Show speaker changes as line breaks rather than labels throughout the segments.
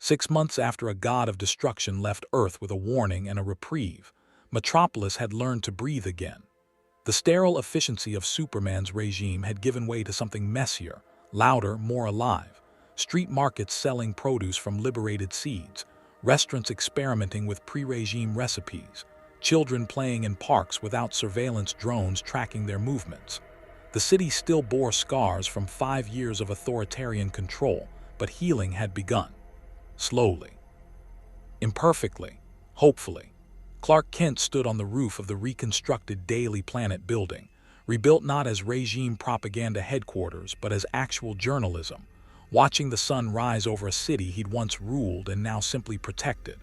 6 months after a god of destruction left Earth with a warning and a reprieve, Metropolis had learned to breathe again. The sterile efficiency of Superman's regime had given way to something messier, louder, more alive. Street markets selling produce from liberated seeds, restaurants experimenting with pre-regime recipes, children playing in parks without surveillance drones tracking their movements. The city still bore scars from 5 years of authoritarian control, but healing had begun. Slowly. Imperfectly. Hopefully. Clark Kent stood on the roof of the reconstructed Daily Planet building, rebuilt not as regime propaganda headquarters but as actual journalism, watching the sun rise over a city he'd once ruled and now simply protected.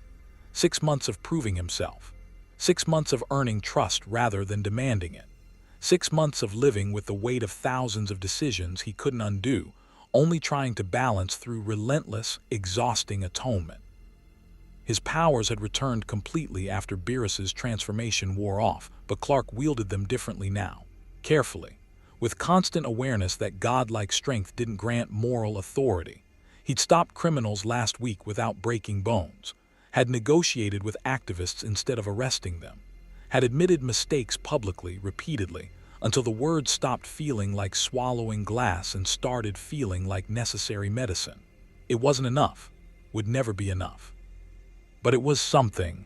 6 months of proving himself. 6 months of earning trust rather than demanding it. 6 months of living with the weight of thousands of decisions he couldn't undo, only trying to balance through relentless, exhausting atonement. His powers had returned completely after Beerus's transformation wore off, but Clark wielded them differently now, carefully, with constant awareness that godlike strength didn't grant moral authority. He'd stopped criminals last week without breaking bones, had negotiated with activists instead of arresting them, had admitted mistakes publicly, repeatedly, until the words stopped feeling like swallowing glass and started feeling like necessary medicine. It wasn't enough, would never be enough. But it was something.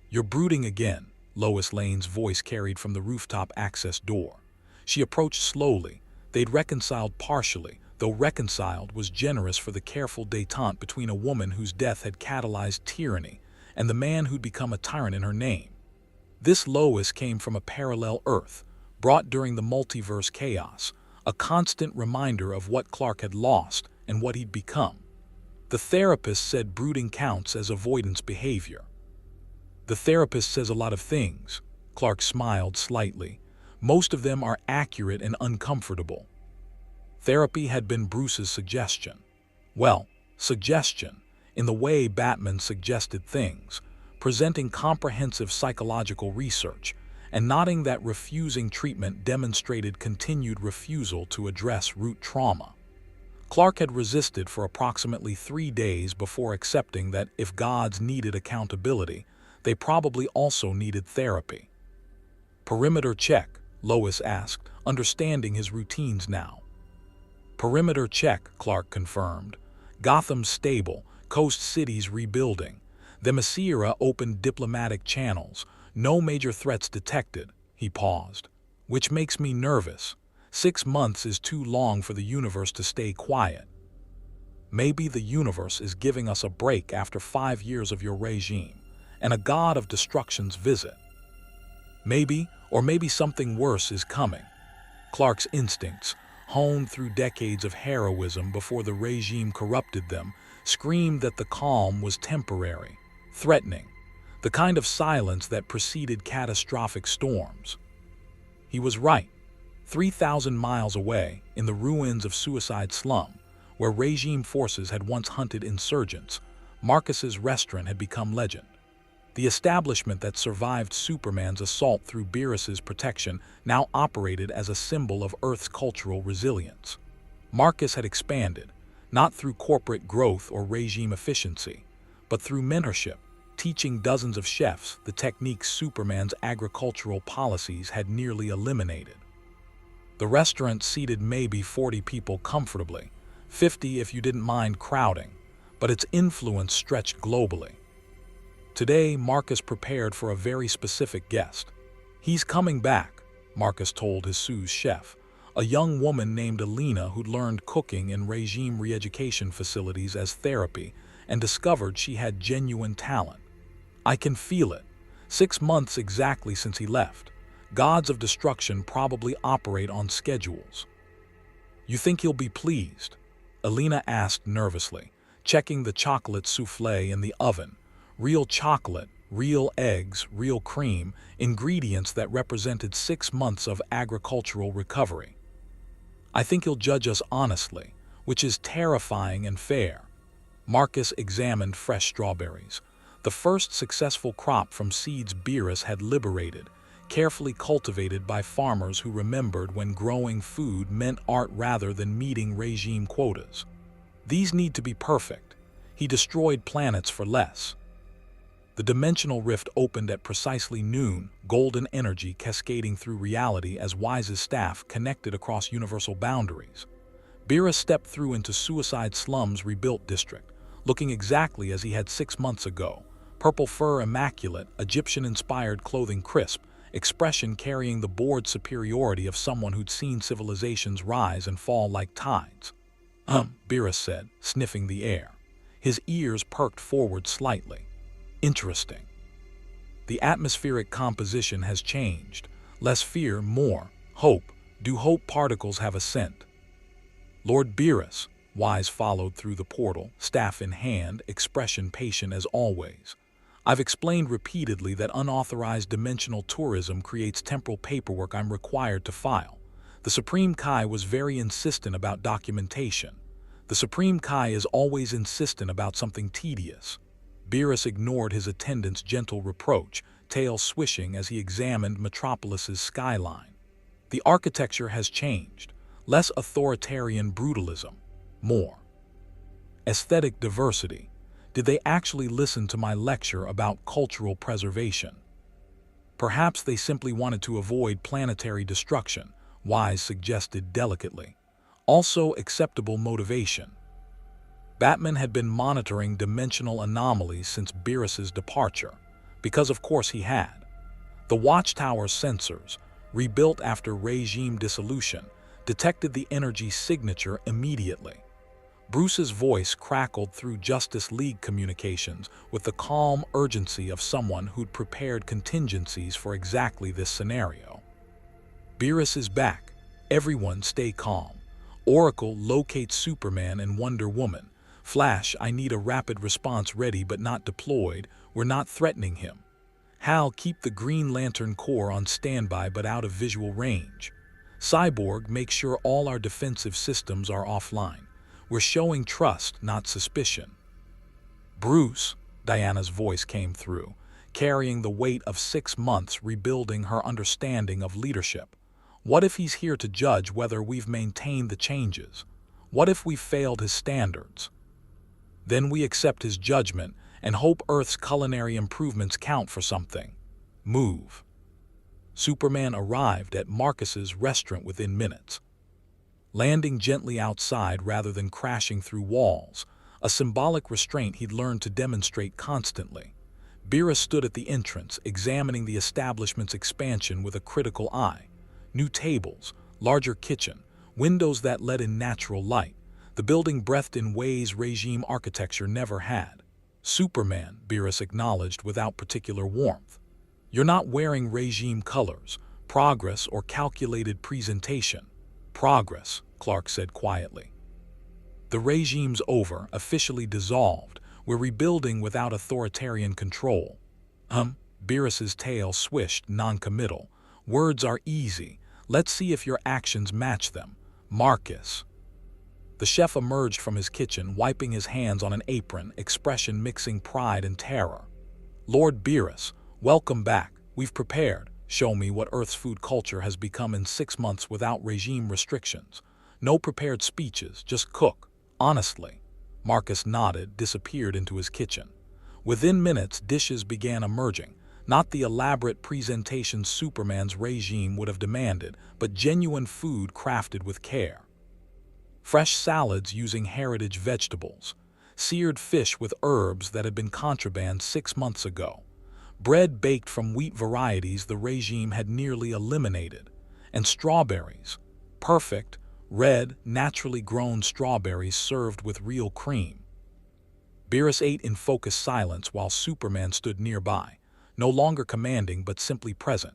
"You're brooding again," Lois Lane's voice carried from the rooftop access door. She approached slowly. They'd reconciled partially, though reconciled was generous for the careful détente between a woman whose death had catalyzed tyranny and the man who'd become a tyrant in her name. This Lois came from a parallel Earth, brought during the multiverse chaos, a constant reminder of what Clark had lost and what he'd become. The therapist said brooding counts as avoidance behavior. The therapist says a lot of things. Clark smiled slightly. Most of them are accurate and uncomfortable. Therapy had been Bruce's suggestion. Well, suggestion, in the way Batman suggested things, presenting comprehensive psychological research, and nodding that refusing treatment demonstrated continued refusal to address root trauma. Clark had resisted for approximately 3 days before accepting that if gods needed accountability, they probably also needed therapy. "Perimeter check," Lois asked, understanding his routines now. "Perimeter check," Clark confirmed. "Gotham's stable, coast cities rebuilding. The Messiera opened diplomatic channels. No major threats detected." He paused. "Which makes me nervous. 6 months is too long for the universe to stay quiet. Maybe the universe is giving us a break after 5 years of your regime, and a god of destruction's visit. Maybe, or maybe something worse is coming." Clark's instincts, honed through decades of heroism before the regime corrupted them, screamed that the calm was temporary, threatening, the kind of silence that preceded catastrophic storms. He was right. 3,000 miles away, in the ruins of Suicide Slum, where regime forces had once hunted insurgents, Marcus's restaurant had become legend. The establishment that survived Superman's assault through Beerus's protection now operated as a symbol of Earth's cultural resilience. Marcus had expanded, not through corporate growth or regime efficiency, but through mentorship, teaching dozens of chefs the techniques Superman's agricultural policies had nearly eliminated. The restaurant seated maybe 40 people comfortably, 50 if you didn't mind crowding, but its influence stretched globally. Today, Marcus prepared for a very specific guest. "He's coming back," Marcus told his sous chef, a young woman named Alina who'd learned cooking in regime re-education facilities as therapy and discovered she had genuine talent. "I can feel it. 6 months exactly since he left. Gods of destruction probably operate on schedules." "You think he'll be pleased?" Alina asked nervously, checking the chocolate souffle in the oven. Real chocolate, real eggs, real cream, ingredients that represented 6 months of agricultural recovery. "I think he'll judge us honestly, which is terrifying and fair." Marcus examined fresh strawberries, the first successful crop from seeds Beerus had liberated, carefully cultivated by farmers who remembered when growing food meant art rather than meeting regime quotas. "These need to be perfect." He destroyed planets for less. The dimensional rift opened at precisely noon, golden energy cascading through reality as Wise's staff connected across universal boundaries. Beerus stepped through into Suicide Slum's rebuilt district, looking exactly as he had 6 months ago. Purple fur immaculate, Egyptian-inspired clothing crisp, expression carrying the bored superiority of someone who'd seen civilizations rise and fall like tides. Beerus said, sniffing the air. His ears perked forward slightly. Interesting. The atmospheric composition has changed. Less fear, more hope. Do hope particles have a scent? Lord Beerus, Wise followed through the portal, staff in hand, expression patient as always. I've explained repeatedly that unauthorized dimensional tourism creates temporal paperwork I'm required to file. The Supreme Kai was very insistent about documentation. The Supreme Kai is always insistent about something tedious. Beerus ignored his attendant's gentle reproach, tail swishing as he examined Metropolis's skyline. The architecture has changed. Less authoritarian brutalism. More aesthetic diversity. Did they actually listen to my lecture about cultural preservation? Perhaps they simply wanted to avoid planetary destruction, Wise suggested delicately. Also acceptable motivation. Batman had been monitoring dimensional anomalies since Beerus's departure, because of course he had. The Watchtower's sensors, rebuilt after regime dissolution, detected the energy signature immediately. Bruce's voice crackled through Justice League communications with the calm urgency of someone who'd prepared contingencies for exactly this scenario. Beerus is back. Everyone stay calm. Oracle locates Superman and Wonder Woman. Flash, I need a rapid response ready but not deployed. We're not threatening him. Hal, keep the Green Lantern Corps on standby but out of visual range. Cyborg, make sure all our defensive systems are offline. We're showing trust, not suspicion. Bruce, Diana's voice came through, carrying the weight of 6 months rebuilding her understanding of leadership. What if he's here to judge whether we've maintained the changes? What if we've failed his standards? Then we accept his judgment and hope Earth's culinary improvements count for something. Move. Superman arrived at Marcus's restaurant within minutes. Landing gently outside rather than crashing through walls, a symbolic restraint he'd learned to demonstrate constantly. Beerus stood at the entrance, examining the establishment's expansion with a critical eye. New tables, larger kitchen, windows that let in natural light. The building breathed in ways regime architecture never had. Superman, Beerus acknowledged without particular warmth. You're not wearing regime colors, progress, or calculated presentation. Progress, Clark said quietly. The regime's over, officially dissolved. We're rebuilding without authoritarian control. Beerus's tail swished, non-committal. Words are easy. Let's see if your actions match them. Marcus. The chef emerged from his kitchen, wiping his hands on an apron, expression mixing pride and terror. Lord Beerus, welcome back. We've prepared. Show me what Earth's food culture has become in 6 months without regime restrictions. No prepared speeches, just cook. Honestly. Marcus nodded, disappeared into his kitchen. Within minutes, dishes began emerging. Not the elaborate presentation Superman's regime would have demanded, but genuine food crafted with care. Fresh salads using heritage vegetables. Seared fish with herbs that had been contraband 6 months ago. Bread baked from wheat varieties the regime had nearly eliminated. And strawberries. Perfect, red, naturally grown strawberries served with real cream. Beerus ate in focused silence while Superman stood nearby, no longer commanding but simply present.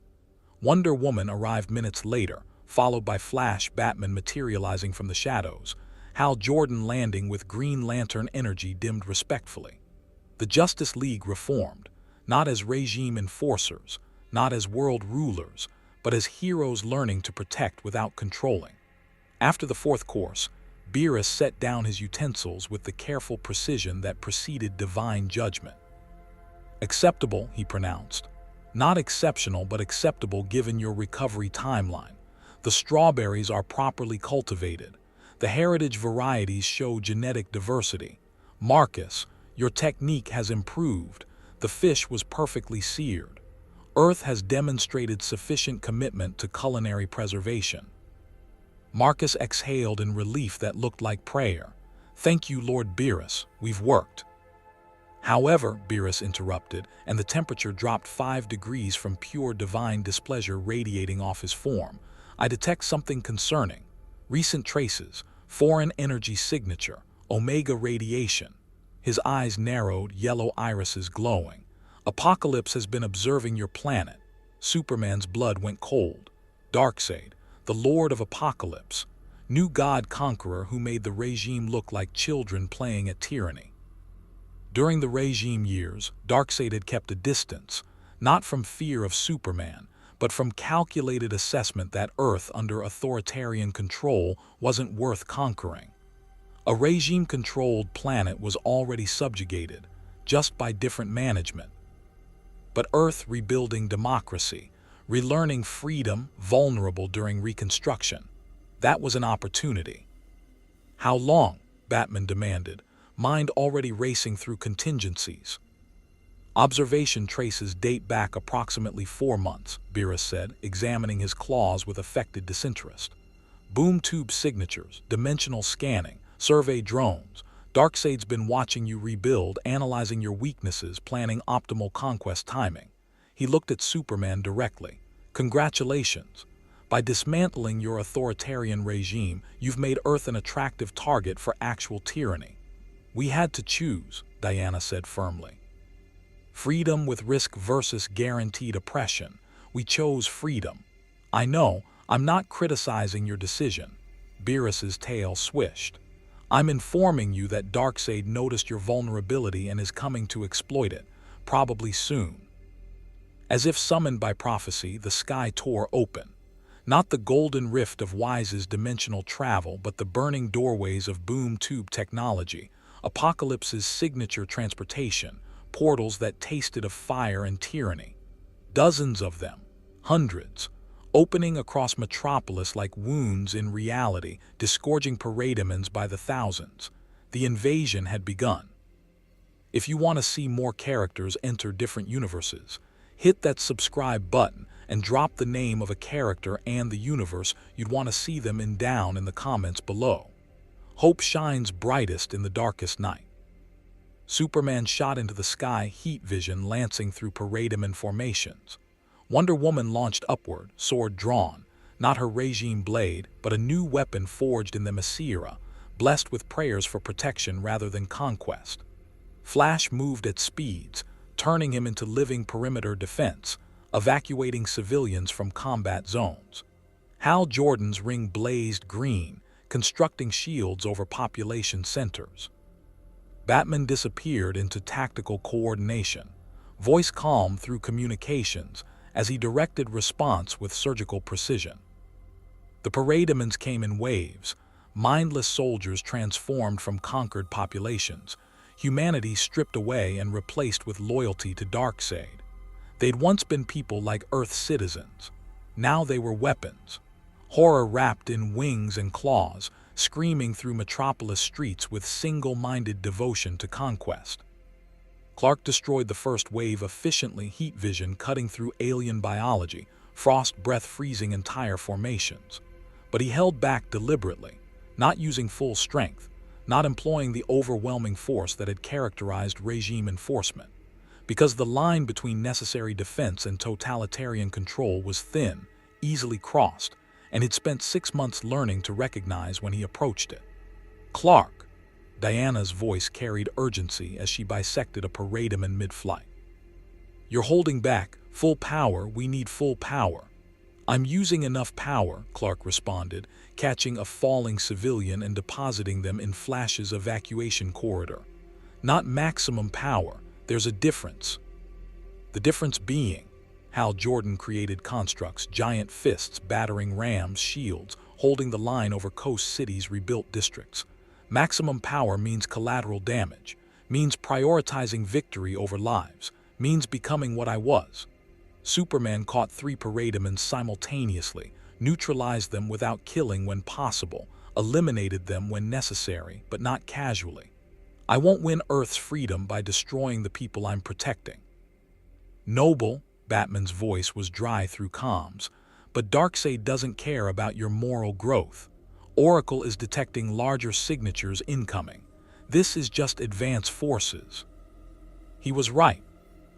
Wonder Woman arrived minutes later, followed by Flash, Batman materializing from the shadows, Hal Jordan landing with Green Lantern energy dimmed respectfully. The Justice League reformed. Not as regime enforcers, not as world rulers, but as heroes learning to protect without controlling. After the 4th course, Beerus set down his utensils with the careful precision that preceded divine judgment. Acceptable, he pronounced. Not exceptional, but acceptable given your recovery timeline. The strawberries are properly cultivated. The heritage varieties show genetic diversity. Marcus, Your technique has improved. The fish was perfectly seared. Earth has demonstrated sufficient commitment to culinary preservation. Marcus exhaled in relief that looked like prayer. Thank you, Lord Beerus, we've worked. However, Beerus interrupted, and the temperature dropped 5 degrees from pure divine displeasure radiating off his form. I detect something concerning. Recent traces, foreign energy signature, omega radiation. His eyes narrowed, yellow irises glowing. Apocalypse has been observing your planet. Superman's blood went cold. Darkseid, the Lord of Apocalypse, new god conqueror who made the regime look like children playing at tyranny. During the regime years, Darkseid had kept a distance, not from fear of Superman, but from calculated assessment that Earth under authoritarian control wasn't worth conquering. A regime-controlled planet was already subjugated, just by different management. But Earth rebuilding democracy, relearning freedom vulnerable during Reconstruction, that was an opportunity. How long? Batman demanded, mind already racing through contingencies. Observation traces date back approximately 4 months, Beerus said, examining his claws with affected disinterest. Boom tube signatures, dimensional scanning, survey drones. Darkseid's been watching you rebuild, analyzing your weaknesses, planning optimal conquest timing. He looked at Superman directly. Congratulations. By dismantling your authoritarian regime, you've made Earth an attractive target for actual tyranny. We had to choose, Diana said firmly. Freedom with risk versus guaranteed oppression. We chose freedom. I know, I'm not criticizing your decision. Beerus's tail swished. I'm informing you that Darkseid noticed your vulnerability and is coming to exploit it, probably soon. As if summoned by prophecy, the sky tore open. Not the golden rift of Wise's dimensional travel, but the burning doorways of boom tube technology, Apocalypse's signature transportation, portals that tasted of fire and tyranny. Dozens of them, hundreds, opening across Metropolis like wounds in reality, disgorging parademons by the thousands. The invasion had begun. If you want to see more characters enter different universes, hit that subscribe button and drop the name of a character and the universe you'd want to see them in down in the comments below. Hope shines brightest in the darkest night. Superman shot into the sky, heat vision lancing through parademon formations. Wonder Woman launched upward, sword drawn, not her regime blade, but a new weapon forged in the Messiera, blessed with prayers for protection rather than conquest. Flash moved at speeds, turning him into living perimeter defense, evacuating civilians from combat zones. Hal Jordan's ring blazed green, constructing shields over population centers. Batman disappeared into tactical coordination, voice calm through communications, as he directed response with surgical precision. The parademons came in waves, mindless soldiers transformed from conquered populations, humanity stripped away and replaced with loyalty to Darkseid. They'd once been people like Earth citizens. Now they were weapons. Horror wrapped in wings and claws, screaming through Metropolis streets with single-minded devotion to conquest. Clark destroyed the first wave efficiently, heat vision cutting through alien biology, frost breath freezing entire formations. But he held back deliberately, not using full strength, not employing the overwhelming force that had characterized regime enforcement. Because the line between necessary defense and totalitarian control was thin, easily crossed, and he'd spent 6 months learning to recognize when he approached it. Clark, Diana's voice carried urgency as she bisected a parademon mid-flight. You're holding back, full power, we need full power. I'm using enough power, Clark responded, catching a falling civilian and depositing them in Flash's evacuation corridor. Not maximum power, there's a difference. The difference being, Hal Jordan created constructs, giant fists battering rams, shields, holding the line over coast cities, rebuilt districts. Maximum power means collateral damage, means prioritizing victory over lives, means becoming what I was. Superman caught 3 parademons simultaneously, neutralized them without killing when possible, eliminated them when necessary, but not casually. I won't win Earth's freedom by destroying the people I'm protecting. Noble, Batman's voice was dry through comms, but Darkseid doesn't care about your moral growth. Oracle is detecting larger signatures incoming. This is just advanced forces. He was right.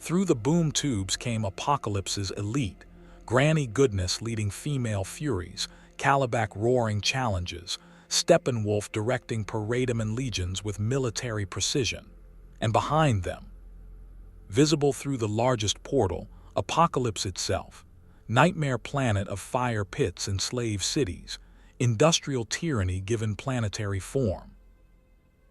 Through the boom tubes came Apocalypse's elite, Granny Goodness leading female furies, Kalibak roaring challenges, Steppenwolf directing Parademon legions with military precision. And behind them, visible through the largest portal, Apocalypse itself, nightmare planet of fire pits and slave cities, industrial tyranny given planetary form.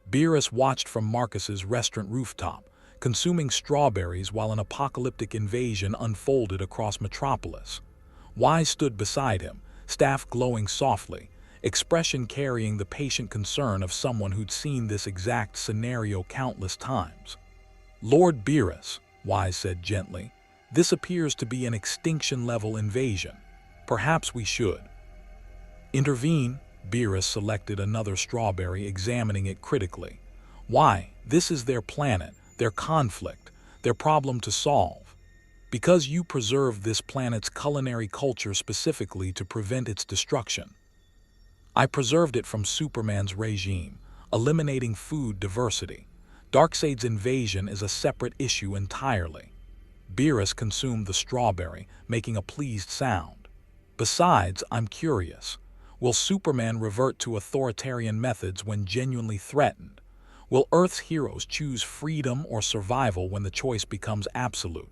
Beerus watched from Marcus's restaurant rooftop, consuming strawberries while an apocalyptic invasion unfolded across Metropolis. Wise stood beside him, staff glowing softly, expression carrying the patient concern of someone who'd seen this exact scenario countless times. Lord Beerus, Wise said gently, this appears to be an extinction-level invasion. Perhaps we should intervene. Beerus selected another strawberry, examining it critically. Why? This is their planet, their conflict, their problem to solve. Because you preserved this planet's culinary culture specifically to prevent its destruction. I preserved it from Superman's regime, eliminating food diversity. Darkseid's invasion is a separate issue entirely. Beerus consumed the strawberry, making a pleased sound. Besides, I'm curious. Will Superman revert to authoritarian methods when genuinely threatened? Will Earth's heroes choose freedom or survival when the choice becomes absolute?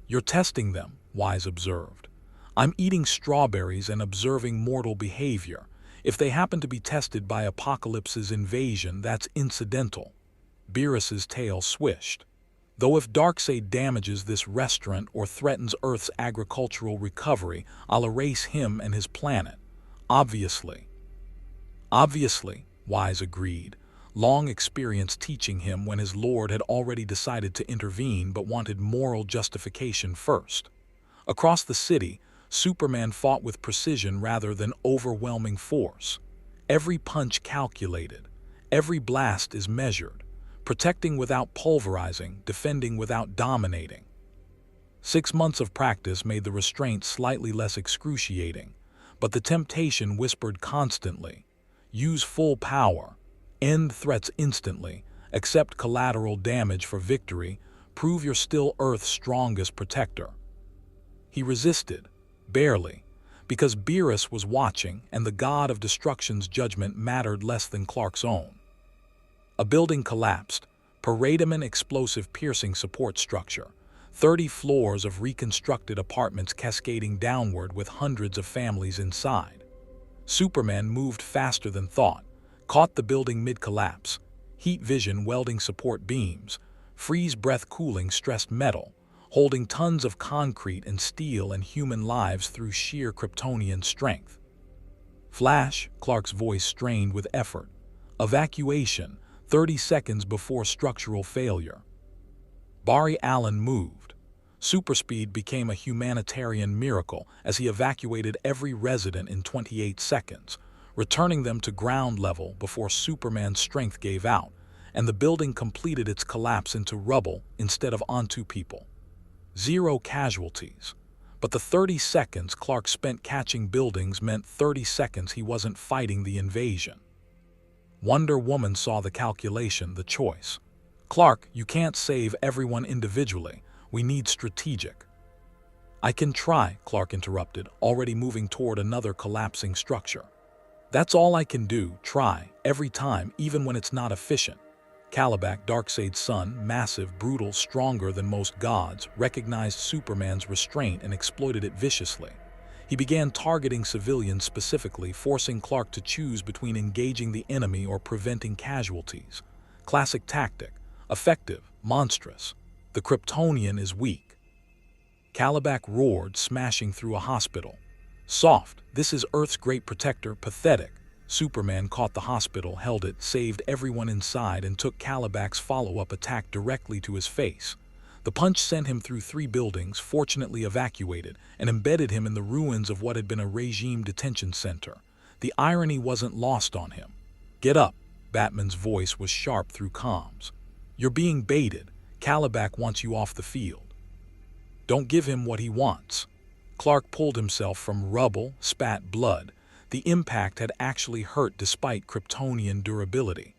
You're testing them, Wise observed. I'm eating strawberries and observing mortal behavior. If they happen to be tested by Apocalypse's invasion, that's incidental. Beerus's tail swished. Though if Darkseid damages this restaurant or threatens Earth's agricultural recovery, I'll erase him and his planet. Obviously, Wise agreed, long experience teaching him when his lord had already decided to intervene but wanted moral justification first. Across the city, Superman fought with precision rather than overwhelming force. Every punch calculated, every blast is measured, protecting without pulverizing, defending without dominating. 6 months of practice made the restraint slightly less excruciating, but the temptation whispered constantly, use full power, end threats instantly, accept collateral damage for victory, prove you're still Earth's strongest protector. He resisted, barely, because Beerus was watching and the god of destruction's judgment mattered less than Clark's own. A building collapsed, Parademon explosive piercing support structure, 30 floors of reconstructed apartments cascading downward with hundreds of families inside. Superman moved faster than thought, caught the building mid-collapse, heat vision welding support beams, freeze breath cooling stressed metal, holding tons of concrete and steel and human lives through sheer Kryptonian strength. Flash, Clark's voice strained with effort. Evacuation, 30 seconds before structural failure. Barry Allen moved. Superspeed became a humanitarian miracle as he evacuated every resident in 28 seconds, returning them to ground level before Superman's strength gave out, and the building completed its collapse into rubble instead of onto people. 0 casualties. But the 30 seconds Clark spent catching buildings meant 30 seconds he wasn't fighting the invasion. Wonder Woman saw the calculation, the choice. Clark, you can't save everyone individually. We need strategic. I can try, Clark interrupted, already moving toward another collapsing structure. That's all I can do, try, every time, even when it's not efficient. Kalibak, Darkseid's son, massive, brutal, stronger than most gods, recognized Superman's restraint and exploited it viciously. He began targeting civilians specifically, forcing Clark to choose between engaging the enemy or preventing casualties. Classic tactic. Effective, monstrous. The Kryptonian is weak. Kalibak roared, smashing through a hospital. Soft, this is Earth's great protector, pathetic. Superman caught the hospital, held it, saved everyone inside, and took Kalibak's follow-up attack directly to his face. The punch sent him through 3 buildings, fortunately evacuated, and embedded him in the ruins of what had been a regime detention center. The irony wasn't lost on him. Get up. Batman's voice was sharp through comms. "You're being baited. Caliban wants you off the field." "Don't give him what he wants." Clark pulled himself from rubble, spat blood. The impact had actually hurt despite Kryptonian durability.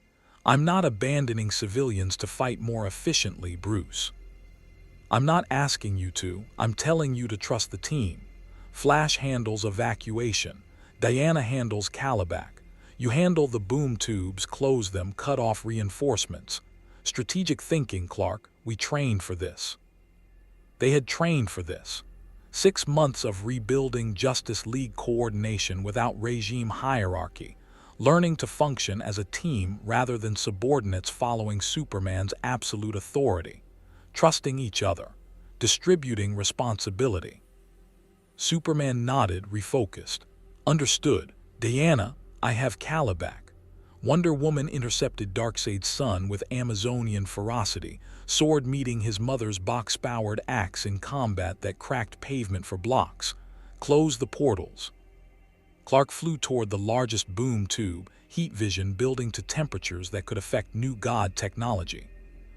"I'm not abandoning civilians to fight more efficiently, Bruce. I'm not asking you to, I'm telling you to trust the team. Flash handles evacuation. Diana handles Caliban. You handle the boom tubes, close them, cut off reinforcements. Strategic thinking, Clark. We trained for this." They had trained for this. 6 months of rebuilding Justice League coordination without regime hierarchy, learning to function as a team rather than subordinates following Superman's absolute authority, trusting each other, distributing responsibility. Superman nodded, refocused. "Understood. Diana, I have Caliban." Wonder Woman intercepted Darkseid's son with Amazonian ferocity, sword meeting his mother's box-powered axe in combat that cracked pavement for blocks. "Close the portals." Clark flew toward the largest boom tube, heat vision building to temperatures that could affect new god technology.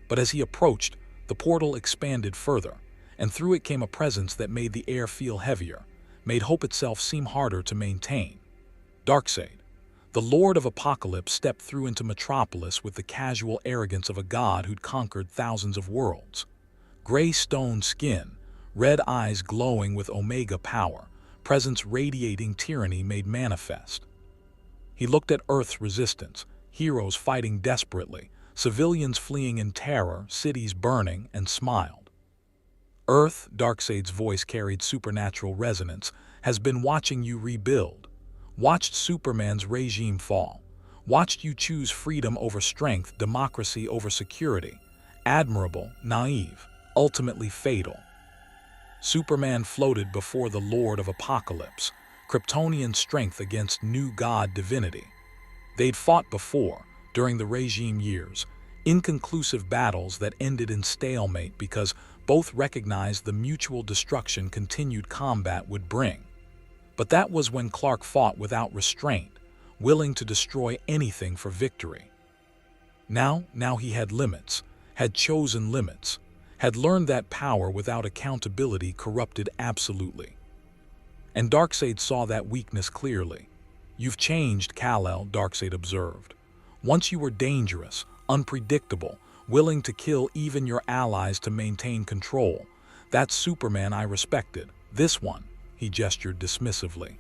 But as he approached, the portal expanded further, and through it came a presence that made the air feel heavier, made hope itself seem harder to maintain. Darkseid, the Lord of Apocalypse, stepped through into Metropolis with the casual arrogance of a god who'd conquered thousands of worlds. Gray stone skin, red eyes glowing with Omega power, presence radiating tyranny made manifest. He looked at Earth's resistance, heroes fighting desperately, civilians fleeing in terror, cities burning, and smiled. "Earth," Darkseid's voice carried supernatural resonance, "has been watching you rebuild. Watched Superman's regime fall. Watched you choose freedom over strength, democracy over security. Admirable, naive, ultimately fatal." Superman floated before the Lord of Apocalypse, Kryptonian strength against new god divinity. They'd fought before, during the regime years, inconclusive battles that ended in stalemate because both recognized the mutual destruction continued combat would bring. But that was when Clark fought without restraint, willing to destroy anything for victory. Now he had limits, had chosen limits, had learned that power without accountability corrupted absolutely. And Darkseid saw that weakness clearly. "You've changed, Kal-El," Darkseid observed. "Once you were dangerous, unpredictable, willing to kill even your allies to maintain control. That's Superman I respected. This one," he gestured dismissively.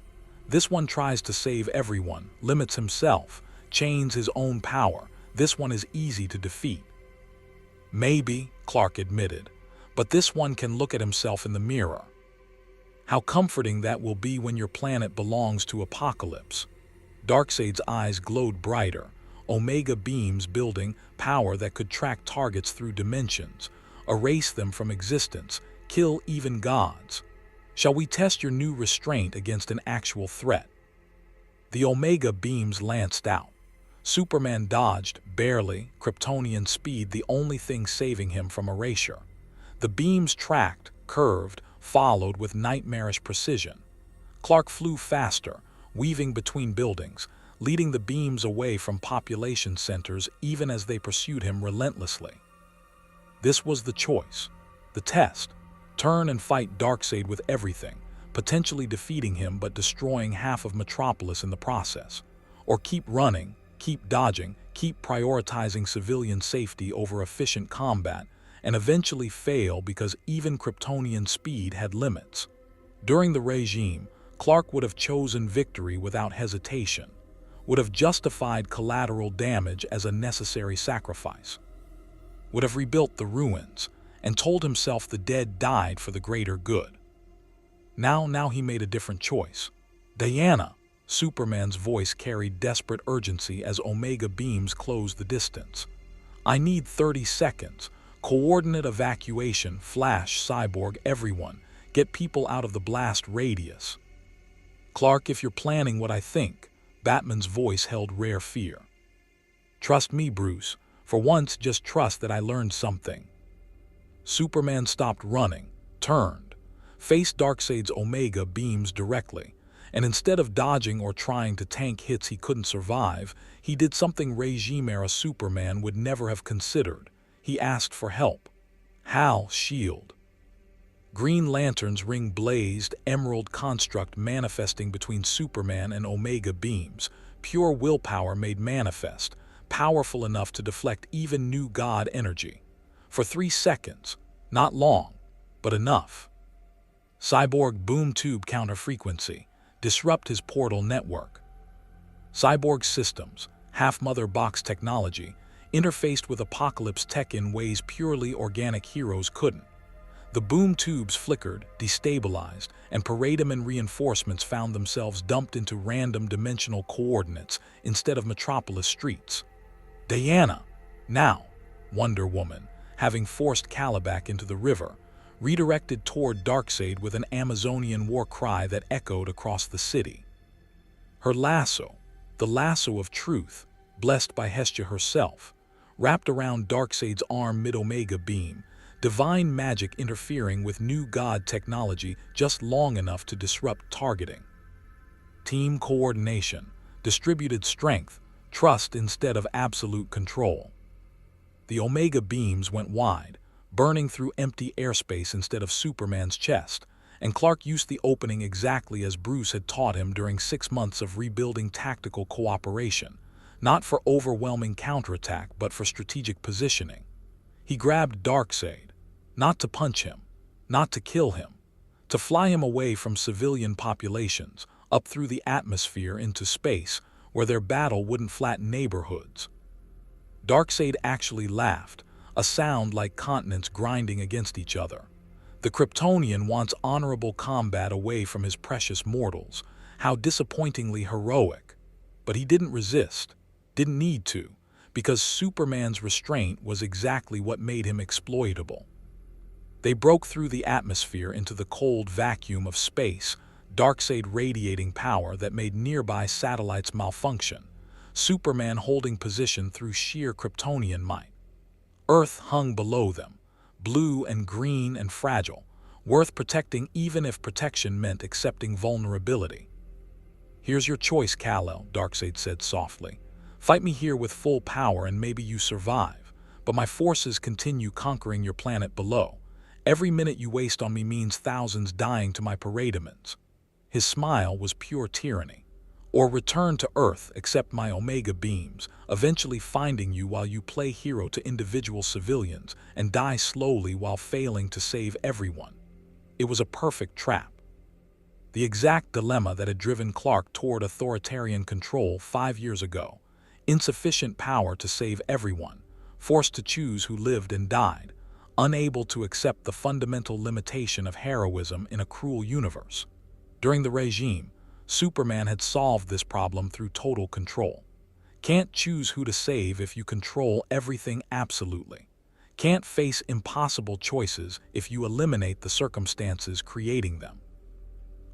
"This one tries to save everyone, limits himself, chains his own power. This one is easy to defeat." "Maybe," Clark admitted, "but this one can look at himself in the mirror. How comforting that will be when your planet belongs to Apocalypse." Darkseid's eyes glowed brighter, Omega beams building, power that could track targets through dimensions, erase them from existence, kill even gods. "Shall we test your new restraint against an actual threat?" The Omega beams lanced out. Superman dodged, barely, Kryptonian speed the only thing saving him from erasure. The beams tracked, curved, followed with nightmarish precision. Clark flew faster, weaving between buildings, leading the beams away from population centers even as they pursued him relentlessly. This was the choice, the test. Turn and fight Darkseid with everything, potentially defeating him but destroying half of Metropolis in the process. Or keep running, keep dodging, keep prioritizing civilian safety over efficient combat, and eventually fail because even Kryptonian speed had limits. During the regime, Clark would have chosen victory without hesitation, would have justified collateral damage as a necessary sacrifice, would have rebuilt the ruins, and told himself the dead died for the greater good. Now he made a different choice. "Diana," Superman's voice carried desperate urgency as Omega beams closed the distance. "I need 30 seconds. Coordinate evacuation, Flash, Cyborg, everyone. Get people out of the blast radius." "Clark, if you're planning what I think," Batman's voice held rare fear. "Trust me, Bruce. For once, just trust that I learned something." Superman stopped running, turned, faced Darkseid's Omega beams directly, And instead of dodging or trying to tank hits he couldn't survive, he did something regime-era Superman would never have considered. He asked for help. Hal's shield. Green Lantern's ring blazed, emerald construct manifesting between Superman and Omega beams, pure willpower made manifest, powerful enough to deflect even new god energy. For 3 seconds, not long, but enough. Cyborg boom tube counter frequency, disrupt his portal network. Cyborg systems, half-mother box technology, interfaced with Apocalypse tech in ways purely organic heroes couldn't. The boom tubes flickered, destabilized, and Paradigm reinforcements found themselves dumped into random dimensional coordinates instead of Metropolis streets. Diana, now Wonder Woman, having forced Calabac into the river, redirected toward Darkseid with an Amazonian war cry that echoed across the city. Her lasso, the lasso of truth, blessed by Hestia herself, wrapped around Darkseid's arm mid-Omega beam, divine magic interfering with new god technology just long enough to disrupt targeting. Team coordination, distributed strength, trust instead of absolute control. The Omega beams went wide, burning through empty airspace instead of Superman's chest, and Clark used the opening exactly as Bruce had taught him during 6 months of rebuilding tactical cooperation, not for overwhelming counterattack but for strategic positioning. He grabbed Darkseid, not to punch him, not to kill him, to fly him away from civilian populations, up through the atmosphere into space, where their battle wouldn't flatten neighborhoods. Darkseid actually laughed, a sound like continents grinding against each other. The Kryptonian wants honorable combat away from his precious mortals. How disappointingly heroic. But he didn't resist, didn't need to, because Superman's restraint was exactly what made him exploitable. They broke through the atmosphere into the cold vacuum of space, Darkseid radiating power that made nearby satellites malfunction, Superman holding position through sheer Kryptonian might. Earth hung below them, blue and green and fragile, worth protecting even if protection meant accepting vulnerability. "Here's your choice, Kal-El," Darkseid said softly. "Fight me here with full power and maybe you survive, but my forces continue conquering your planet below. Every minute you waste on me means thousands dying to my parademons." His smile was pure tyranny. "Or return to Earth, accept my Omega beams, eventually finding you while you play hero to individual civilians and die slowly while failing to save everyone." It was a perfect trap. The exact dilemma that had driven Clark toward authoritarian control 5 years ago. Insufficient power to save everyone, forced to choose who lived and died, unable to accept the fundamental limitation of heroism in a cruel universe. During the regime, Superman had solved this problem through total control. Can't choose who to save if you control everything absolutely. Can't face impossible choices if you eliminate the circumstances creating them.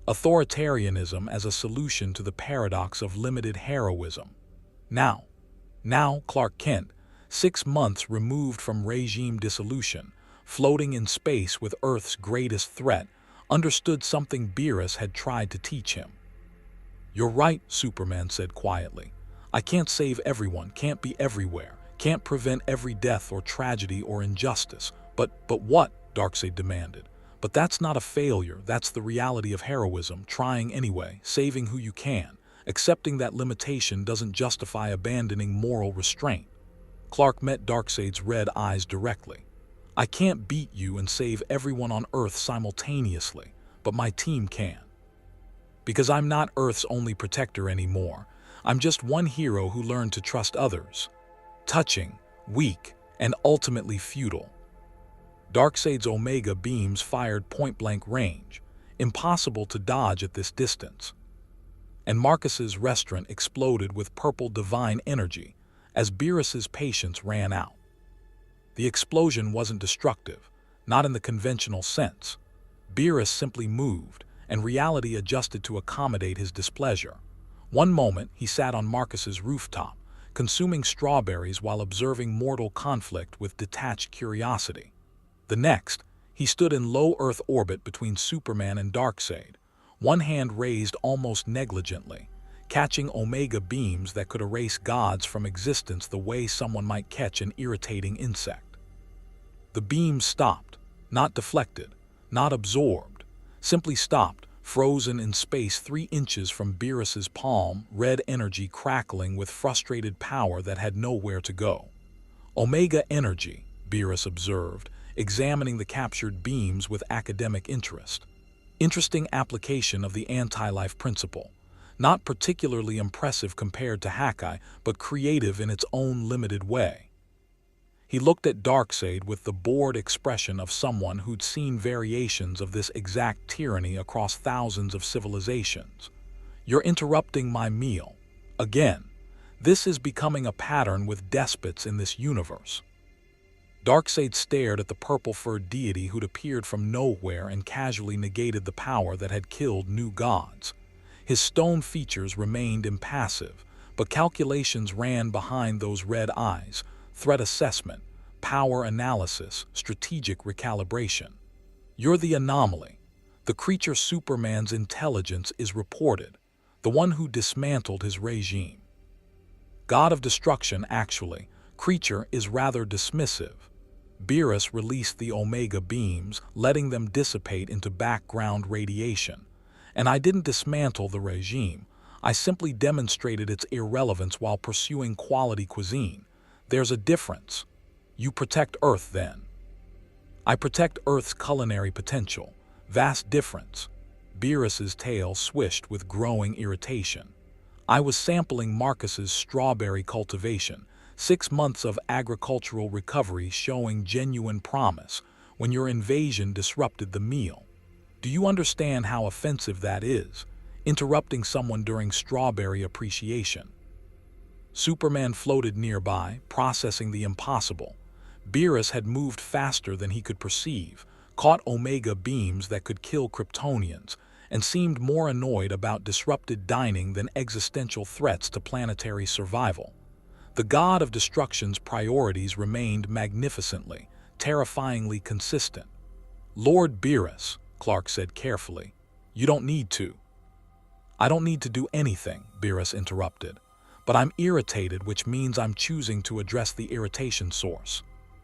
Authoritarianism as a solution to the paradox of limited heroism. Now Clark Kent, 6 months removed from regime dissolution, floating in space with Earth's greatest threat, understood something Beerus had tried to teach him. "You're right," Superman said quietly. "I can't save everyone, can't be everywhere, can't prevent every death or tragedy or injustice. But what?" Darkseid demanded. "But that's not a failure, that's the reality of heroism, trying anyway, saving who you can. Accepting that limitation doesn't justify abandoning moral restraint." Clark met Darkseid's red eyes directly. "I can't beat you and save everyone on Earth simultaneously, but my team can. Because I'm not Earth's only protector anymore. I'm just one hero who learned to trust others. Touching, weak, and ultimately futile." Darkseid's Omega beams fired point-blank range, impossible to dodge at this distance. And Marcus's restaurant exploded with purple divine energy as Beerus's patience ran out. The explosion wasn't destructive, not in the conventional sense. Beerus simply moved, and reality adjusted to accommodate his displeasure. One moment, he sat on Marcus's rooftop, consuming strawberries while observing mortal conflict with detached curiosity. The next, he stood in low Earth orbit between Superman and Darkseid, one hand raised almost negligently, catching omega beams that could erase gods from existence the way someone might catch an irritating insect. The beams stopped, not deflected, not absorbed, simply stopped, frozen in space 3 inches from Beerus's palm, red energy crackling with frustrated power that had nowhere to go. Omega energy, Beerus observed, examining the captured beams with academic interest. Interesting application of the anti-life principle. Not particularly impressive compared to Hakai, but creative in its own limited way. He looked at Darkseid with the bored expression of someone who'd seen variations of this exact tyranny across thousands of civilizations. "You're interrupting my meal. Again. This is becoming a pattern with despots in this universe." Darkseid stared at the purple-furred deity who'd appeared from nowhere and casually negated the power that had killed new gods. His stone features remained impassive, but calculations ran behind those red eyes: threat assessment, power analysis, strategic recalibration. "You're the anomaly. The creature Superman's intelligence is reported, the one who dismantled his regime. God of destruction, actually. Creature is rather dismissive." Beerus released the omega beams, letting them dissipate into background radiation. "And I didn't dismantle the regime. I simply demonstrated its irrelevance while pursuing quality cuisine. There's a difference. You protect Earth, then." "I protect Earth's culinary potential. Vast difference." Beerus's tail swished with growing irritation. "I was sampling Marcus's strawberry cultivation, 6 months of agricultural recovery showing genuine promise, when your invasion disrupted the meal. Do you understand how offensive that is, interrupting someone during strawberry appreciation?" Superman floated nearby, processing the impossible. Beerus had moved faster than he could perceive, caught omega beams that could kill Kryptonians, and seemed more annoyed about disrupted dining than existential threats to planetary survival. The god of destruction's priorities remained magnificently, terrifyingly consistent. "Lord Beerus," Clark said carefully, "you don't need to." "I don't need to do anything," Beerus interrupted. "But I'm irritated, which means I'm choosing to address the irritation source."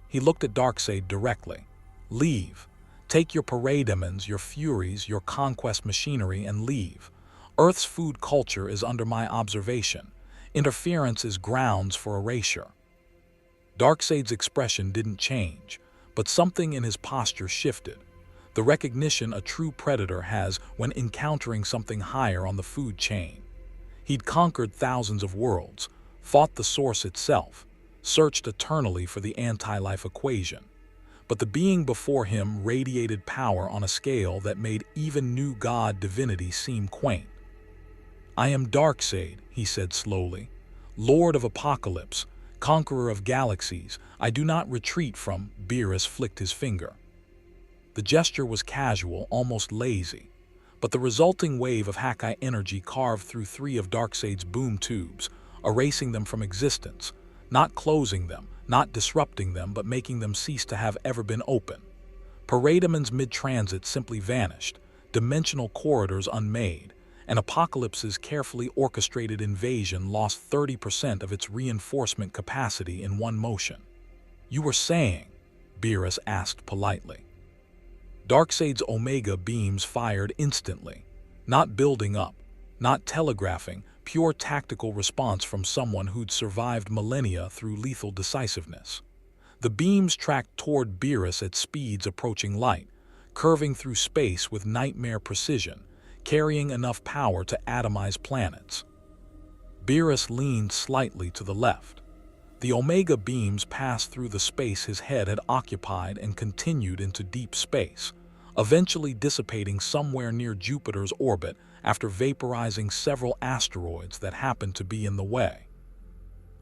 He looked at Darkseid directly. "Leave. Take your parademons, your furies, your conquest machinery, and leave. Earth's food culture is under my observation. Interference is grounds for erasure." Darkseid's expression didn't change, but something in his posture shifted. The recognition a true predator has when encountering something higher on the food chain. He'd conquered thousands of worlds, fought the source itself, searched eternally for the anti-life equation. But the being before him radiated power on a scale that made even new god divinity seem quaint. "I am Darkseid," he said slowly. "Lord of Apocalypse, conqueror of galaxies. I do not retreat from—" Beerus flicked his finger. The gesture was casual, almost lazy, but the resulting wave of Hakai energy carved through 3 of Darkseid's boom tubes, erasing them from existence, not closing them, not disrupting them, but making them cease to have ever been open. Parademons mid-transit simply vanished, dimensional corridors unmade, and Apocalypse's carefully orchestrated invasion lost 30% of its reinforcement capacity in one motion. "You were saying?" Beerus asked politely. Darkseid's omega beams fired instantly, not building up, not telegraphing, pure tactical response from someone who'd survived millennia through lethal decisiveness. The beams tracked toward Beerus at speeds approaching light, curving through space with nightmare precision, carrying enough power to atomize planets. Beerus leaned slightly to the left. The omega beams passed through the space his head had occupied and continued into deep space, eventually dissipating somewhere near Jupiter's orbit after vaporizing several asteroids that happened to be in the way.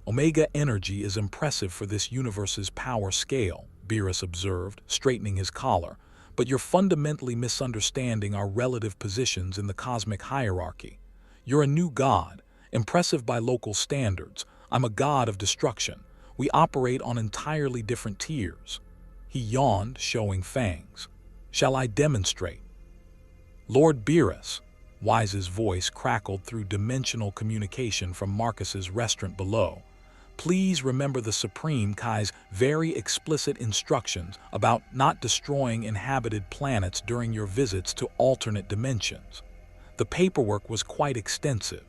"Omega energy is impressive for this universe's power scale," Beerus observed, straightening his collar, "but you're fundamentally misunderstanding our relative positions in the cosmic hierarchy. You're a new god, impressive by local standards. I'm a god of destruction. We operate on entirely different tiers." He yawned, showing fangs. "Shall I demonstrate?" "Lord Beerus." Wise's voice crackled through dimensional communication from Marcus's restaurant below. Please remember the Supreme Kai's very explicit instructions about not destroying inhabited planets during your visits to alternate dimensions. The paperwork was quite extensive.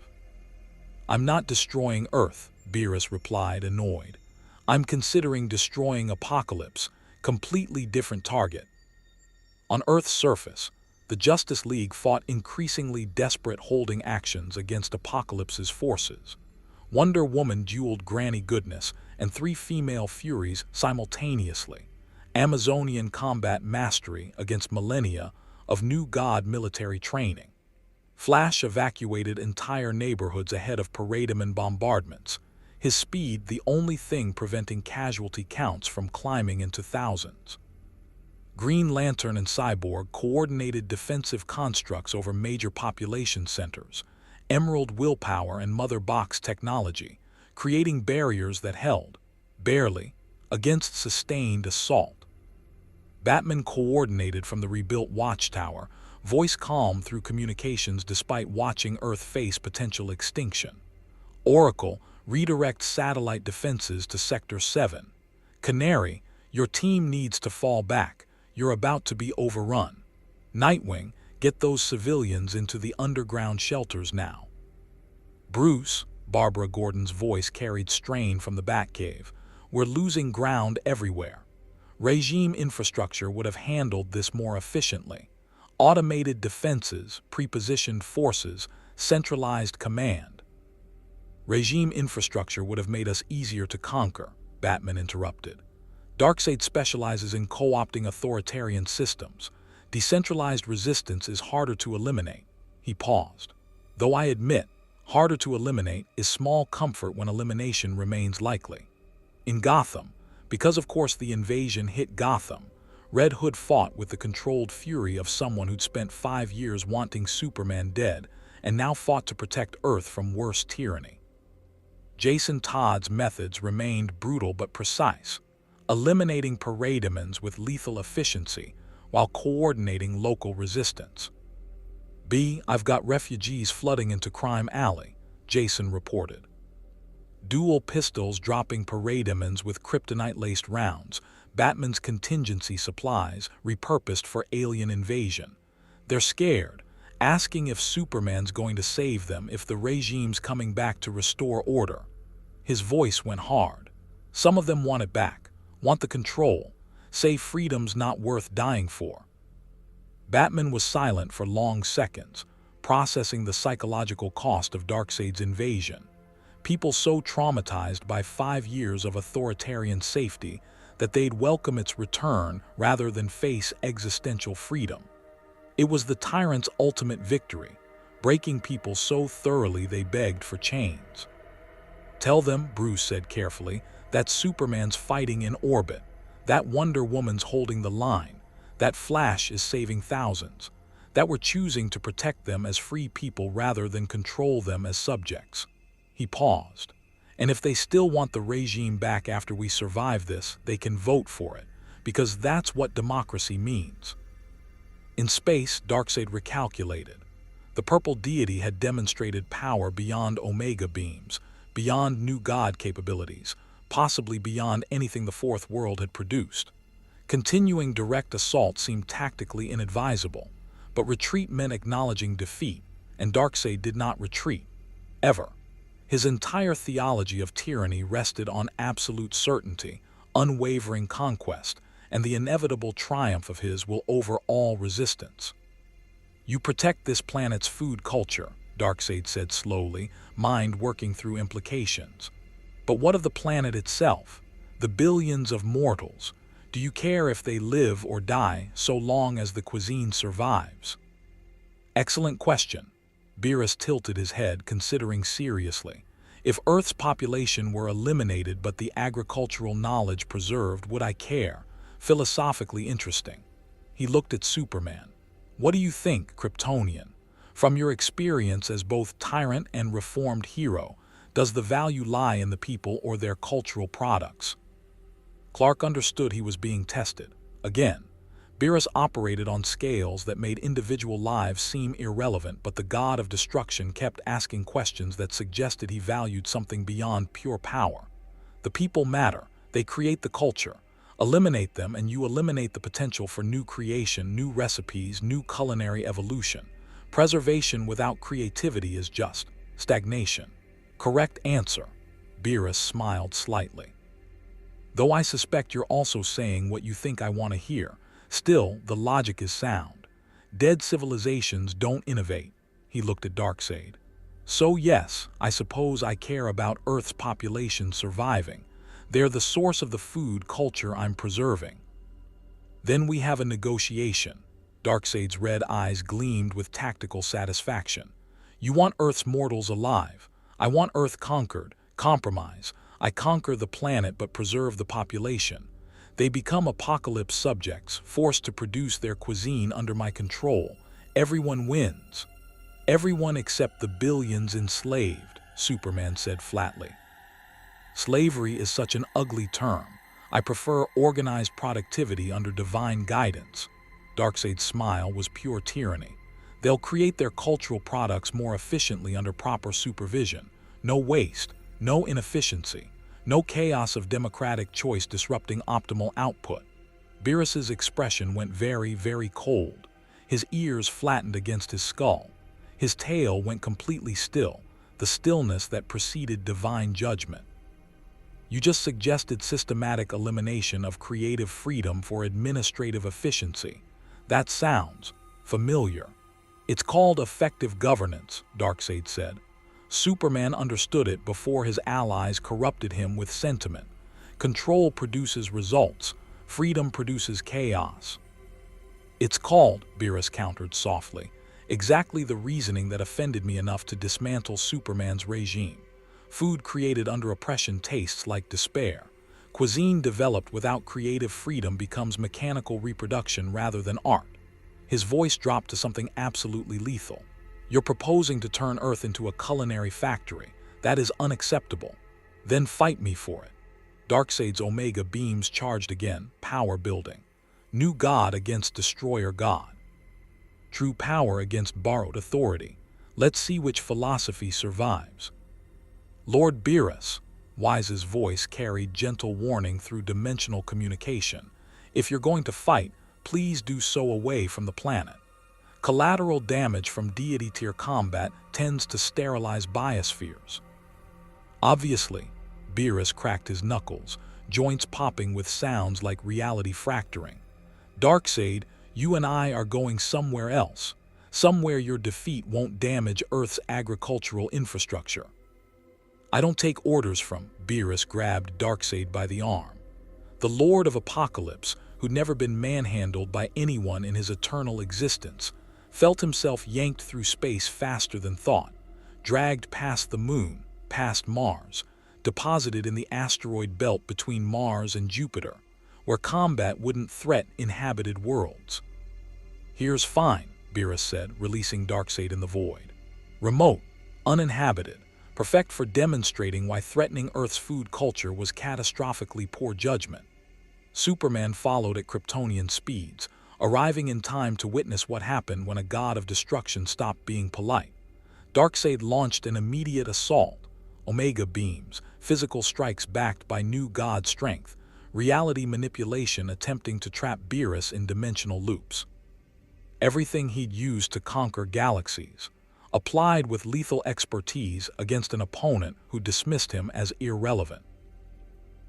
I'm not destroying Earth, Beerus replied, annoyed. I'm considering destroying Apocalypse, completely different target. On Earth's surface, the Justice League fought increasingly desperate holding actions against Apocalypse's forces. Wonder Woman dueled Granny Goodness and 3 female Furies simultaneously. Amazonian combat mastery against millennia of new god military training. Flash evacuated entire neighborhoods ahead of Parademon bombardments, his speed the only thing preventing casualty counts from climbing into thousands. Green Lantern and Cyborg coordinated defensive constructs over major population centers, Emerald willpower and Mother Box technology, creating barriers that held, barely, against sustained assault. Batman coordinated from the rebuilt Watchtower, voice calm through communications despite watching Earth face potential extinction. Oracle redirects satellite defenses to Sector 7. Canary, your team needs to fall back. You're about to be overrun. Nightwing, get those civilians into the underground shelters now. Bruce, Barbara Gordon's voice carried strain from the Batcave, we're losing ground everywhere. Regime infrastructure would have handled this more efficiently. Automated defenses, prepositioned forces, centralized command. Regime infrastructure would have made us easier to conquer, Batman interrupted. Darkseid specializes in co-opting authoritarian systems. Decentralized resistance is harder to eliminate. He paused. Though I admit, harder to eliminate is small comfort when elimination remains likely. In Gotham, because of course the invasion hit Gotham, Red Hood fought with the controlled fury of someone who'd spent 5 years wanting Superman dead and now fought to protect Earth from worse tyranny. Jason Todd's methods remained brutal but precise, eliminating parademons with lethal efficiency while coordinating local resistance. I've got refugees flooding into Crime Alley, Jason reported. Dual pistols dropping parademons with kryptonite-laced rounds, Batman's contingency supplies repurposed for alien invasion. They're scared, asking if Superman's going to save them if the regime's coming back to restore order. His voice went hard. Some of them want it back, want the control, say freedom's not worth dying for. Batman was silent for long seconds, processing the psychological cost of Darkseid's invasion. People so traumatized by 5 years of authoritarian safety that they'd welcome its return rather than face existential freedom. It was the tyrant's ultimate victory, breaking people so thoroughly they begged for chains. Tell them, Bruce said carefully, that Superman's fighting in orbit, that Wonder Woman's holding the line, that Flash is saving thousands, that we're choosing to protect them as free people rather than control them as subjects. He paused. And if they still want the regime back after we survive this, they can vote for it, because that's what democracy means. In space, Darkseid recalculated. The purple deity had demonstrated power beyond Omega beams, beyond new god capabilities, possibly beyond anything the Fourth World had produced. Continuing direct assault seemed tactically inadvisable, but retreat meant acknowledging defeat, and Darkseid did not retreat, ever. His entire theology of tyranny rested on absolute certainty, unwavering conquest, and the inevitable triumph of his will over all resistance. You protect this planet's food culture, Darkseid said slowly, mind working through implications. But what of the planet itself, the billions of mortals? Do you care if they live or die so long as the cuisine survives? Excellent question. Beerus tilted his head, considering seriously. If Earth's population were eliminated but the agricultural knowledge preserved, would I care? Philosophically interesting. He looked at Superman. What do you think, Kryptonian? From your experience as both tyrant and reformed hero, does the value lie in the people or their cultural products? Clark understood he was being tested. Again, Beerus operated on scales that made individual lives seem irrelevant, but the god of destruction kept asking questions that suggested he valued something beyond pure power. The people matter. They create the culture. Eliminate them and you eliminate the potential for new creation, new recipes, new culinary evolution. Preservation without creativity is just stagnation. Correct answer. Beerus smiled slightly. Though I suspect you're also saying what you think I want to hear, still, the logic is sound. Dead civilizations don't innovate. He looked at Darkseid. So yes, I suppose I care about Earth's population surviving. They're the source of the food culture I'm preserving. Then we have a negotiation. Darkseid's red eyes gleamed with tactical satisfaction. You want Earth's mortals alive. I want Earth conquered. Compromise. I conquer the planet but preserve the population. They become apocalypse subjects, forced to produce their cuisine under my control. Everyone wins. Everyone except the billions enslaved, Superman said flatly. Slavery is such an ugly term. I prefer organized productivity under divine guidance. Darkseid's smile was pure tyranny. They'll create their cultural products more efficiently under proper supervision. No waste, no inefficiency, no chaos of democratic choice disrupting optimal output. Beerus's expression went very, very cold. His ears flattened against his skull. His tail went completely still, the stillness that preceded divine judgment. You just suggested systematic elimination of creative freedom for administrative efficiency. That sounds familiar. It's called effective governance, Darkseid said. Superman understood it before his allies corrupted him with sentiment. Control produces results. Freedom produces chaos. It's called, Beerus countered softly, exactly the reasoning that offended me enough to dismantle Superman's regime. Food created under oppression tastes like despair. Cuisine developed without creative freedom becomes mechanical reproduction rather than art. His voice dropped to something absolutely lethal. You're proposing to turn Earth into a culinary factory. That is unacceptable. Then fight me for it. Darkseid's Omega beams charged again, power building. New god against destroyer god. True power against borrowed authority. Let's see which philosophy survives. Lord Beerus, Wise's voice carried gentle warning through dimensional communication. If you're going to fight, please do so away from the planet. Collateral damage from deity-tier combat tends to sterilize biospheres. Obviously, Beerus cracked his knuckles, joints popping with sounds like reality fracturing. Darkseid, you and I are going somewhere else. Somewhere your defeat won't damage Earth's agricultural infrastructure. I don't take orders from, Beerus grabbed Darkseid by the arm. The Lord of Apocalypse, who'd never been manhandled by anyone in his eternal existence, felt himself yanked through space faster than thought, dragged past the moon, past Mars, deposited in the asteroid belt between Mars and Jupiter, where combat wouldn't threaten inhabited worlds. Here's fine, Beerus said, releasing Darkseid in the void. Remote, uninhabited, perfect for demonstrating why threatening Earth's food culture was catastrophically poor judgment. Superman followed at Kryptonian speeds, arriving in time to witness what happened when a god of destruction stopped being polite. Darkseid launched an immediate assault. Omega beams, physical strikes backed by new god strength, reality manipulation attempting to trap Beerus in dimensional loops. Everything he'd used to conquer galaxies, applied with lethal expertise against an opponent who dismissed him as irrelevant.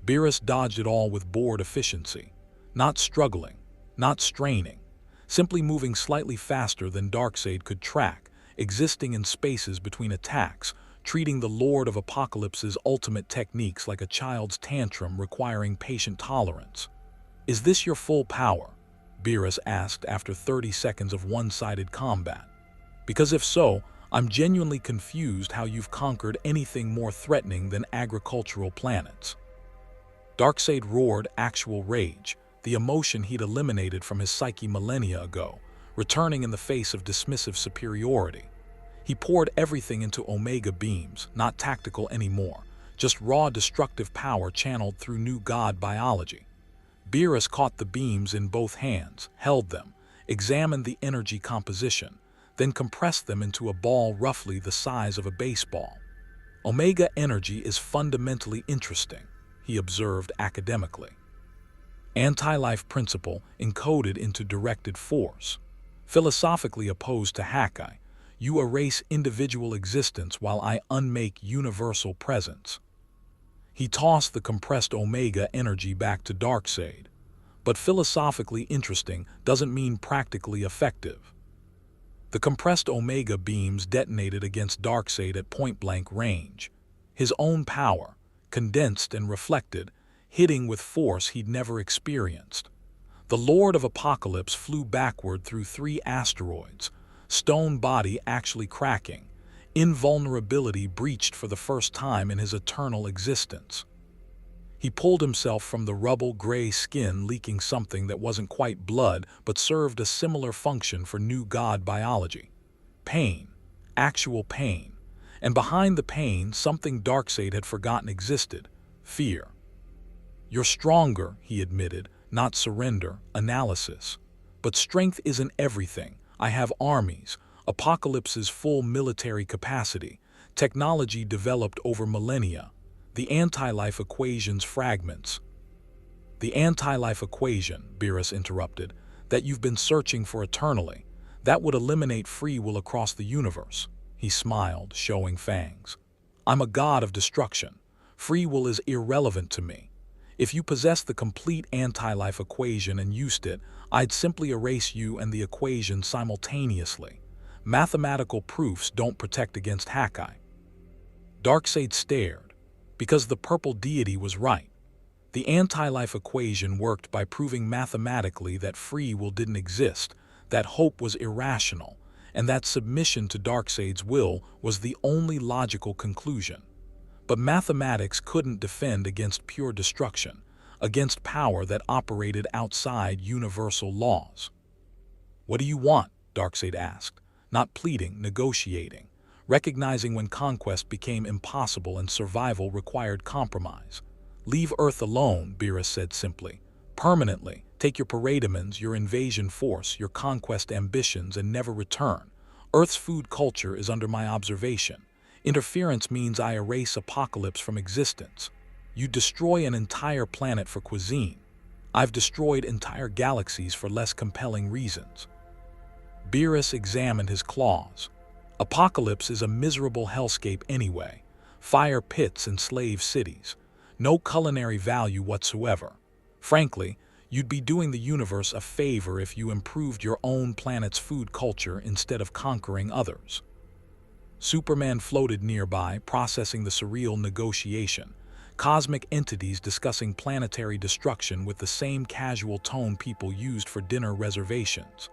Beerus dodged it all with bored efficiency, not struggling, not straining, simply moving slightly faster than Darkseid could track, existing in spaces between attacks, treating the Lord of Apocalypse's ultimate techniques like a child's tantrum requiring patient tolerance. Is this your full power? Beerus asked after 30 seconds of one-sided combat. Because if so, I'm genuinely confused how you've conquered anything more threatening than agricultural planets. Darkseid roared actual rage, the emotion he'd eliminated from his psyche millennia ago, returning in the face of dismissive superiority. He poured everything into Omega beams, not tactical anymore, just raw destructive power channeled through new god biology. Beerus caught the beams in both hands, held them, examined the energy composition, then compressed them into a ball roughly the size of a baseball. Omega energy is fundamentally interesting, he observed academically. Anti-life principle encoded into directed force. Philosophically opposed to Hakai, you erase individual existence while I unmake universal presence. He tossed the compressed Omega energy back to Darkseid. But philosophically interesting doesn't mean practically effective. The compressed Omega beams detonated against Darkseid at point-blank range. His own power, condensed and reflected, hitting with force he'd never experienced. The Lord of Apocalypse flew backward through 3 asteroids, stone body actually cracking, invulnerability breached for the first time in his eternal existence. He pulled himself from the rubble, gray skin leaking something that wasn't quite blood but served a similar function for new god biology. Pain, actual pain. And behind the pain, something Darkseid had forgotten existed: fear. You're stronger, he admitted, not surrender, analysis. But strength isn't everything. I have armies, Apocalypse's full military capacity, technology developed over millennia. The anti-life equation's fragments. The anti-life equation, Beerus interrupted, that you've been searching for eternally, that would eliminate free will across the universe. He smiled, showing fangs. I'm a god of destruction. Free will is irrelevant to me. If you possessed the complete anti-life equation and used it, I'd simply erase you and the equation simultaneously. Mathematical proofs don't protect against Hakai. Darkseid stared, because the purple deity was right. The anti-life equation worked by proving mathematically that free will didn't exist, that hope was irrational, and that submission to Darkseid's will was the only logical conclusion. But mathematics couldn't defend against pure destruction, against power that operated outside universal laws. What do you want? Darkseid asked, not pleading, negotiating, recognizing when conquest became impossible and survival required compromise. Leave Earth alone, Beerus said simply. Permanently, take your parademons, your invasion force, your conquest ambitions, and never return. Earth's food culture is under my observation. Interference means I erase Apocalypse from existence. You destroy an entire planet for cuisine. I've destroyed entire galaxies for less compelling reasons. Beerus examined his claws. Apocalypse is a miserable hellscape anyway. Fire pits and slave cities. No culinary value whatsoever. Frankly, you'd be doing the universe a favor if you improved your own planet's food culture instead of conquering others. Superman floated nearby, processing the surreal negotiation. Cosmic entities discussing planetary destruction with the same casual tone people used for dinner reservations.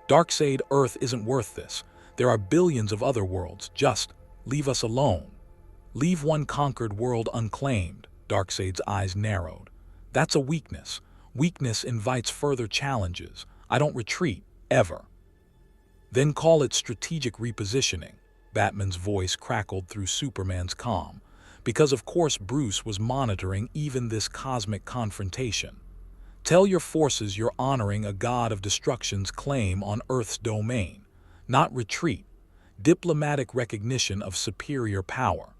Darkseid, Earth isn't worth this. There are billions of other worlds. Just leave us alone. Leave one conquered world unclaimed. Darkseid's eyes narrowed. That's a weakness. Weakness invites further challenges. I don't retreat, ever. Then call it strategic repositioning. Batman's voice crackled through Superman's calm, because of course Bruce was monitoring even this cosmic confrontation. Tell your forces you're honoring a god of destruction's claim on Earth's domain, not retreat, diplomatic recognition of superior power.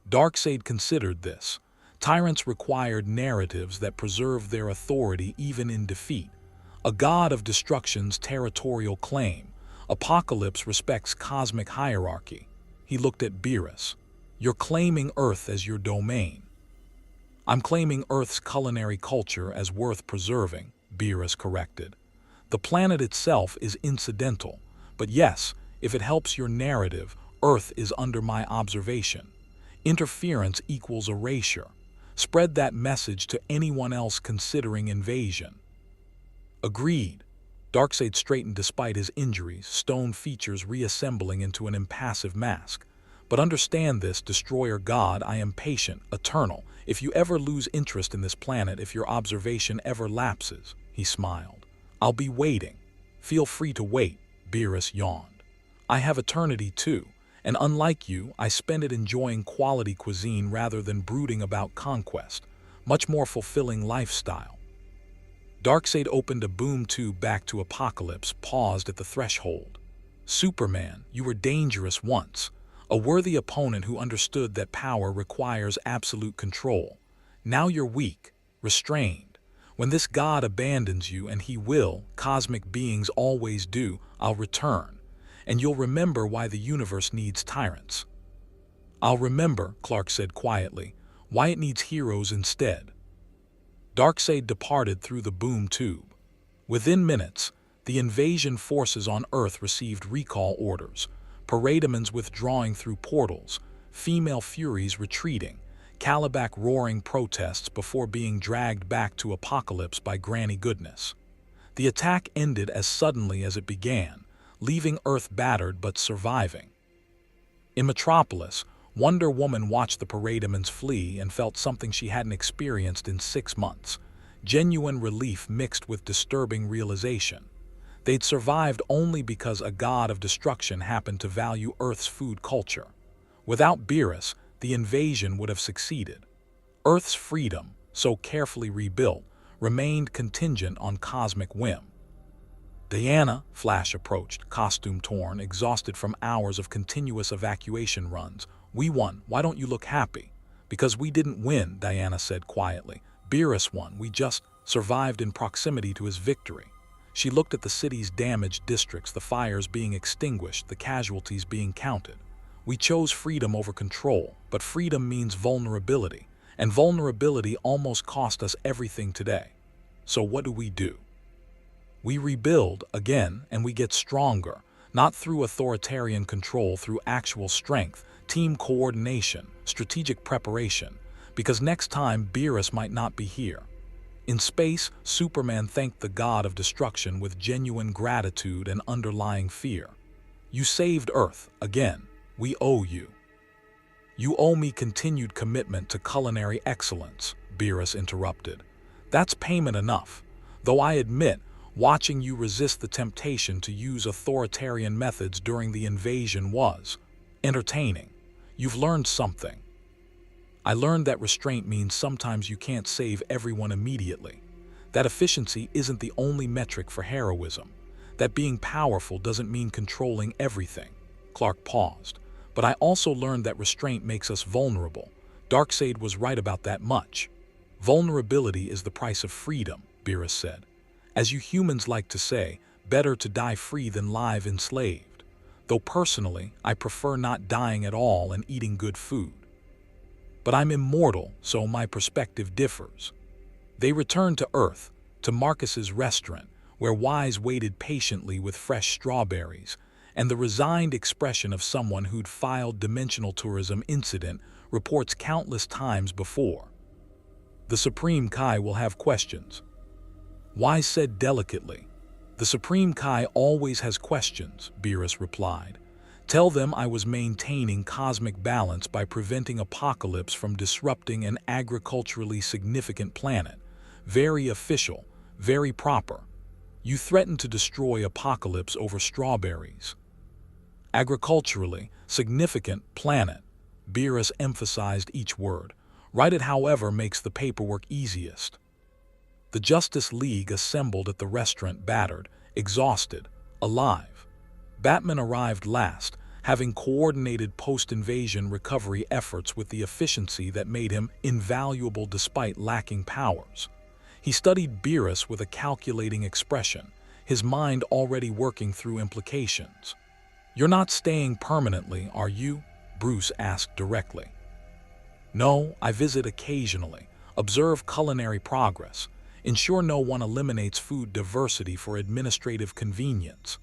Darkseid considered this. Tyrants required narratives that preserved their authority even in defeat. A god of destruction's territorial claim. Apocalypse respects cosmic hierarchy. He looked at Beerus. You're claiming Earth as your domain. I'm claiming Earth's culinary culture as worth preserving, Beerus corrected. The planet itself is incidental, but yes, if it helps your narrative, Earth is under my observation. Interference equals erasure. Spread that message to anyone else considering invasion. Agreed. Darkseid straightened despite his injuries, stone features reassembling into an impassive mask. But understand this, destroyer god, I am patient, eternal. If you ever lose interest in this planet, if your observation ever lapses, he smiled. I'll be waiting. Feel free to wait, Beerus yawned. I have eternity too, and unlike you, I spend it enjoying quality cuisine rather than brooding about conquest. Much more fulfilling lifestyle. Darkseid opened a boom tube back to Apocalypse, paused at the threshold. Superman, you were dangerous once. A worthy opponent who understood that power requires absolute control. Now you're weak, restrained. When this god abandons you, and he will, cosmic beings always do, I'll return. And you'll remember why the universe needs tyrants. I'll remember, Clark said quietly, why it needs heroes instead. Darkseid departed through the boom tube. Within minutes, the invasion forces on Earth received recall orders, parademons withdrawing through portals, female furies retreating, Kalibak roaring protests before being dragged back to Apocalypse by Granny Goodness. The attack ended as suddenly as it began, leaving Earth battered but surviving. In Metropolis, Wonder Woman watched the parademons flee and felt something she hadn't experienced in 6 months. Genuine relief mixed with disturbing realization. They'd survived only because a god of destruction happened to value Earth's food culture. Without Beerus, the invasion would have succeeded. Earth's freedom, so carefully rebuilt, remained contingent on cosmic whim. Diana, Flash approached, costume torn, exhausted from hours of continuous evacuation runs. We won. Why don't you look happy? Because we didn't win, Diana said quietly. Beerus won. We just survived in proximity to his victory. She looked at the city's damaged districts, the fires being extinguished, the casualties being counted. We chose freedom over control, but freedom means vulnerability, and vulnerability almost cost us everything today. So what do? We rebuild again, and we get stronger, not through authoritarian control, through actual strength, team coordination, strategic preparation, because next time Beerus might not be here. In space, Superman thanked the god of destruction with genuine gratitude and underlying fear. You saved Earth, again. We owe you. You owe me continued commitment to culinary excellence, Beerus interrupted. That's payment enough, though I admit, watching you resist the temptation to use authoritarian methods during the invasion was entertaining. You've learned something. I learned that restraint means sometimes you can't save everyone immediately. That efficiency isn't the only metric for heroism. That being powerful doesn't mean controlling everything. Clark paused. But I also learned that restraint makes us vulnerable. Darkseid was right about that much. Vulnerability is the price of freedom, Beerus said. As you humans like to say, better to die free than live enslaved. Though personally, I prefer not dying at all and eating good food. But I'm immortal, so my perspective differs. They returned to Earth, to Marcus's restaurant, where Wise waited patiently with fresh strawberries, and the resigned expression of someone who'd filed dimensional tourism incident reports countless times before. The Supreme Kai will have questions. Wise said delicately. The Supreme Kai always has questions, Beerus replied. Tell them I was maintaining cosmic balance by preventing Apocalypse from disrupting an agriculturally significant planet. Very official, very proper. You threatened to destroy Apocalypse over strawberries. Agriculturally significant planet. Beerus emphasized each word. Write it however makes the paperwork easiest. The Justice League assembled at the restaurant, battered, exhausted, alive. Batman arrived last, having coordinated post-invasion recovery efforts with the efficiency that made him invaluable despite lacking powers. He studied Beerus with a calculating expression, his mind already working through implications. You're not staying permanently, are you? Bruce asked directly. No, I visit occasionally, observe culinary progress, ensure no one eliminates food diversity for administrative convenience.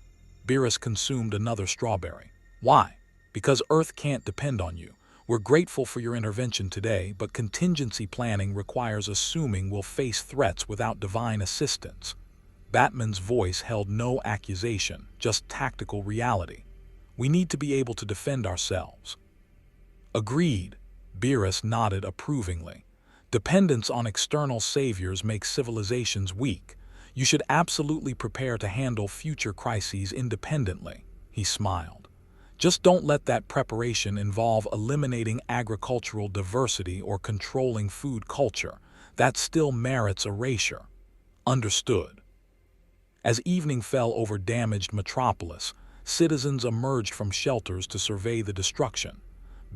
Beerus consumed another strawberry. Why? Because Earth can't depend on you. We're grateful for your intervention today, but contingency planning requires assuming we'll face threats without divine assistance. Batman's voice held no accusation, just tactical reality. We need to be able to defend ourselves. Agreed, Beerus nodded approvingly. Dependence on external saviors makes civilizations weak. You should absolutely prepare to handle future crises independently, he smiled. Just don't let that preparation involve eliminating agricultural diversity or controlling food culture. That still merits erasure. Understood. As evening fell over damaged metropolis, citizens emerged from shelters to survey the destruction.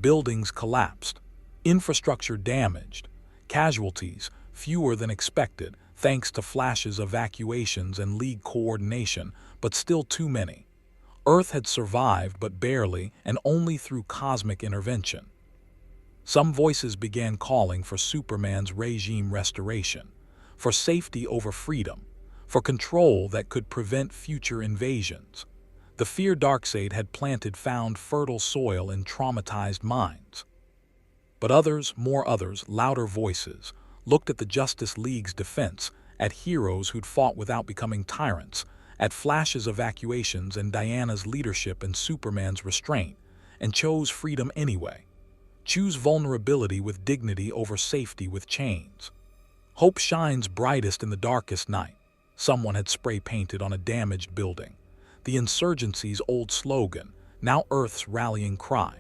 Buildings collapsed, infrastructure damaged, casualties fewer than expected thanks to flashes, evacuations, and League coordination, but still too many. Earth had survived, but barely, and only through cosmic intervention. Some voices began calling for Superman's regime restoration, for safety over freedom, for control that could prevent future invasions. The fear Darkseid had planted found fertile soil in traumatized minds. But others, more others, louder voices, looked at the Justice League's defense, at heroes who'd fought without becoming tyrants, at Flash's evacuations and Diana's leadership and Superman's restraint, and chose freedom anyway. Choose vulnerability with dignity over safety with chains. Hope shines brightest in the darkest night. Someone had spray-painted on a damaged building. The insurgency's old slogan, now Earth's rallying cry.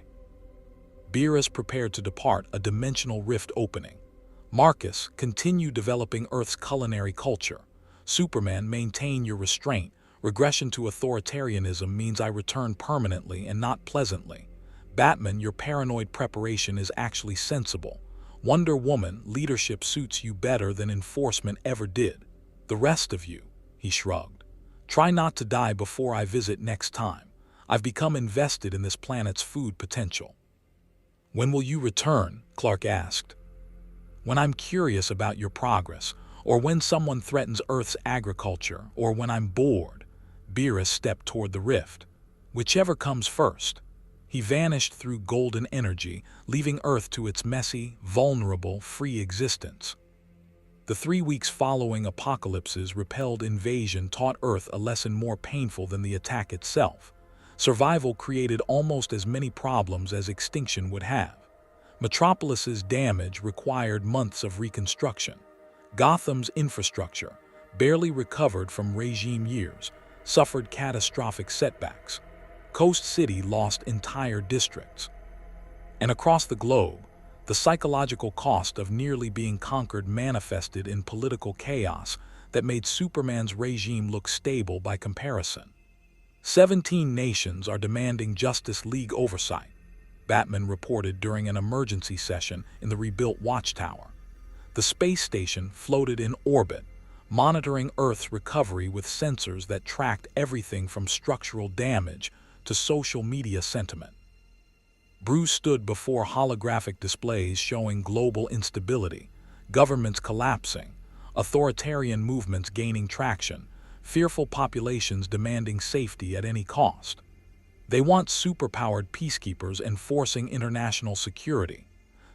Beerus prepared to depart, a dimensional rift opening. Marcus, continue developing Earth's culinary culture. Superman, maintain your restraint. Regression to authoritarianism means I return permanently and not pleasantly. Batman, your paranoid preparation is actually sensible. Wonder Woman, leadership suits you better than enforcement ever did. The rest of you, he shrugged. Try not to die before I visit next time. I've become invested in this planet's food potential. When will you return? Clark asked. When I'm curious about your progress, or when someone threatens Earth's agriculture, or when I'm bored. Beerus stepped toward the rift. Whichever comes first. He vanished through golden energy, leaving Earth to its messy, vulnerable, free existence. The 3 weeks following apocalypses repelled invasion taught Earth a lesson more painful than the attack itself. Survival created almost as many problems as extinction would have. Metropolis's damage required months of reconstruction. Gotham's infrastructure, barely recovered from regime years, suffered catastrophic setbacks. Coast City lost entire districts. And across the globe, the psychological cost of nearly being conquered manifested in political chaos that made Superman's regime look stable by comparison. 17 nations are demanding Justice League oversight, Batman reported during an emergency session in the rebuilt Watchtower. The space station floated in orbit, monitoring Earth's recovery with sensors that tracked everything from structural damage to social media sentiment. Bruce stood before holographic displays showing global instability, governments collapsing, authoritarian movements gaining traction, fearful populations demanding safety at any cost. They want superpowered peacekeepers enforcing international security.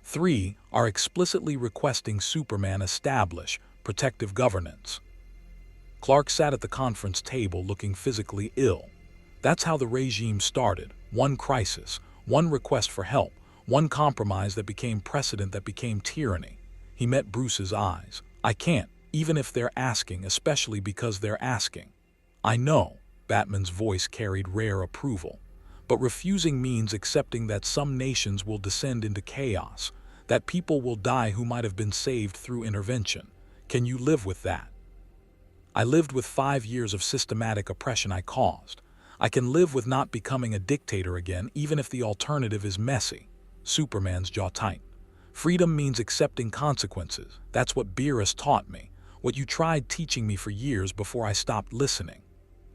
3 are explicitly requesting Superman establish protective governance. Clark sat at the conference table looking physically ill. That's how the regime started. One crisis, one request for help, one compromise that became precedent that became tyranny. He met Bruce's eyes. I can't, even if they're asking, especially because they're asking. I know, Batman's voice carried rare approval. But refusing means accepting that some nations will descend into chaos, that people will die who might have been saved through intervention. Can you live with that? I lived with 5 years of systematic oppression I caused. I can live with not becoming a dictator again, even if the alternative is messy. Superman's jaw tight. Freedom means accepting consequences. That's what Beerus taught me, what you tried teaching me for years before I stopped listening.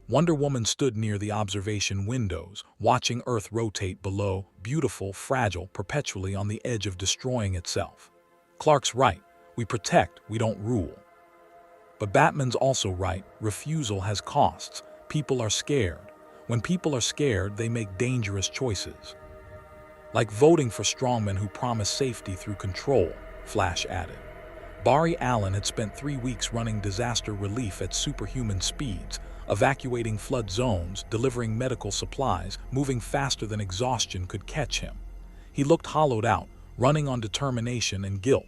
Wonder Woman stood near the observation windows, watching Earth rotate below, beautiful, fragile, perpetually on the edge of destroying itself. Clark's right. We protect, we don't rule. But Batman's also right. Refusal has costs. People are scared. When people are scared, they make dangerous choices. Like voting for strongmen who promise safety through control, Flash added. Barry Allen had spent 3 weeks running disaster relief at superhuman speeds, evacuating flood zones, delivering medical supplies, moving faster than exhaustion could catch him. He looked hollowed out, running on determination and guilt.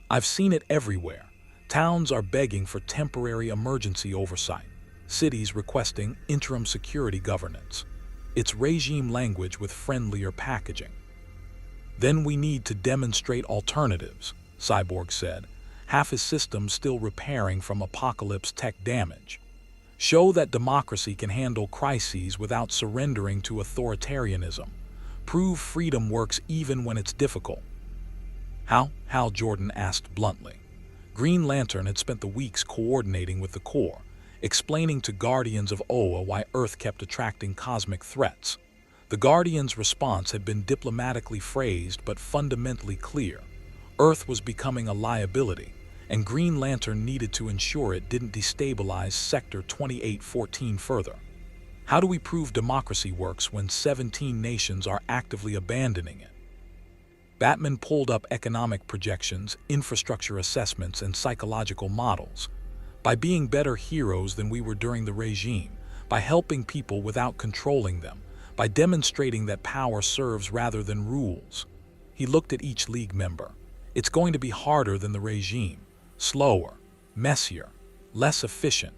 I've seen it everywhere. Towns are begging for temporary emergency oversight. Cities requesting interim security governance. It's regime language with friendlier packaging. Then we need to demonstrate alternatives, Cyborg said. half his systems still repairing from apocalypse tech damage. Show that democracy can handle crises without surrendering to authoritarianism. Prove freedom works even when it's difficult. How? Hal Jordan asked bluntly. Green Lantern had spent the weeks coordinating with the Corps, explaining to Guardians of Oa why Earth kept attracting cosmic threats. The Guardians' response had been diplomatically phrased but fundamentally clear. Earth was becoming a liability, and Green Lantern needed to ensure it didn't destabilize Sector 2814 further. How do we prove democracy works when 17 nations are actively abandoning it? Batman pulled up economic projections, infrastructure assessments, and psychological models. By being better heroes than we were during the regime, by helping people without controlling them, by demonstrating that power serves rather than rules. He looked at each League member. It's going to be harder than the regime, slower, messier, less efficient,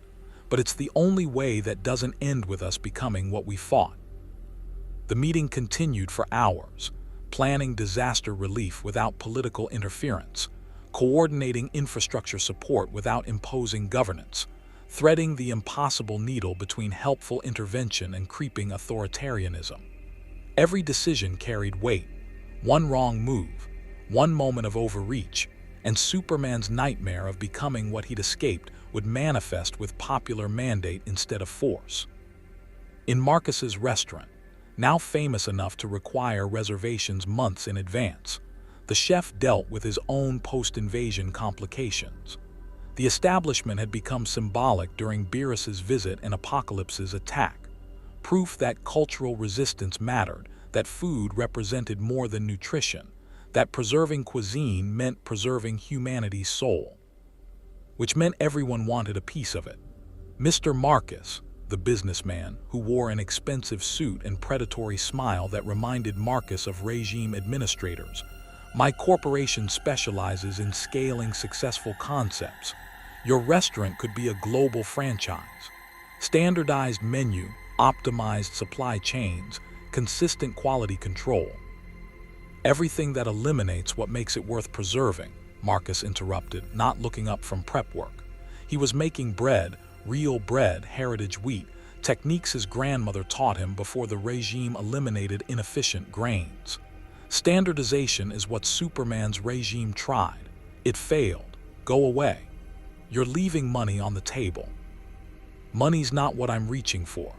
but it's the only way that doesn't end with us becoming what we fought. The meeting continued for hours, planning disaster relief without political interference, coordinating infrastructure support without imposing governance, threading the impossible needle between helpful intervention and creeping authoritarianism. Every decision carried weight. One wrong move, one moment of overreach, and Superman's nightmare of becoming what he'd escaped would manifest with popular mandate instead of force. In Marcus's restaurant, now famous enough to require reservations months in advance, the chef dealt with his own post-invasion complications. The establishment had become symbolic during Beerus's visit and Apocalypse's attack, proof that cultural resistance mattered, that food represented more than nutrition, that preserving cuisine meant preserving humanity's soul, which meant everyone wanted a piece of it. Mr. Marcus, the businessman, who wore an expensive suit and predatory smile that reminded Marcus of regime administrators, "My corporation specializes in scaling successful concepts. Your restaurant could be a global franchise. Standardized menu, optimized supply chains, consistent quality control. Everything that eliminates what makes it worth preserving," Marcus interrupted, not looking up from prep work. He was making bread, real bread, heritage wheat, techniques his grandmother taught him before the regime eliminated inefficient grains. Standardization is what Superman's regime tried. It failed. Go away. You're leaving money on the table. Money's not what I'm reaching for.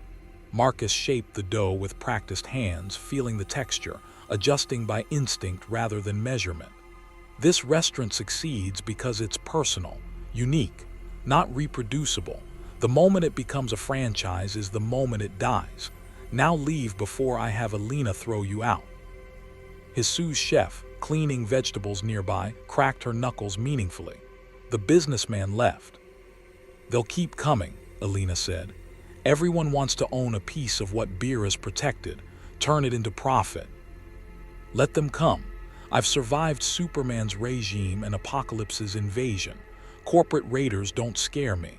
Marcus shaped the dough with practiced hands, feeling the texture, adjusting by instinct rather than measurement. This restaurant succeeds because it's personal, unique, not reproducible. The moment it becomes a franchise is the moment it dies. Now leave before I have Alina throw you out. His sous chef, cleaning vegetables nearby, cracked her knuckles meaningfully. The businessman left. "They'll keep coming," Alina said. "Everyone wants to own a piece of what Beerus protected, turn it into profit. Let them come. I've survived Superman's regime and Apocalypse's invasion. Corporate raiders don't scare me."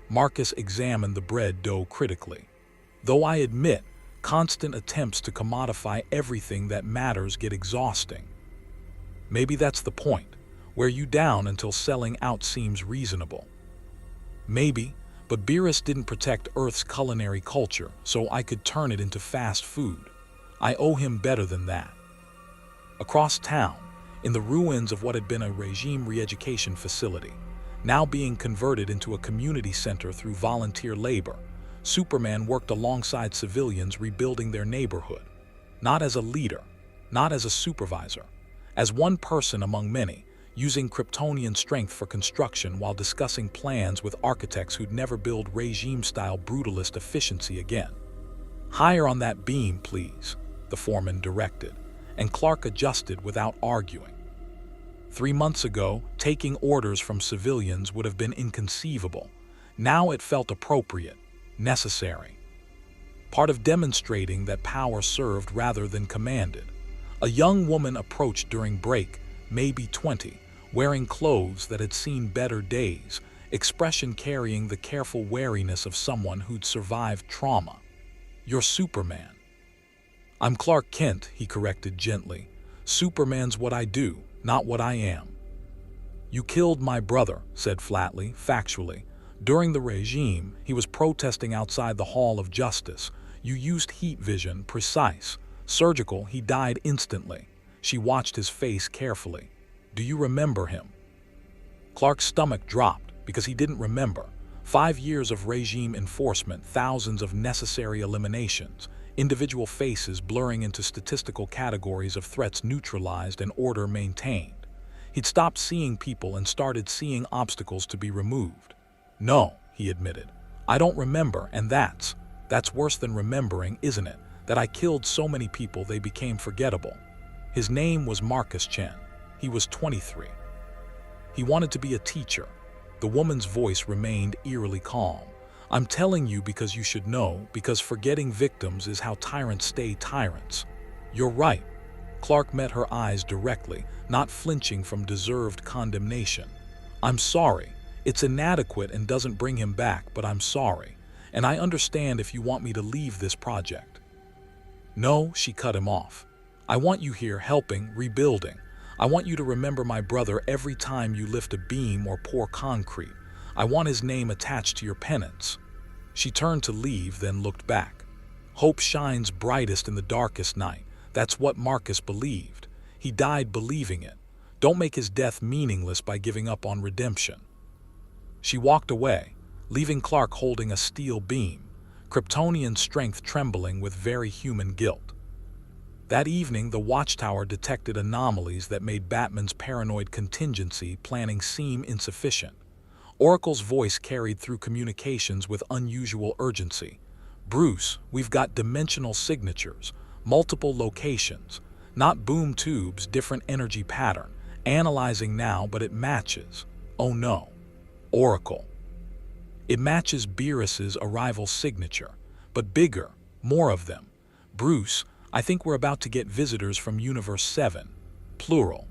Marcus examined the bread dough critically. "Though I admit, constant attempts to commodify everything that matters get exhausting. Maybe that's the point. Wear you down until selling out seems reasonable." "Maybe, but Beerus didn't protect Earth's culinary culture, so I could turn it into fast food. I owe him better than that." Across town, in the ruins of what had been a regime re-education facility, now being converted into a community center through volunteer labor, Superman worked alongside civilians rebuilding their neighborhood. Not as a leader, not as a supervisor, as one person among many, using Kryptonian strength for construction while discussing plans with architects who'd never build regime-style brutalist efficiency again. "Higher on that beam, please," the foreman directed, and Clark adjusted without arguing. 3 months ago, taking orders from civilians would have been inconceivable. Now it felt appropriate, necessary. Part of demonstrating that power served rather than commanded. A young woman approached during break, maybe 20, wearing clothes that had seen better days, expression carrying the careful wariness of someone who'd survived trauma. "You're Superman." "I'm Clark Kent," he corrected gently. "Superman's what I do, not what I am." "You killed my brother," said flatly, factually. "During the regime, he was protesting outside the Hall of Justice. You used heat vision, precise. Surgical, he died instantly." She watched his face carefully. "Do you remember him?" Clark's stomach dropped because he didn't remember. 5 years of regime enforcement, thousands of necessary eliminations, individual faces blurring into statistical categories of threats neutralized and order maintained. He'd stopped seeing people and started seeing obstacles to be removed. "No," he admitted. "I don't remember, and that's worse than remembering, isn't it? That I killed so many people they became forgettable." His name was Marcus Chen. He was 23. He wanted to be a teacher. The woman's voice remained eerily calm. "I'm telling you because you should know, because forgetting victims is how tyrants stay tyrants." "You're right." Clark met her eyes directly, not flinching from deserved condemnation. "I'm sorry. It's inadequate and doesn't bring him back, but I'm sorry. And I understand if you want me to leave this project." "No," she cut him off. "I want you here helping, rebuilding. I want you to remember my brother every time you lift a beam or pour concrete. I want his name attached to your penance." She turned to leave, then looked back. "Hope shines brightest in the darkest night." That's what Marcus believed. He died believing it. Don't make his death meaningless by giving up on redemption. She walked away, leaving Clark holding a steel beam, Kryptonian strength trembling with very human guilt. That evening, the watchtower detected anomalies that made Batman's paranoid contingency planning seem insufficient. Oracle's voice carried through communications with unusual urgency. "Bruce, we've got dimensional signatures, multiple locations, not boom tubes, different energy pattern. Analyzing now, but it matches." "Oh no." "Oracle. It matches Beerus's arrival signature, but bigger, more of them. Bruce, I think we're about to get visitors from Universe 7, plural."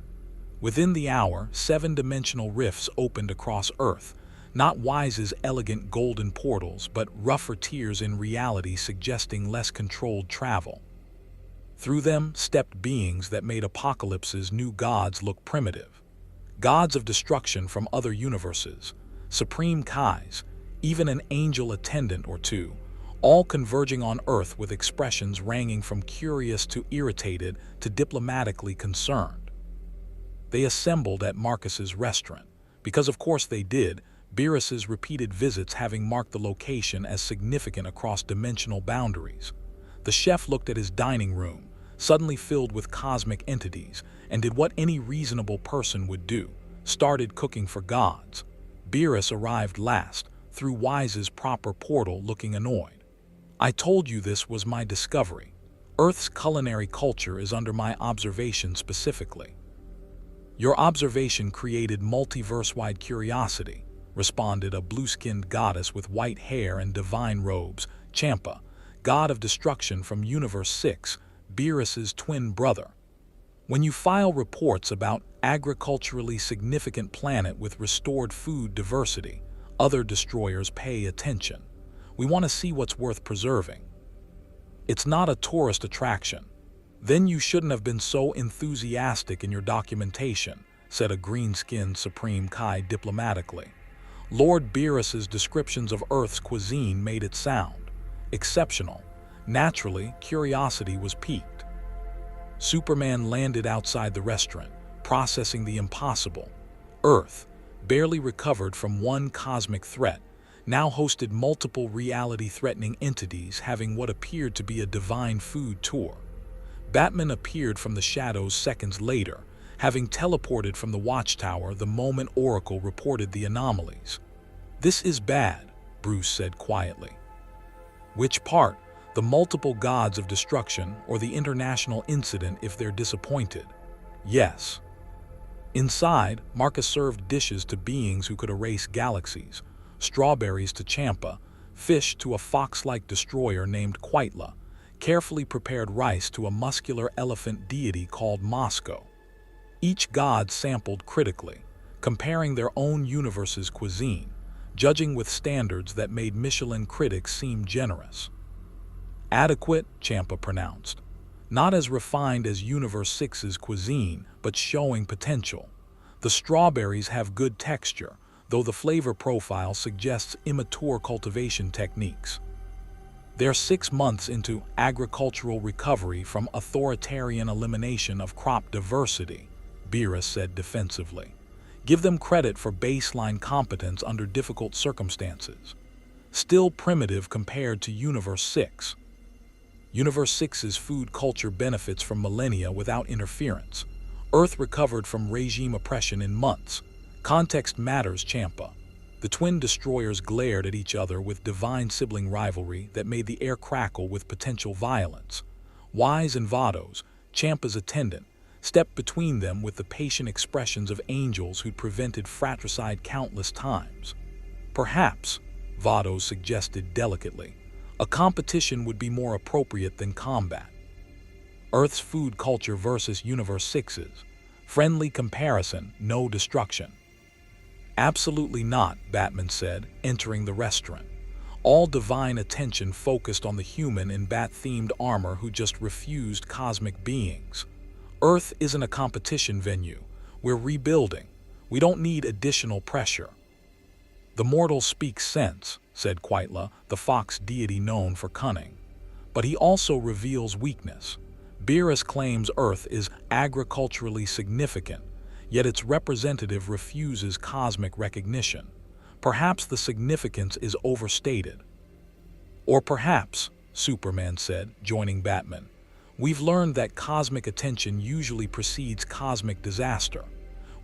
Within the hour, 7-dimensional rifts opened across Earth, not Wise's elegant golden portals, but rougher tiers in reality suggesting less controlled travel. Through them stepped beings that made Apocalypse's new gods look primitive. Gods of destruction from other universes, supreme Kais, even an angel attendant or two, all converging on Earth with expressions ranging from curious to irritated to diplomatically concerned. They assembled at Marcus's restaurant, because of course they did, Beerus's repeated visits having marked the location as significant across dimensional boundaries. The chef looked at his dining room, suddenly filled with cosmic entities, and did what any reasonable person would do, started cooking for gods. Beerus arrived last, through Wise's proper portal, looking annoyed. "I told you this was my discovery. Earth's culinary culture is under my observation specifically." "Your observation created multiverse-wide curiosity," responded a blue-skinned goddess with white hair and divine robes, Champa, god of destruction from Universe 6, Beerus's twin brother. "When you file reports about agriculturally significant planet with restored food diversity, other destroyers pay attention. We want to see what's worth preserving. It's not a tourist attraction." "Then you shouldn't have been so enthusiastic in your documentation," said a green-skinned Supreme Kai diplomatically. Lord Beerus's descriptions of Earth's cuisine made it sound exceptional. Naturally, curiosity was piqued. Superman landed outside the restaurant, processing the impossible. Earth, barely recovered from one cosmic threat, now hosted multiple reality-threatening entities having what appeared to be a divine food tour. Batman appeared from the shadows seconds later, having teleported from the watchtower the moment Oracle reported the anomalies. "This is bad," Bruce said quietly. "Which part? The multiple gods of destruction or the international incident if they're disappointed?" "Yes." Inside, Marcus served dishes to beings who could erase galaxies, strawberries to Champa, fish to a fox-like destroyer named Quitla, carefully prepared rice to a muscular elephant deity called Moscow. Each god sampled critically, comparing their own universe's cuisine, judging with standards that made Michelin critics seem generous. "Adequate," Champa pronounced. "Not as refined as Universe 6's cuisine, but showing potential. The strawberries have good texture, though the flavor profile suggests immature cultivation techniques. They're 6 months into agricultural recovery from authoritarian elimination of crop diversity, Beerus said defensively. Give them credit for baseline competence under difficult circumstances. Still primitive compared to Universe 6. Universe 6's food culture benefits from millennia without interference. Earth recovered from regime oppression in months. Context matters, Champa. The twin destroyers glared at each other with divine sibling rivalry that made the air crackle with potential violence. Wise and Vados, Champa's attendant, stepped between them with the patient expressions of angels who'd prevented fratricide countless times. Perhaps, Vados suggested delicately, a competition would be more appropriate than combat. Earth's food culture versus Universe 6's. Friendly comparison, no destruction. Absolutely not, Batman said, entering the restaurant. All divine attention focused on the human in bat-themed armor who just refused cosmic beings. Earth isn't a competition venue. We're rebuilding. We don't need additional pressure. The mortal speaks sense, said Quitla, the fox deity known for cunning. But he also reveals weakness. Beerus claims Earth is agriculturally significant, yet its representative refuses cosmic recognition. Perhaps the significance is overstated. Or perhaps, Superman said, joining Batman, we've learned that cosmic attention usually precedes cosmic disaster.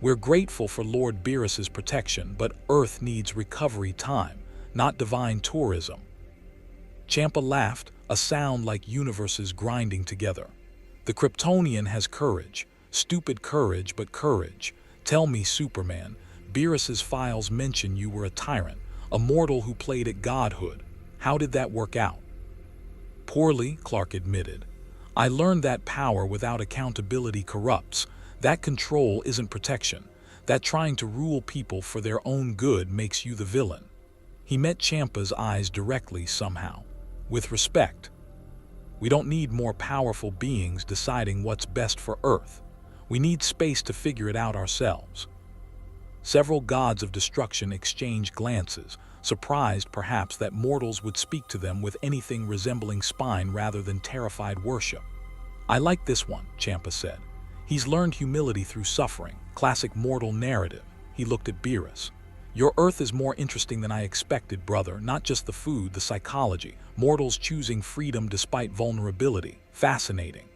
We're grateful for Lord Beerus's protection, but Earth needs recovery time, not divine tourism. Champa laughed, a sound like universes grinding together. The Kryptonian has courage. Stupid courage, but courage. Tell me, Superman, Beerus's files mention you were a tyrant, a mortal who played at godhood. How did that work out? Poorly, Clark admitted. I learned that power without accountability corrupts. That control isn't protection. That trying to rule people for their own good makes you the villain. He met Champa's eyes directly somehow. With respect. We don't need more powerful beings deciding what's best for Earth. We need space to figure it out ourselves. Several gods of destruction exchanged glances, surprised perhaps that mortals would speak to them with anything resembling spine rather than terrified worship. I like this one, Champa said. He's learned humility through suffering, classic mortal narrative. He looked at Beerus. Your Earth is more interesting than I expected, brother, not just the food, the psychology. Mortals choosing freedom despite vulnerability. Fascinating.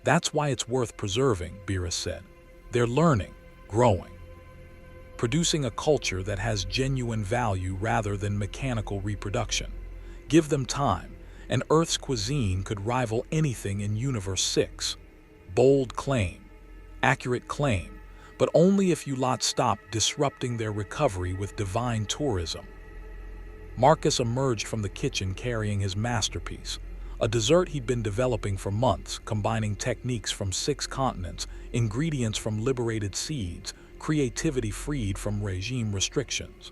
That's why it's worth preserving, Beerus said. They're learning, growing, producing a culture that has genuine value rather than mechanical reproduction. Give them time, and Earth's cuisine could rival anything in Universe 6. Bold claim, accurate claim, but only if you lot stop disrupting their recovery with divine tourism. Marcus emerged from the kitchen carrying his masterpiece, a dessert he'd been developing for months, combining techniques from 6 continents, ingredients from liberated seeds, creativity freed from regime restrictions.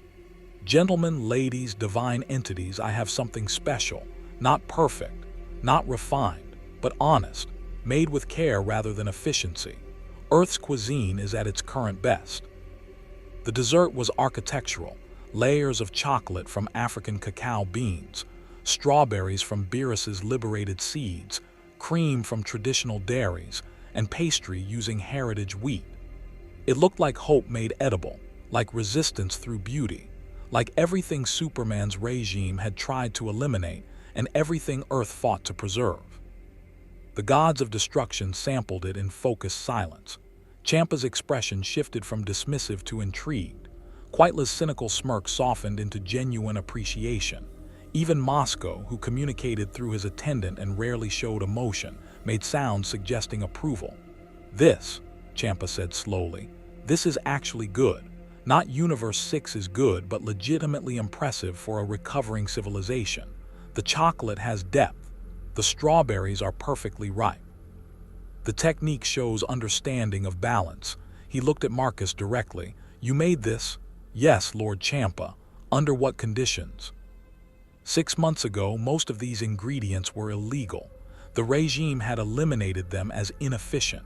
Gentlemen, ladies, divine entities, I have something special, not perfect, not refined, but honest, made with care rather than efficiency. Earth's cuisine is at its current best. The dessert was architectural, layers of chocolate from African cacao beans, strawberries from Beerus's liberated seeds, cream from traditional dairies, and pastry using heritage wheat. It looked like hope made edible, like resistance through beauty, like everything Superman's regime had tried to eliminate and everything Earth fought to preserve. The gods of destruction sampled it in focused silence. Champa's expression shifted from dismissive to intrigued. Quitla's cynical smirk softened into genuine appreciation. Even Moscow, who communicated through his attendant and rarely showed emotion, made sounds suggesting approval. This, Champa said slowly, this is actually good. Not Universe 6 is good, but legitimately impressive for a recovering civilization. The chocolate has depth. The strawberries are perfectly ripe. The technique shows understanding of balance. He looked at Marcus directly. You made this? Yes, Lord Champa. Under what conditions? 6 months ago, most of these ingredients were illegal. The regime had eliminated them as inefficient.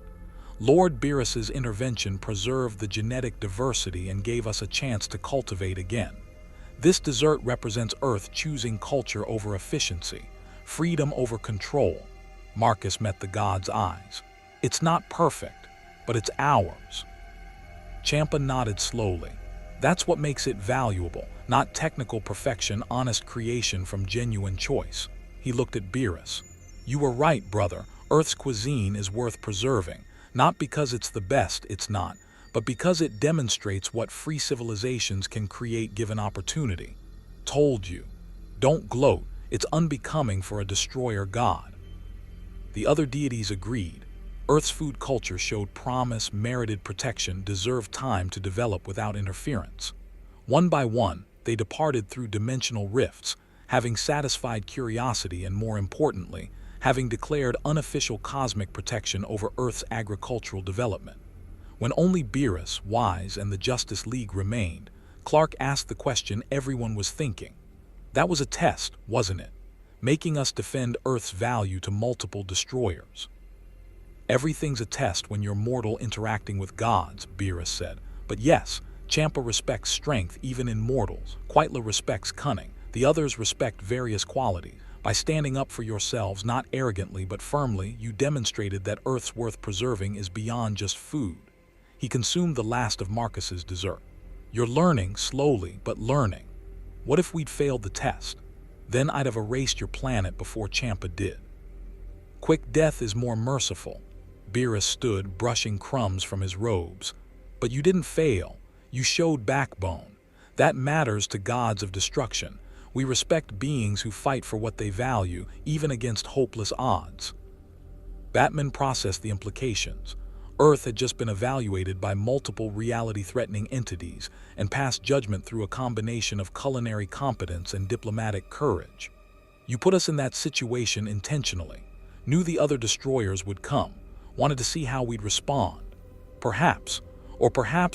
Lord Beerus's intervention preserved the genetic diversity and gave us a chance to cultivate again. This desert represents Earth choosing culture over efficiency, freedom over control. Marcus met the god's eyes. It's not perfect, but it's ours. Champa nodded slowly. That's what makes it valuable, not technical perfection, honest creation from genuine choice. He looked at Beerus. You were right, brother. Earth's cuisine is worth preserving, not because it's the best, it's not, but because it demonstrates what free civilizations can create given opportunity. Told you. Don't gloat, it's unbecoming for a destroyer god. The other deities agreed. Earth's food culture showed promise, merited protection, deserved time to develop without interference. One by one, they departed through dimensional rifts, having satisfied curiosity and, more importantly, having declared unofficial cosmic protection over Earth's agricultural development. When only Beerus, Wise, and the Justice League remained, Clark asked the question everyone was thinking. That was a test, wasn't it? Making us defend Earth's value to multiple destroyers. Everything's a test when you're mortal interacting with gods, Beerus said. But yes, Champa respects strength even in mortals. Quitla respects cunning. The others respect various qualities. By standing up for yourselves, not arrogantly but firmly, you demonstrated that Earth's worth preserving is beyond just food. He consumed the last of Marcus's dessert. You're learning, slowly, but learning. What if we'd failed the test? Then I'd have erased your planet before Champa did. Quick death is more merciful. Beerus stood, brushing crumbs from his robes. But you didn't fail. You showed backbone. That matters to gods of destruction. We respect beings who fight for what they value, even against hopeless odds. Batman processed the implications. Earth had just been evaluated by multiple reality-threatening entities and passed judgment through a combination of culinary competence and diplomatic courage. You put us in that situation intentionally. Knew the other destroyers would come. Wanted to see how we'd respond. Perhaps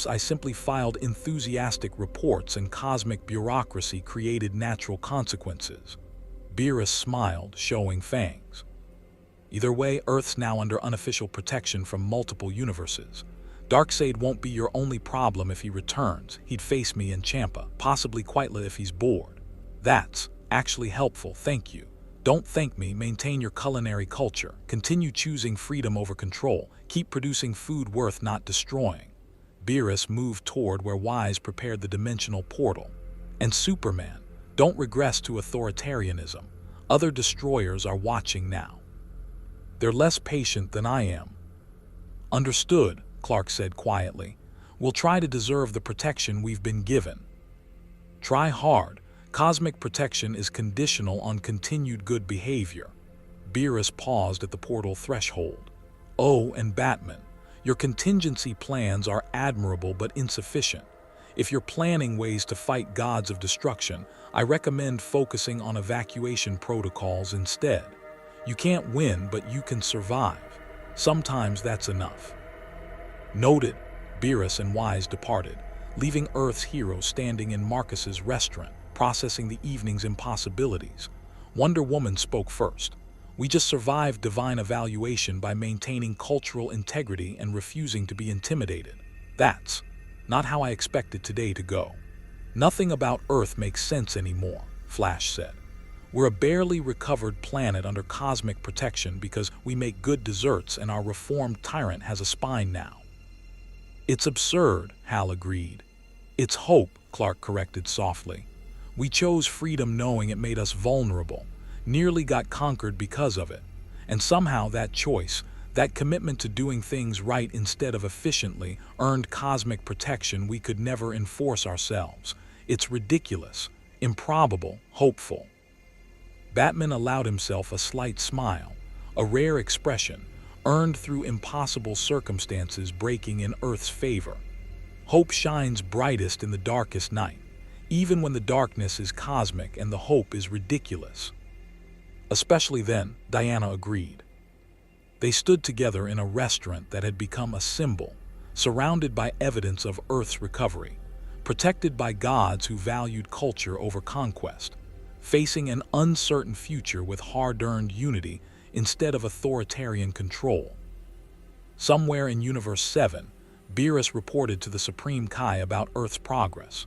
I simply filed enthusiastic reports and cosmic bureaucracy created natural consequences. Beerus smiled, showing fangs. Either way, Earth's now under unofficial protection from multiple universes. Darkseid won't be your only problem if he returns. He'd face me and Champa, possibly Quitla if he's bored. That's actually helpful, thank you. Don't thank me, maintain your culinary culture. Continue choosing freedom over control. Keep producing food worth not destroying. Beerus moved toward where Wise prepared the dimensional portal. And Superman, don't regress to authoritarianism. Other destroyers are watching now. They're less patient than I am. Understood, Clark said quietly. We'll try to deserve the protection we've been given. Try hard. Cosmic protection is conditional on continued good behavior. Beerus paused at the portal threshold. Oh, and Batman. Your contingency plans are admirable but insufficient. If you're planning ways to fight gods of destruction, I recommend focusing on evacuation protocols instead. You can't win, but you can survive. Sometimes that's enough. Noted. Beerus and Wise departed, leaving Earth's hero standing in Marcus's restaurant, processing the evening's impossibilities. Wonder Woman spoke first. We just survived divine evaluation by maintaining cultural integrity and refusing to be intimidated. That's not how I expected today to go. Nothing about Earth makes sense anymore, Flash said. We're a barely recovered planet under cosmic protection because we make good desserts and our reformed tyrant has a spine now. It's absurd, Hal agreed. It's hope, Clark corrected softly. We chose freedom knowing it made us vulnerable, nearly got conquered because of it. And somehow that choice, that commitment to doing things right instead of efficiently, earned cosmic protection we could never enforce ourselves. It's ridiculous, improbable, hopeful. Batman allowed himself a slight smile, a rare expression, earned through impossible circumstances breaking in Earth's favor. Hope shines brightest in the darkest night, even when the darkness is cosmic and the hope is ridiculous. Especially then, Diana agreed. They stood together in a restaurant that had become a symbol, surrounded by evidence of Earth's recovery, protected by gods who valued culture over conquest, facing an uncertain future with hard-earned unity instead of authoritarian control. Somewhere in Universe 7, Beerus reported to the Supreme Kai about Earth's progress.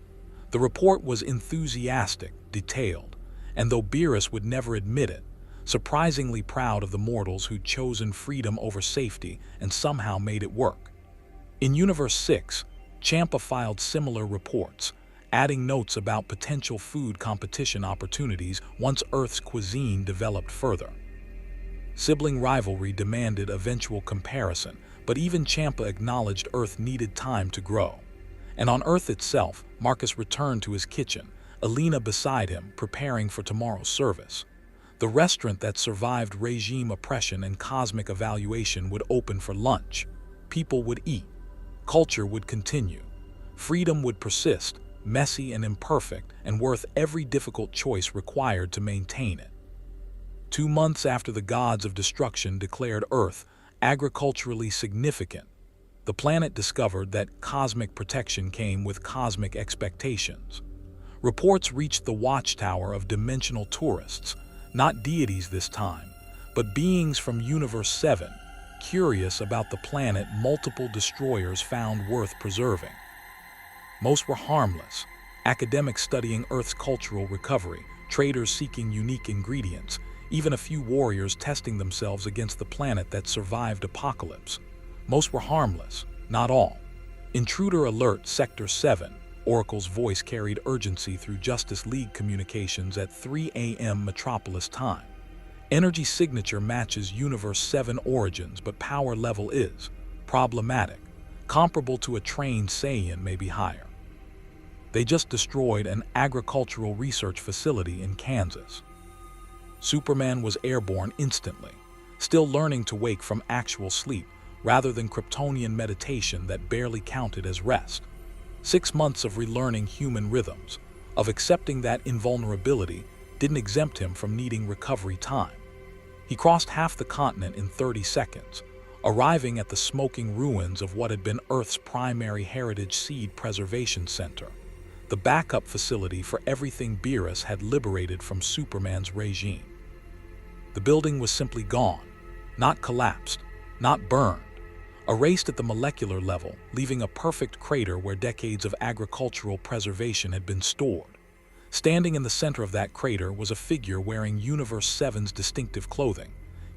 The report was enthusiastic, detailed, and though Beerus would never admit it, surprisingly proud of the mortals who'd chosen freedom over safety and somehow made it work. In Universe 6, Champa filed similar reports, adding notes about potential food competition opportunities once Earth's cuisine developed further. Sibling rivalry demanded eventual comparison, but even Champa acknowledged Earth needed time to grow. And on Earth itself, Marcus returned to his kitchen, Alina beside him, preparing for tomorrow's service. The restaurant that survived regime oppression and cosmic evaluation would open for lunch. People would eat. Culture would continue. Freedom would persist, messy and imperfect, and worth every difficult choice required to maintain it. 2 months after the gods of destruction declared Earth agriculturally significant, the planet discovered that cosmic protection came with cosmic expectations. Reports reached the watchtower of dimensional tourists, not deities this time, but beings from Universe 7, curious about the planet multiple destroyers found worth preserving. Most were harmless, academics studying Earth's cultural recovery, traders seeking unique ingredients, even a few warriors testing themselves against the planet that survived apocalypse. Most were harmless, not all. Intruder alert Sector 7. Oracle's voice carried urgency through Justice League communications at 3 a.m. Metropolis time. Energy signature matches Universe 7 origins, but power level is problematic. Comparable to a trained Saiyan, maybe higher. They just destroyed an agricultural research facility in Kansas. Superman was airborne instantly, still learning to wake from actual sleep rather than Kryptonian meditation that barely counted as rest. 6 months of relearning human rhythms, of accepting that invulnerability didn't exempt him from needing recovery time. He crossed half the continent in 30 seconds, arriving at the smoking ruins of what had been Earth's primary heritage seed preservation center, the backup facility for everything Beerus had liberated from Superman's regime. The building was simply gone, not collapsed, not burned, erased at the molecular level, leaving a perfect crater where decades of agricultural preservation had been stored. Standing in the center of that crater was a figure wearing Universe 7's distinctive clothing,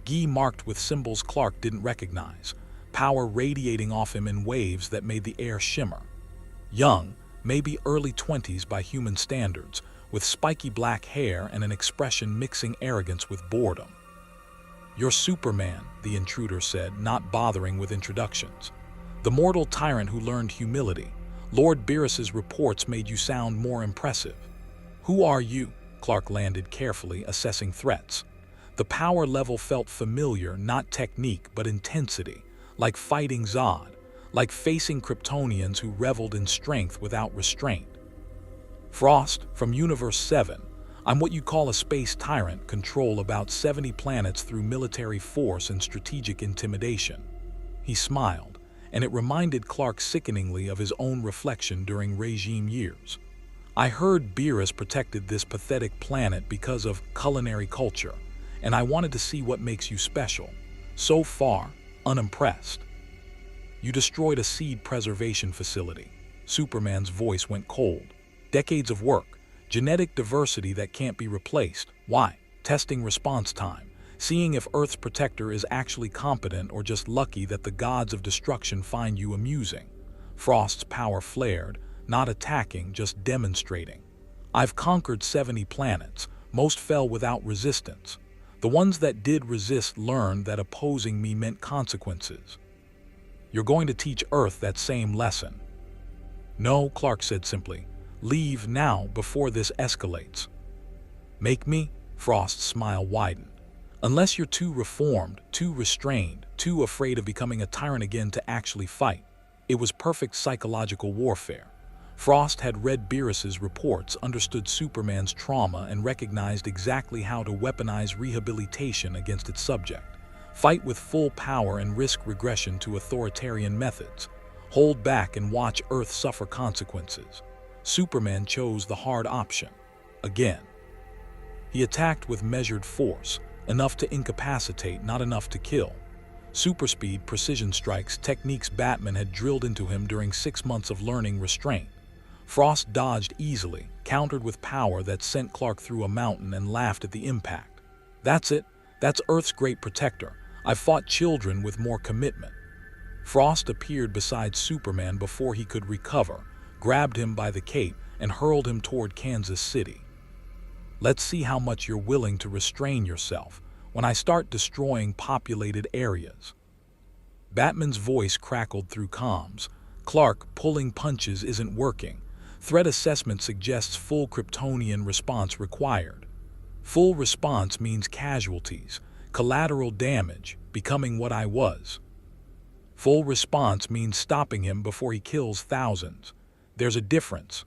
gi marked with symbols Clark didn't recognize, power radiating off him in waves that made the air shimmer. Young, maybe early 20s by human standards, with spiky black hair and an expression mixing arrogance with boredom. "You're Superman," the intruder said, not bothering with introductions. "The mortal tyrant who learned humility. Lord Beerus's reports made you sound more impressive." "Who are you?" Clark landed carefully, assessing threats. The power level felt familiar, not technique, but intensity, like fighting Zod, like facing Kryptonians who reveled in strength without restraint. "Frost, from Universe 7. I'm what you call a space tyrant, control about 70 planets through military force and strategic intimidation." He smiled, and it reminded Clark sickeningly of his own reflection during regime years. "I heard Beerus protected this pathetic planet because of culinary culture, and I wanted to see what makes you special. So far, unimpressed." "You destroyed a seed preservation facility." Superman's voice went cold. "Decades of work, genetic diversity that can't be replaced. Why? Testing response time, seeing if Earth's protector is actually competent or just lucky that the gods of destruction find you amusing." Frost's power flared, not attacking, just demonstrating. "I've conquered 70 planets. Most fell without resistance. The ones that did resist learned that opposing me meant consequences. You're going to teach Earth that same lesson." "No," Clark said simply. "Leave now before this escalates." "Make me?" Frost's smile widened. "Unless you're too reformed, too restrained, too afraid of becoming a tyrant again to actually fight." It was perfect psychological warfare. Frost had read Beerus's reports, understood Superman's trauma, and recognized exactly how to weaponize rehabilitation against its subject. Fight with full power and risk regression to authoritarian methods. Hold back and watch Earth suffer consequences. Superman chose the hard option. Again. He attacked with measured force, enough to incapacitate, not enough to kill. Super speed, precision strikes, techniques Batman had drilled into him during 6 months of learning restraint. Frost dodged easily, countered with power that sent Clark through a mountain, and laughed at the impact. That's it. That's Earth's great protector. I've fought children with more commitment. Frost appeared beside Superman before he could recover, grabbed him by the cape, and hurled him toward Kansas City. Let's see how much you're willing to restrain yourself when I start destroying populated areas. Batman's voice crackled through comms. Clark, pulling punches isn't working. Threat assessment suggests full Kryptonian response required. Full response means casualties, collateral damage, becoming what I was. Full response means stopping him before he kills thousands. There's a difference.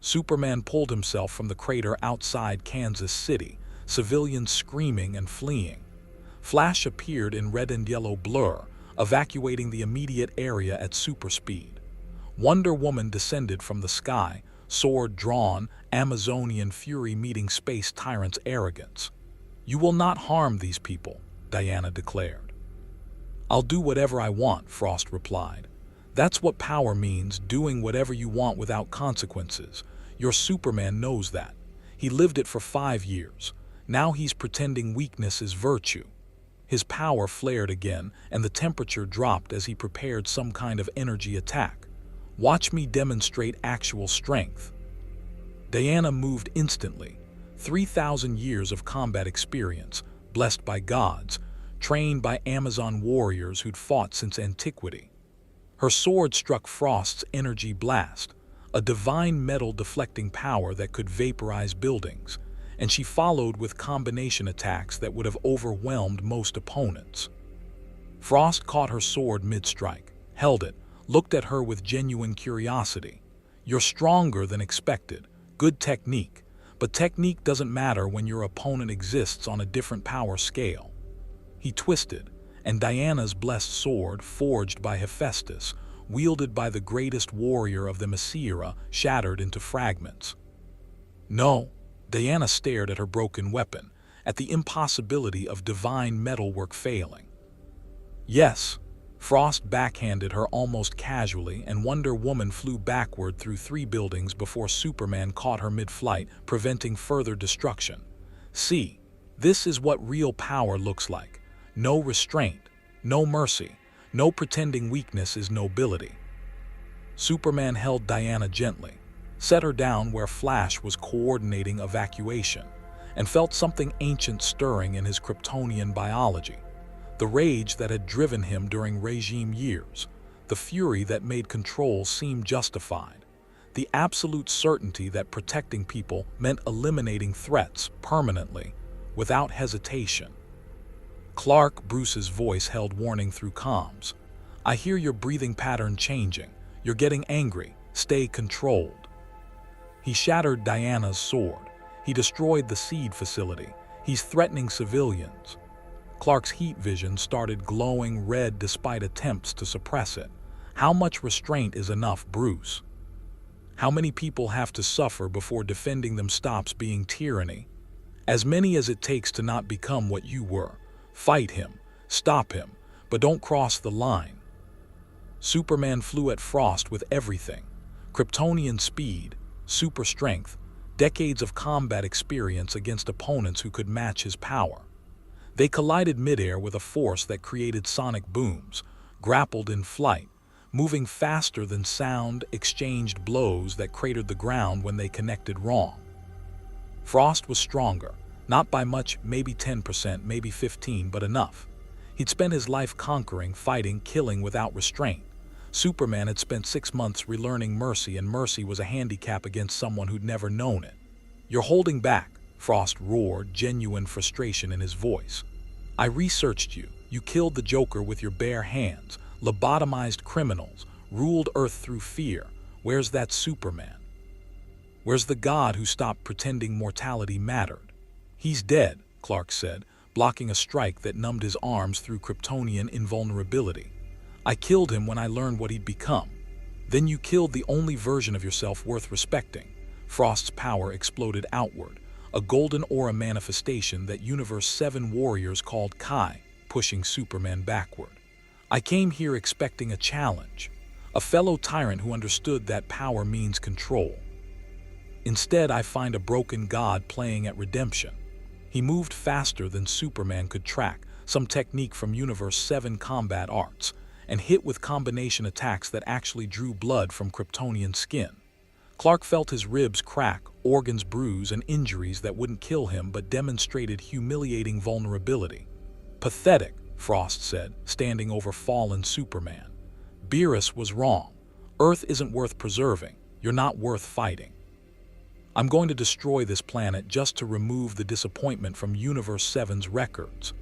Superman pulled himself from the crater outside Kansas City, civilians screaming and fleeing. Flash appeared in red and yellow blur, evacuating the immediate area at super speed. Wonder Woman descended from the sky, sword drawn, Amazonian fury meeting space tyrant's arrogance. "You will not harm these people," Diana declared. "I'll do whatever I want," Frost replied. "That's what power means, doing whatever you want without consequences. Your Superman knows that. He lived it for 5 years. Now he's pretending weakness is virtue." His power flared again, and the temperature dropped as he prepared some kind of energy attack. "Watch me demonstrate actual strength." Diana moved instantly. 3,000 years of combat experience, blessed by gods, trained by Amazon warriors who'd fought since antiquity. Her sword struck Frost's energy blast, a divine metal deflecting power that could vaporize buildings, and she followed with combination attacks that would have overwhelmed most opponents. Frost caught her sword mid-strike, held it, looked at her with genuine curiosity. "You're stronger than expected. Good technique. But technique doesn't matter when your opponent exists on a different power scale." He twisted, and Diana's blessed sword, forged by Hephaestus, wielded by the greatest warrior of the Messiah, shattered into fragments. "No." Diana stared at her broken weapon, at the impossibility of divine metalwork failing. "Yes." Frost backhanded her almost casually, and Wonder Woman flew backward through 3 buildings before Superman caught her mid-flight, preventing further destruction. "See, this is what real power looks like. No restraint, no mercy, no pretending weakness is nobility." Superman held Diana gently, set her down where Flash was coordinating evacuation, and felt something ancient stirring in his Kryptonian biology. The rage that had driven him during regime years, the fury that made control seem justified, the absolute certainty that protecting people meant eliminating threats permanently, without hesitation. "Clark," Bruce's voice held warning through comms. "I hear your breathing pattern changing. You're getting angry. Stay controlled." He shattered Diana's sword. He destroyed the seed facility. He's threatening civilians. Clark's heat vision started glowing red despite attempts to suppress it. "How much restraint is enough, Bruce? How many people have to suffer before defending them stops being tyranny? As many as it takes to not become what you were. Fight him, stop him, but don't cross the line." Superman flew at Frost with everything: Kryptonian speed, super strength, decades of combat experience against opponents who could match his power. They collided midair with a force that created sonic booms, grappled in flight, moving faster than sound, exchanged blows that cratered the ground when they connected wrong. Frost was stronger, not by much, maybe 10%, maybe 15%, but enough. He'd spent his life conquering, fighting, killing without restraint. Superman had spent 6 months relearning mercy, and mercy was a handicap against someone who'd never known it. "You're holding back," Frost roared, genuine frustration in his voice. "I researched you. You killed the Joker with your bare hands, lobotomized criminals, ruled Earth through fear. Where's that Superman? Where's the god who stopped pretending mortality mattered?" "He's dead," Clark said, blocking a strike that numbed his arms through Kryptonian invulnerability. "I killed him when I learned what he'd become." "Then you killed the only version of yourself worth respecting." Frost's power exploded outward, a golden aura manifestation that Universe 7 warriors called Kai, pushing Superman backward. "I came here expecting a challenge, a fellow tyrant who understood that power means control. Instead, I find a broken god playing at redemption." He moved faster than Superman could track, some technique from Universe 7 combat arts, and hit with combination attacks that actually drew blood from Kryptonian skin. Clark felt his ribs crack, organs bruise, and injuries that wouldn't kill him but demonstrated humiliating vulnerability. "Pathetic," Frost said, standing over fallen Superman. "Beerus was wrong. Earth isn't worth preserving. You're not worth fighting. I'm going to destroy this planet just to remove the disappointment from Universe 7's records."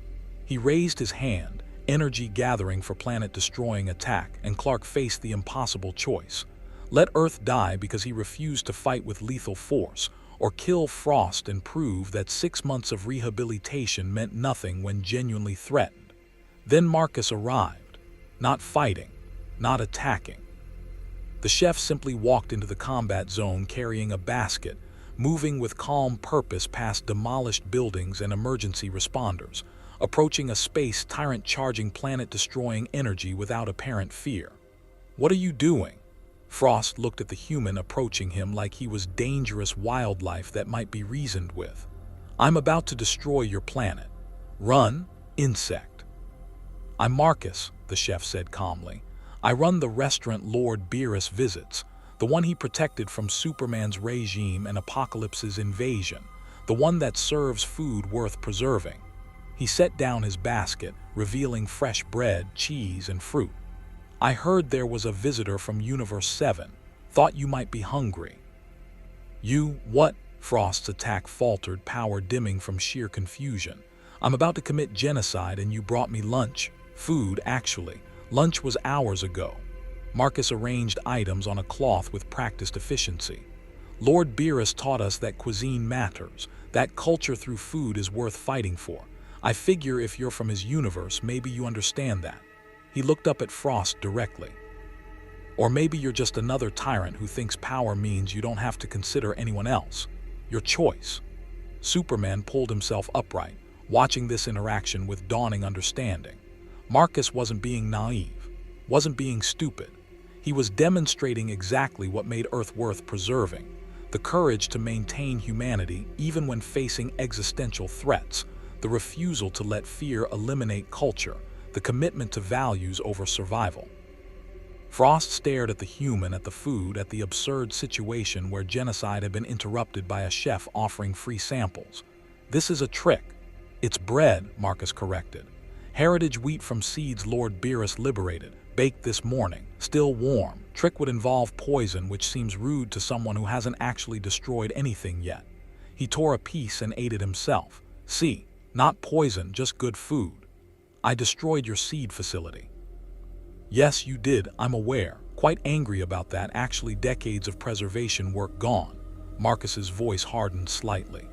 He raised his hand, energy gathering for planet-destroying attack, and Clark faced the impossible choice. Let Earth die because he refused to fight with lethal force, or kill Frost and prove that 6 months of rehabilitation meant nothing when genuinely threatened. Then Marcus arrived, not fighting, not attacking. The chef simply walked into the combat zone carrying a basket, moving with calm purpose past demolished buildings and emergency responders, approaching a space tyrant charging planet-destroying energy without apparent fear. "What are you doing?" Frost looked at the human approaching him like he was dangerous wildlife that might be reasoned with. "I'm about to destroy your planet. Run, insect." "I'm Marcus," the chef said calmly. "I run the restaurant Lord Beerus visits, the one he protected from Superman's regime and Apocalypse's invasion, the one that serves food worth preserving." He set down his basket, revealing fresh bread, cheese, and fruit. "I heard there was a visitor from Universe 7. Thought you might be hungry." "You, what?" Frost's attack faltered, power dimming from sheer confusion. "I'm about to commit genocide and you brought me lunch. Food, actually. Lunch was hours ago." Marcus arranged items on a cloth with practiced efficiency. "Lord Beerus taught us that cuisine matters, that culture through food is worth fighting for. I figure if you're from his universe, maybe you understand that." He looked up at Frost directly. "Or maybe you're just another tyrant who thinks power means you don't have to consider anyone else. Your choice." Superman pulled himself upright, watching this interaction with dawning understanding. Marcus wasn't being naive, wasn't being stupid. He was demonstrating exactly what made Earth worth preserving: the courage to maintain humanity even when facing existential threats, the refusal to let fear eliminate culture, the commitment to values over survival. Frost stared at the human, at the food, at the absurd situation where genocide had been interrupted by a chef offering free samples. "This is a trick." "It's bread," Marcus corrected. "Heritage wheat from seeds Lord Beerus liberated, baked this morning, still warm. Trick would involve poison, which seems rude to someone who hasn't actually destroyed anything yet." He tore a piece and ate it himself. "See, not poison, just good food. I destroyed your seed facility." "Yes, you did, I'm aware. Quite angry about that, actually decades of preservation work gone." Marcus's voice hardened slightly.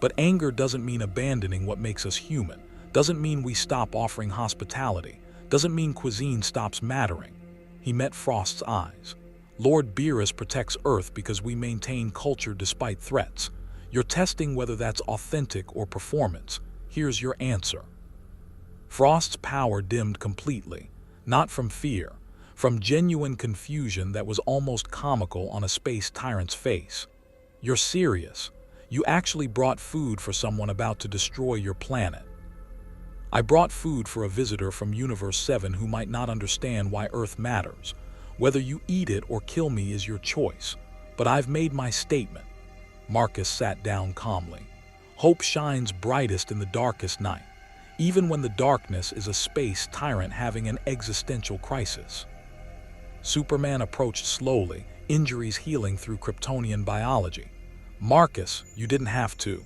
"But anger doesn't mean abandoning what makes us human, doesn't mean we stop offering hospitality, doesn't mean cuisine stops mattering." He met Frost's eyes. "Lord Beerus protects Earth because we maintain culture despite threats. You're testing whether that's authentic or performance. Here's your answer." Frost's power dimmed completely, not from fear, from genuine confusion that was almost comical on a space tyrant's face. "You're serious? You actually brought food for someone about to destroy your planet?" "I brought food for a visitor from Universe 7 who might not understand why Earth matters. Whether you eat it or kill me is your choice. But I've made my statement." Marcus sat down calmly. "Hope shines brightest in the darkest night, even when the darkness is a space tyrant having an existential crisis." Superman approached slowly, injuries healing through Kryptonian biology. "Marcus, you didn't have to."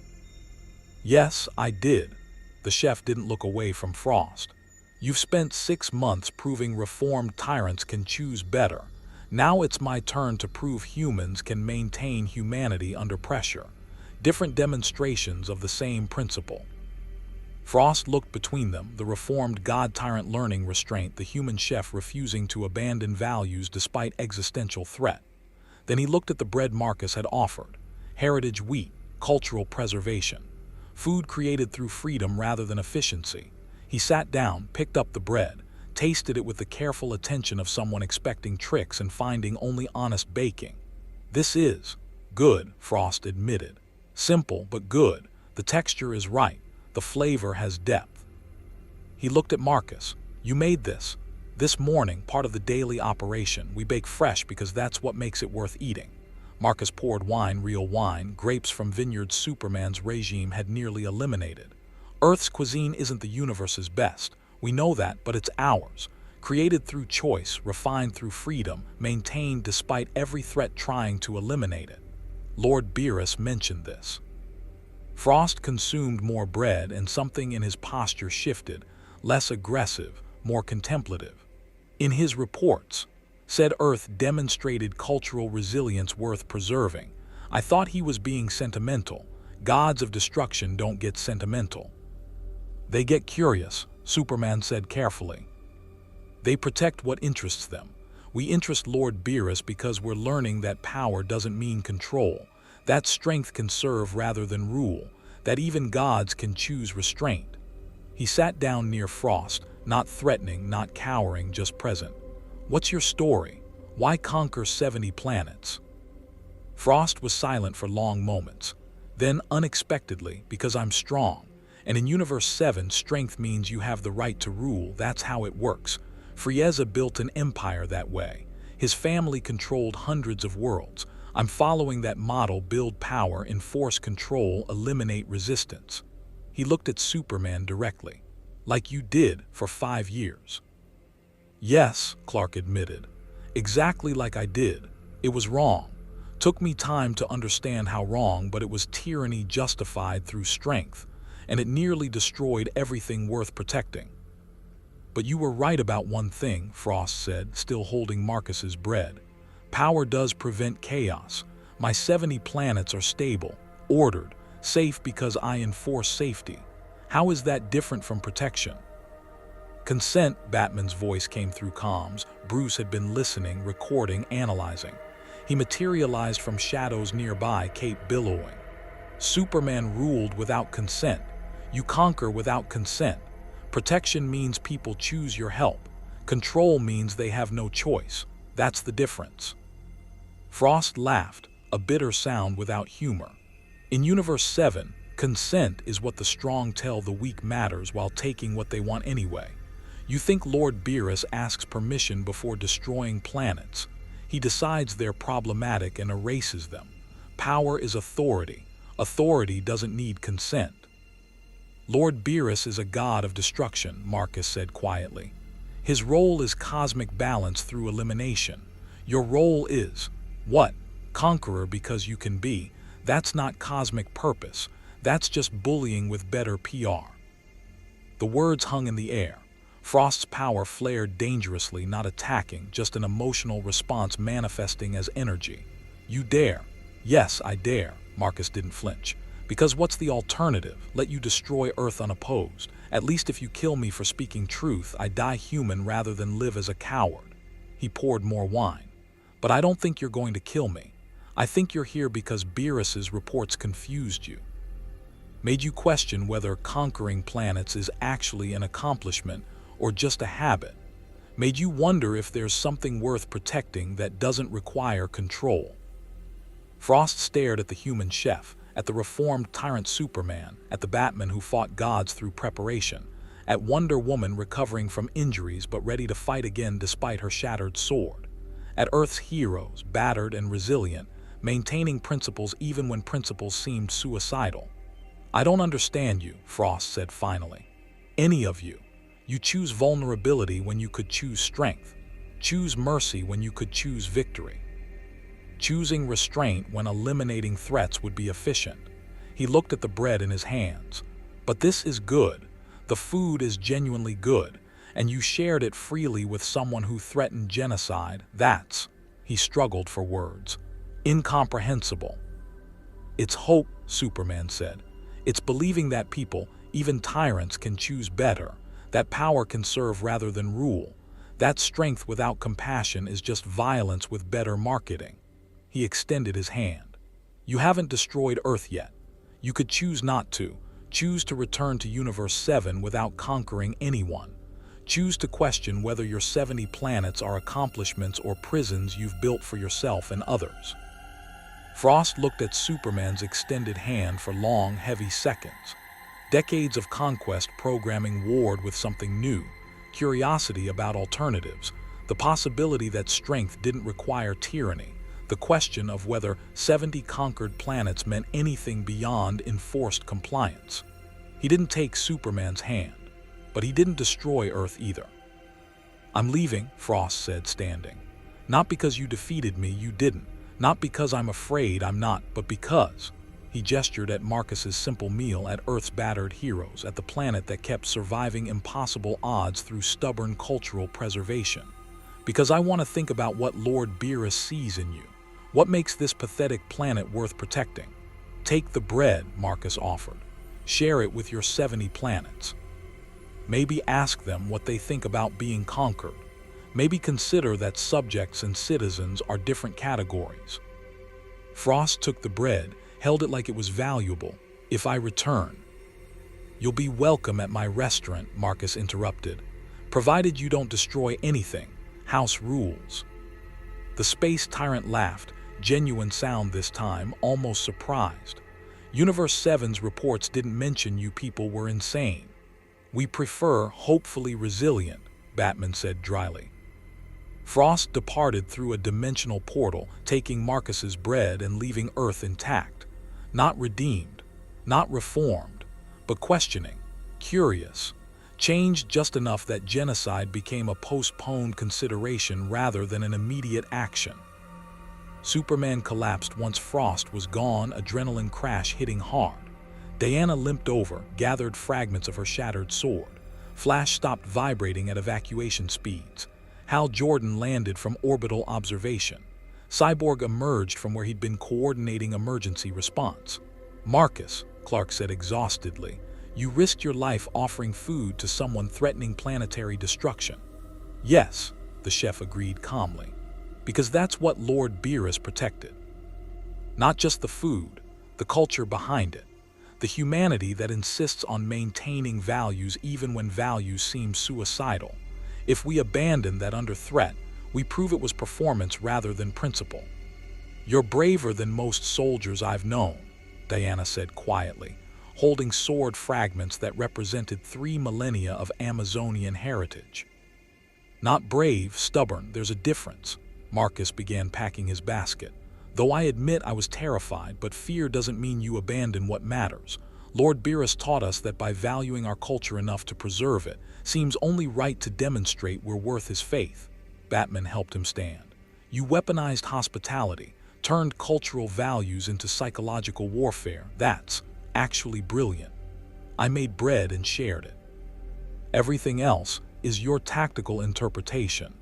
"Yes, I did." The chef didn't look away from Frost. "You've spent 6 months proving reformed tyrants can choose better. Now it's my turn to prove humans can maintain humanity under pressure. Different demonstrations of the same principle." Frost looked between them, the reformed god-tyrant learning restraint, the human chef refusing to abandon values despite existential threat. Then he looked at the bread Marcus had offered: heritage wheat, cultural preservation, food created through freedom rather than efficiency. He sat down, picked up the bread, tasted it with the careful attention of someone expecting tricks and finding only honest baking. "This is good," Frost admitted. "Simple, but good. The texture is right. The flavor has depth." He looked at Marcus. "You made this. This morning, part of the daily operation. We bake fresh because that's what makes it worth eating." Marcus poured wine, real wine, grapes from vineyards Superman's regime had nearly eliminated. "Earth's cuisine isn't the universe's best. We know that, but it's ours. Created through choice, refined through freedom, maintained despite every threat trying to eliminate it." Lord Beerus mentioned this. Frost consumed more bread and something in his posture shifted, less aggressive, more contemplative. In his reports, said Earth demonstrated cultural resilience worth preserving. I thought he was being sentimental. Gods of destruction don't get sentimental. "They get curious," Superman said carefully. "They protect what interests them. We interest Lord Beerus because we're learning that power doesn't mean control, that strength can serve rather than rule, that even gods can choose restraint." He sat down near Frost, not threatening, not cowering, just present. "What's your story? Why conquer 70 planets?" Frost was silent for long moments. Then, unexpectedly, "Because I'm strong. And in Universe 7, strength means you have the right to rule. That's how it works. Frieza built an empire that way. His family controlled hundreds of worlds. I'm following that model: build power, enforce control, eliminate resistance." He looked at Superman directly. "Like you did for 5 years. "Yes," Clark admitted. "Exactly like I did. It was wrong. Took me time to understand how wrong, but it was tyranny justified through strength, and it nearly destroyed everything worth protecting." "But you were right about one thing," Frost said, still holding Marcus's bread. "Power does prevent chaos. My 70 planets are stable, ordered, safe because I enforce safety. How is that different from protection?" "Consent," Batman's voice came through comms. Bruce had been listening, recording, analyzing. He materialized from shadows nearby, cape billowing. "Superman ruled without consent. You conquer without consent. Protection means people choose your help. Control means they have no choice. That's the difference." Frost laughed, a bitter sound without humor. "In Universe 7, consent is what the strong tell the weak matters while taking what they want anyway. You think Lord Beerus asks permission before destroying planets. He decides they're problematic and erases them. Power is authority. Authority doesn't need consent." "Lord Beerus is a god of destruction," Marcus said quietly. "His role is cosmic balance through elimination. Your role is, what? Conqueror because you can be. That's not cosmic purpose. That's just bullying with better PR." The words hung in the air. Frost's power flared dangerously, not attacking, just an emotional response manifesting as energy. "You dare?" "Yes, I dare." Marcus didn't flinch. "Because what's the alternative? Let you destroy Earth unopposed. At least if you kill me for speaking truth, I die human rather than live as a coward." He poured more wine. "But I don't think you're going to kill me. I think you're here because Beerus's reports confused you. Made you question whether conquering planets is actually an accomplishment or just a habit. Made you wonder if there's something worth protecting that doesn't require control." Frost stared at the human chef, at the reformed tyrant Superman, at the Batman who fought gods through preparation, at Wonder Woman recovering from injuries but ready to fight again despite her shattered sword, at Earth's heroes, battered and resilient, maintaining principles even when principles seemed suicidal. "I don't understand you," Frost said finally. "Any of you. You choose vulnerability when you could choose strength. Choose mercy when you could choose victory. Choosing restraint when eliminating threats would be efficient." He looked at the bread in his hands. "But this is good. The food is genuinely good, and you shared it freely with someone who threatened genocide. That's," he struggled for words, "incomprehensible." "It's hope," Superman said. "It's believing that people, even tyrants, can choose better, that power can serve rather than rule, that strength without compassion is just violence with better marketing." He extended his hand. "You haven't destroyed Earth yet. You could choose not to. Choose to return to Universe 7 without conquering anyone. Choose to question whether your 70 planets are accomplishments or prisons you've built for yourself and others. Frost looked at Superman's extended hand for long, heavy seconds. Decades of conquest programming warred with something new, curiosity about alternatives, the possibility that strength didn't require tyranny, the question of whether 70 conquered planets meant anything beyond enforced compliance. He didn't take Superman's hand, but he didn't destroy Earth either. "I'm leaving," Frost said, standing. "Not because you defeated me, you didn't. Not because I'm afraid I'm not, but because..." He gestured at Marcus's simple meal, at Earth's battered heroes, at the planet that kept surviving impossible odds through stubborn cultural preservation. "Because I want to think about what Lord Beerus sees in you. What makes this pathetic planet worth protecting? Take the bread," Marcus offered. "Share it with your 70 planets. Maybe ask them what they think about being conquered. Maybe consider that subjects and citizens are different categories." Frost took the bread, held it like it was valuable. "If I return..." "You'll be welcome at my restaurant," Marcus interrupted. "Provided you don't destroy anything. House rules." The space tyrant laughed, genuine sound this time, almost surprised. "Universe 7's reports didn't mention you people were insane. We prefer hopefully resilient," Batman said dryly. Frost departed through a dimensional portal, taking Marcus's bread and leaving Earth intact. Not redeemed, not reformed, but questioning, curious, changed just enough that genocide became a postponed consideration rather than an immediate action. Superman collapsed once Frost was gone, adrenaline crash hitting hard. Diana limped over, gathered fragments of her shattered sword. Flash stopped vibrating at evacuation speeds. Hal Jordan landed from orbital observation. Cyborg emerged from where he'd been coordinating emergency response. "Marcus," Clark said exhaustedly, "you risked your life offering food to someone threatening planetary destruction." "Yes," the chef agreed calmly, "because that's what Lord Beerus protected. Not just the food, the culture behind it. The humanity that insists on maintaining values even when values seem suicidal. If we abandon that under threat, we prove it was performance rather than principle." "You're braver than most soldiers I've known," Diana said quietly, holding sword fragments that represented 3 millennia of Amazonian heritage. "Not brave, stubborn, there's a difference." Marcus began packing his basket. "Though I admit I was terrified, but fear doesn't mean you abandon what matters. Lord Beerus taught us that by valuing our culture enough to preserve it, seems only right to demonstrate we're worth his faith." Batman helped him stand. "You weaponized hospitality, turned cultural values into psychological warfare. That's actually brilliant. I made bread and shared it. Everything else is your tactical interpretation."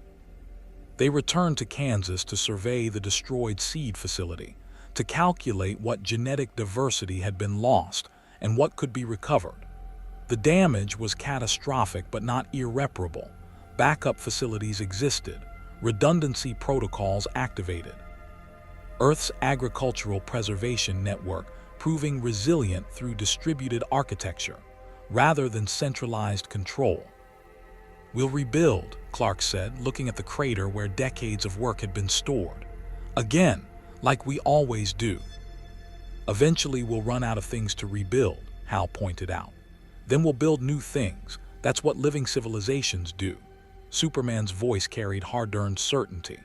They returned to Kansas to survey the destroyed seed facility, to calculate what genetic diversity had been lost and what could be recovered. The damage was catastrophic but not irreparable. Backup facilities existed, redundancy protocols activated. Earth's agricultural preservation network proving resilient through distributed architecture, rather than centralized control. "We'll rebuild," Clark said, looking at the crater where decades of work had been stored. "Again, like we always do." "Eventually we'll run out of things to rebuild," Hal pointed out. "Then we'll build new things. That's what living civilizations do." Superman's voice carried hard-earned certainty.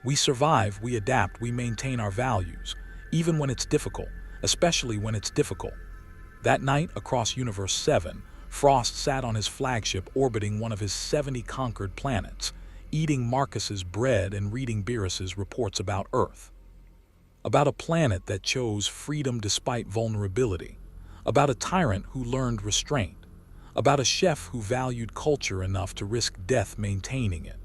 "We survive, we adapt, we maintain our values, even when it's difficult, especially when it's difficult." That night, across Universe 7, Frost sat on his flagship orbiting one of his 70 conquered planets, eating Marcus's bread and reading Beerus's reports about Earth. About a planet that chose freedom despite vulnerability. About a tyrant who learned restraint. About a chef who valued culture enough to risk death maintaining it.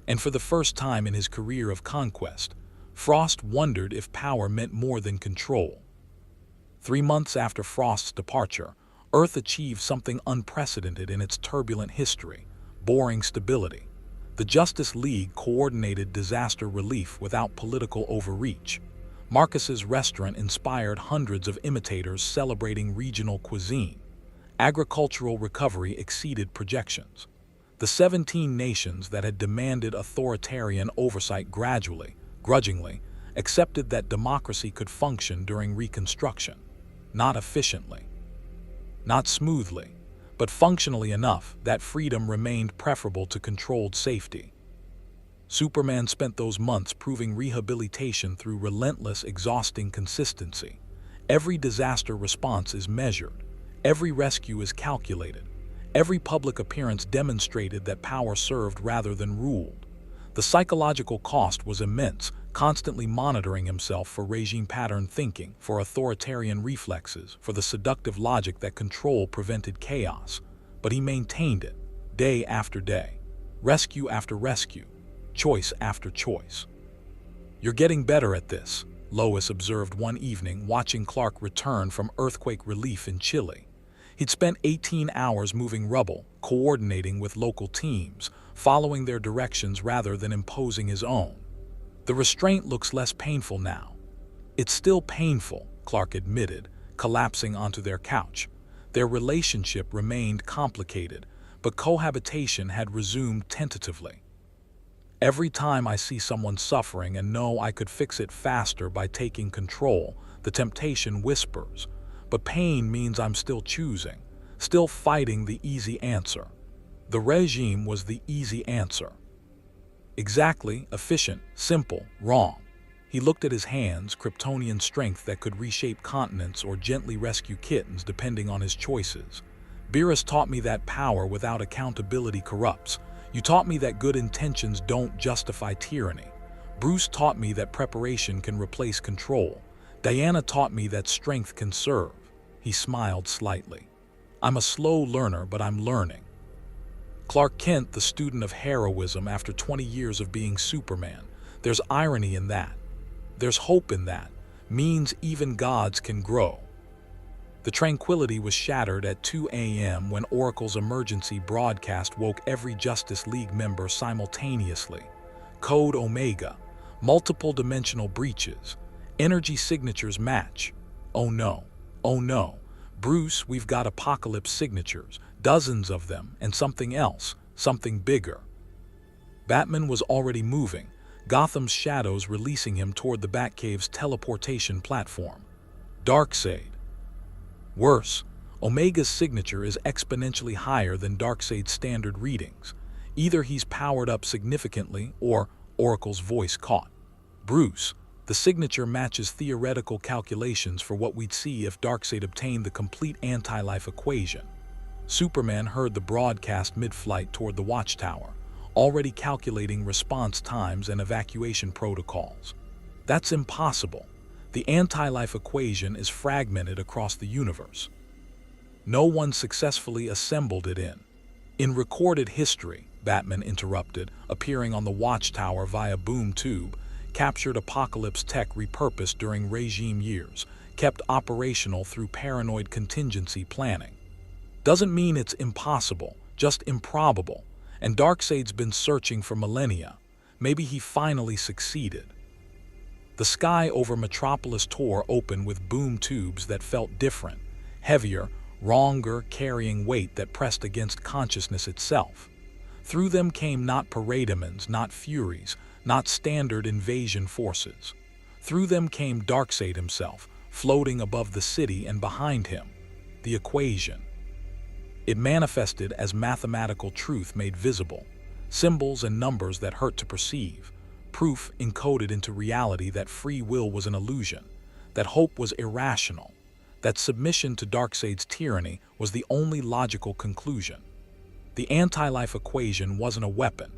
And for the first time in his career of conquest, Frost wondered if power meant more than control. 3 months after Frost's departure, Earth achieved something unprecedented in its turbulent history: boring stability. The Justice League coordinated disaster relief without political overreach. Marcus's restaurant inspired hundreds of imitators celebrating regional cuisine. Agricultural recovery exceeded projections. The 17 nations that had demanded authoritarian oversight gradually, grudgingly, accepted that democracy could function during Reconstruction. Not efficiently, not smoothly, but functionally enough that freedom remained preferable to controlled safety. Superman spent those months proving rehabilitation through relentless, exhausting consistency. Every disaster response is measured. Every rescue is calculated. Every public appearance demonstrated that power served rather than ruled. The psychological cost was immense, constantly monitoring himself for regime pattern thinking, for authoritarian reflexes, for the seductive logic that control prevented chaos. But he maintained it, day after day, rescue after rescue, choice after choice. "You're getting better at this," Lois observed one evening watching Clark return from earthquake relief in Chile. He'd spent 18 hours moving rubble, coordinating with local teams, following their directions rather than imposing his own. "The restraint looks less painful now." "It's still painful," Clark admitted, collapsing onto their couch. Their relationship remained complicated, but cohabitation had resumed tentatively. "Every time I see someone suffering and know I could fix it faster by taking control, the temptation whispers. But pain means I'm still choosing, still fighting the easy answer." The regime was the easy answer. Exactly, efficient, simple, wrong. He looked at his hands, Kryptonian strength that could reshape continents or gently rescue kittens depending on his choices. "Beerus taught me that power without accountability corrupts. You taught me that good intentions don't justify tyranny. Bruce taught me that preparation can replace control. Diana taught me that strength can serve." He smiled slightly. "I'm a slow learner, but I'm learning." Clark Kent, the student of heroism after 20 years of being Superman. There's irony in that. There's hope in that. Means even gods can grow. The tranquility was shattered at 2 a.m. when Oracle's emergency broadcast woke every Justice League member simultaneously. Code Omega. Multiple dimensional breaches. Energy signatures match. "Oh no. Oh no. Bruce, we've got apocalypse signatures. Dozens of them, and something else. Something bigger." Batman was already moving, Gotham's shadows releasing him toward the Batcave's teleportation platform. Darkseid. Worse, Omega's signature is exponentially higher than Darkseid's standard readings. Either he's powered up significantly, or Oracle's voice caught. "Bruce, the signature matches theoretical calculations for what we'd see if Darkseid obtained the complete anti-life equation." Superman heard the broadcast mid-flight toward the watchtower, already calculating response times and evacuation protocols. "That's impossible. The anti-life equation is fragmented across the universe. No one successfully assembled it in recorded history," Batman interrupted, appearing on the watchtower via boom tube. "Captured Apocalypse tech repurposed during regime years, kept operational through paranoid contingency planning. Doesn't mean it's impossible, just improbable. And Darkseid's been searching for millennia. Maybe he finally succeeded." The sky over Metropolis tore open with boom tubes that felt different, heavier, wronger, carrying weight that pressed against consciousness itself. Through them came not parademons, not furies, not standard invasion forces. Through them came Darkseid himself, floating above the city and behind him. The equation. It manifested as mathematical truth made visible, symbols and numbers that hurt to perceive, proof encoded into reality that free will was an illusion, that hope was irrational, that submission to Darkseid's tyranny was the only logical conclusion. The anti-life equation wasn't a weapon.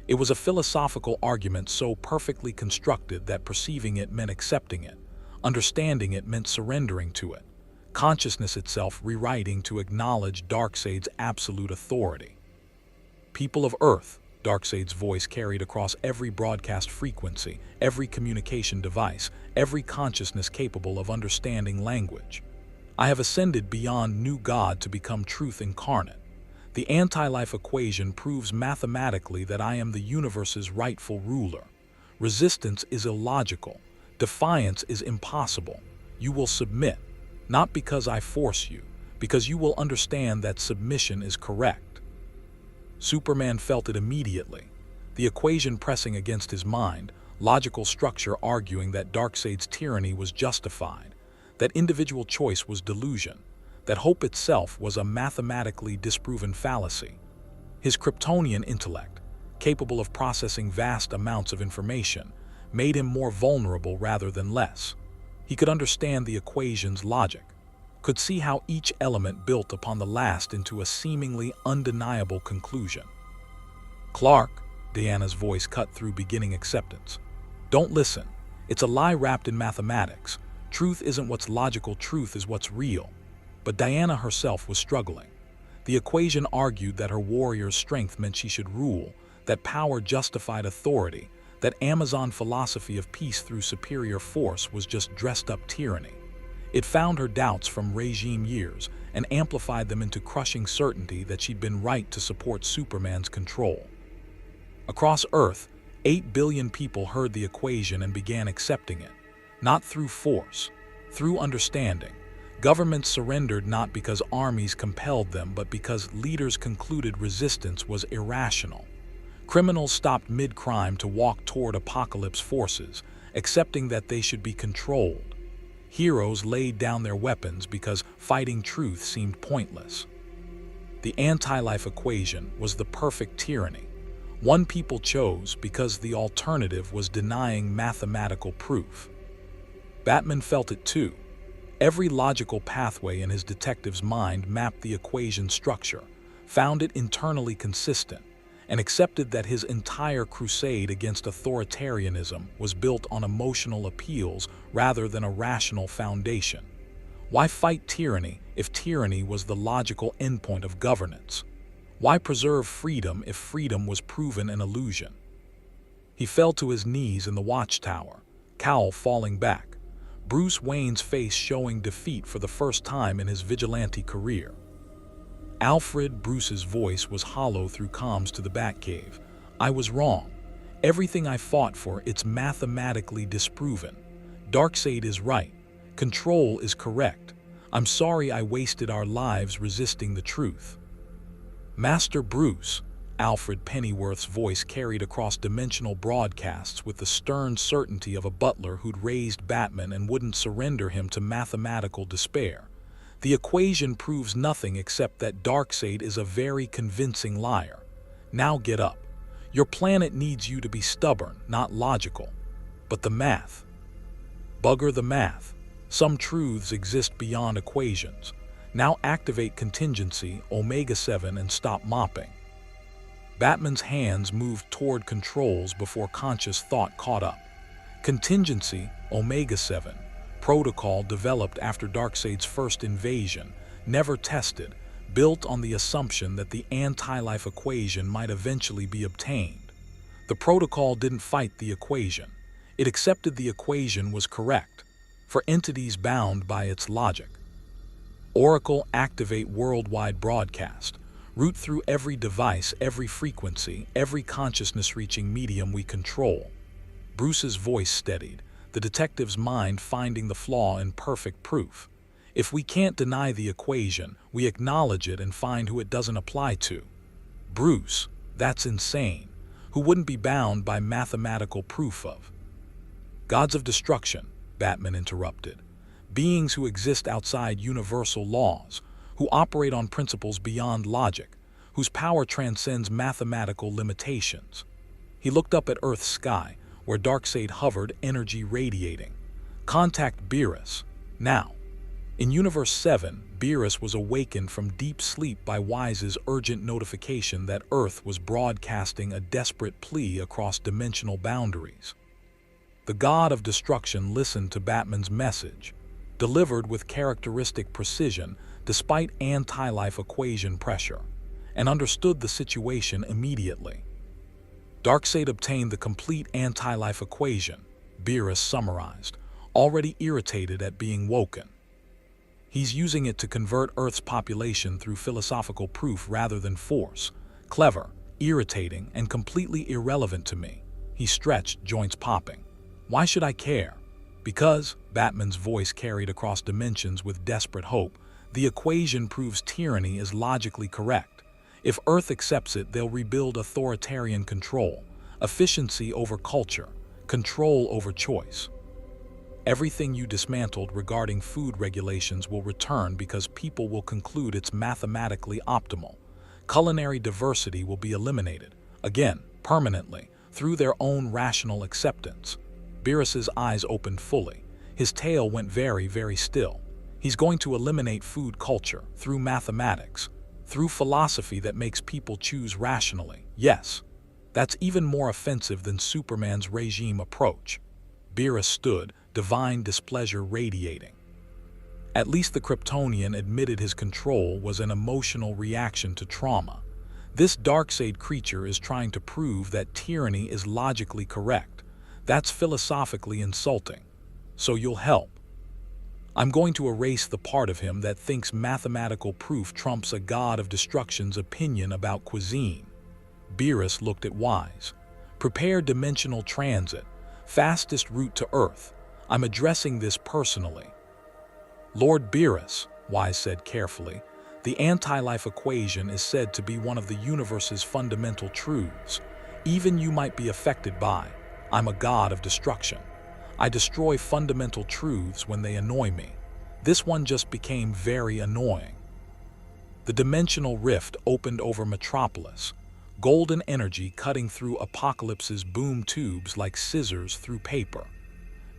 It was a philosophical argument so perfectly constructed that perceiving it meant accepting it, understanding it meant surrendering to it, consciousness itself rewriting to acknowledge Darkseid's absolute authority. "People of Earth," Darkseid's voice carried across every broadcast frequency, every communication device, every consciousness capable of understanding language. "I have ascended beyond new God to become truth incarnate. The anti-life equation proves mathematically that I am the universe's rightful ruler. Resistance is illogical. Defiance is impossible. You will submit, not because I force you, because you will understand that submission is correct. Superman felt it immediately, the equation pressing against his mind, logical structure arguing that Darkseid's tyranny was justified, that individual choice was delusion, that hope itself was a mathematically disproven fallacy. His Kryptonian intellect, capable of processing vast amounts of information, made him more vulnerable rather than less. He could understand the equation's logic, could see how each element built upon the last into a seemingly undeniable conclusion. "Clark," Diana's voice cut through beginning acceptance. "Don't listen. It's a lie wrapped in mathematics. Truth isn't what's logical, truth is what's real." But Diana herself was struggling. The equation argued that her warrior's strength meant she should rule, that power justified authority, that Amazon philosophy of peace through superior force was just dressed-up tyranny. It found her doubts from regime years and amplified them into crushing certainty that she'd been right to support Superman's control. Across Earth, 8 billion people heard the equation and began accepting it, not through force, through understanding. Governments surrendered not because armies compelled them, but because leaders concluded resistance was irrational. Criminals stopped mid-crime to walk toward apocalypse forces, accepting that they should be controlled. Heroes laid down their weapons because fighting truth seemed pointless. The anti-life equation was the perfect tyranny. One people chose because the alternative was denying mathematical proof. Batman felt it too. Every logical pathway in his detective's mind mapped the equation's structure, found it internally consistent, and accepted that his entire crusade against authoritarianism was built on emotional appeals rather than a rational foundation. Why fight tyranny if tyranny was the logical endpoint of governance? Why preserve freedom if freedom was proven an illusion? He fell to his knees in the watchtower, cowl falling back, Bruce Wayne's face showing defeat for the first time in his vigilante career. Alfred, Bruce's voice was hollow through comms to the Batcave. "I was wrong. Everything I fought for, it's mathematically disproven. Darkseid is right. Control is correct. I'm sorry I wasted our lives resisting the truth." "Master Bruce," Alfred Pennyworth's voice carried across dimensional broadcasts with the stern certainty of a butler who'd raised Batman and wouldn't surrender him to mathematical despair. "The equation proves nothing except that Darkseid is a very convincing liar. Now get up. Your planet needs you to be stubborn, not logical. But the math. Bugger the math. Some truths exist beyond equations. Now activate contingency, Omega-7, and stop mopping." Batman's hands moved toward controls before conscious thought caught up. Contingency, Omega-7, protocol developed after Darkseid's first invasion, never tested, built on the assumption that the anti-life equation might eventually be obtained. The protocol didn't fight the equation. It accepted the equation was correct, for entities bound by its logic. Oracle activate worldwide broadcast. Route through every device, every frequency, every consciousness-reaching medium we control. Bruce's voice steadied, the detective's mind finding the flaw in perfect proof. If we can't deny the equation, we acknowledge it and find who it doesn't apply to. Bruce, that's insane. Who wouldn't be bound by mathematical proof of? Gods of destruction, Batman interrupted. Beings who exist outside universal laws, who operate on principles beyond logic, whose power transcends mathematical limitations. He looked up at Earth's sky, where Darkseid hovered, energy radiating. Contact Beerus, now. In Universe 7, Beerus was awakened from deep sleep by Wise's urgent notification that Earth was broadcasting a desperate plea across dimensional boundaries. The god of destruction listened to Batman's message, delivered with characteristic precision despite anti-life equation pressure, and understood the situation immediately. Darkseid obtained the complete anti-life equation, Beerus summarized, already irritated at being woken. He's using it to convert Earth's population through philosophical proof rather than force. Clever, irritating, and completely irrelevant to me. He stretched, joints popping. Why should I care? Because, Batman's voice carried across dimensions with desperate hope, the equation proves tyranny is logically correct. If Earth accepts it, they'll rebuild authoritarian control, efficiency over culture, control over choice. Everything you dismantled regarding food regulations will return because people will conclude it's mathematically optimal. Culinary diversity will be eliminated, again, permanently, through their own rational acceptance. Beerus's eyes opened fully. His tail went very, very still. He's going to eliminate food culture through mathematics, through philosophy that makes people choose rationally. Yes, that's even more offensive than Superman's regime approach. Beerus stood, divine displeasure radiating. At least the Kryptonian admitted his control was an emotional reaction to trauma. This Darkseid creature is trying to prove that tyranny is logically correct. That's philosophically insulting. So you'll help. I'm going to erase the part of him that thinks mathematical proof trumps a god of destruction's opinion about cuisine. Beerus looked at Wise. Prepare dimensional transit, fastest route to Earth. I'm addressing this personally. Lord Beerus, Wise said carefully, the anti-life equation is said to be one of the universe's fundamental truths. Even you might be affected by. I'm a god of destruction. I destroy fundamental truths when they annoy me. This one just became very annoying. The dimensional rift opened over Metropolis, golden energy cutting through Apocalypse's boom tubes like scissors through paper.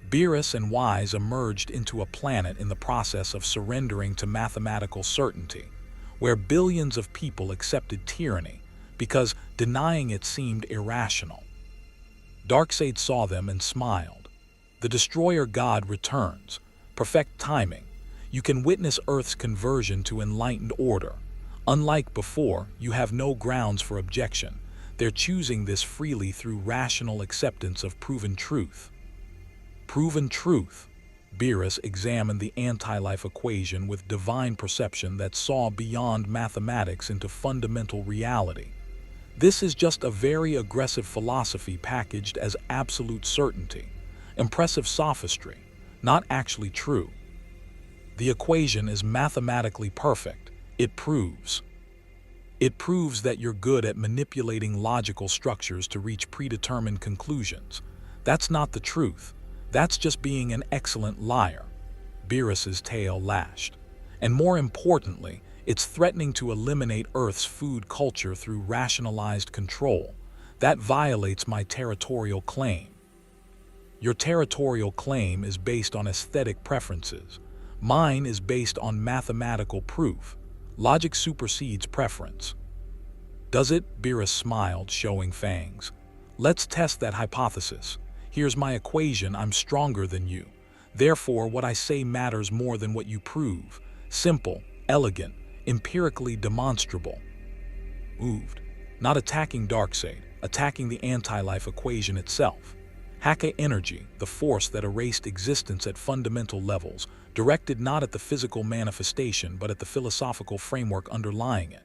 Beerus and Wise emerged into a planet in the process of surrendering to mathematical certainty, where billions of people accepted tyranny because denying it seemed irrational. Darkseid saw them and smiled. The Destroyer God returns. Perfect timing. You can witness Earth's conversion to enlightened order. Unlike before, you have no grounds for objection. They're choosing this freely through rational acceptance of proven truth. Proven truth. Beerus examined the anti-life equation with divine perception that saw beyond mathematics into fundamental reality. This is just a very aggressive philosophy packaged as absolute certainty. Impressive sophistry, not actually true. The equation is mathematically perfect. It proves that you're good at manipulating logical structures to reach predetermined conclusions. That's not the truth. That's just being an excellent liar. Beerus's tail lashed. And more importantly, it's threatening to eliminate Earth's food culture through rationalized control. That violates my territorial claim. Your territorial claim is based on aesthetic preferences. Mine is based on mathematical proof. Logic supersedes preference. Does it? Beerus smiled, showing fangs. Let's test that hypothesis. Here's my equation. I'm stronger than you. Therefore, what I say matters more than what you prove. Simple, elegant, empirically demonstrable. Moved. Not attacking Darkseid, attacking the anti-life equation itself. Hake energy, the force that erased existence at fundamental levels, directed not at the physical manifestation but at the philosophical framework underlying it.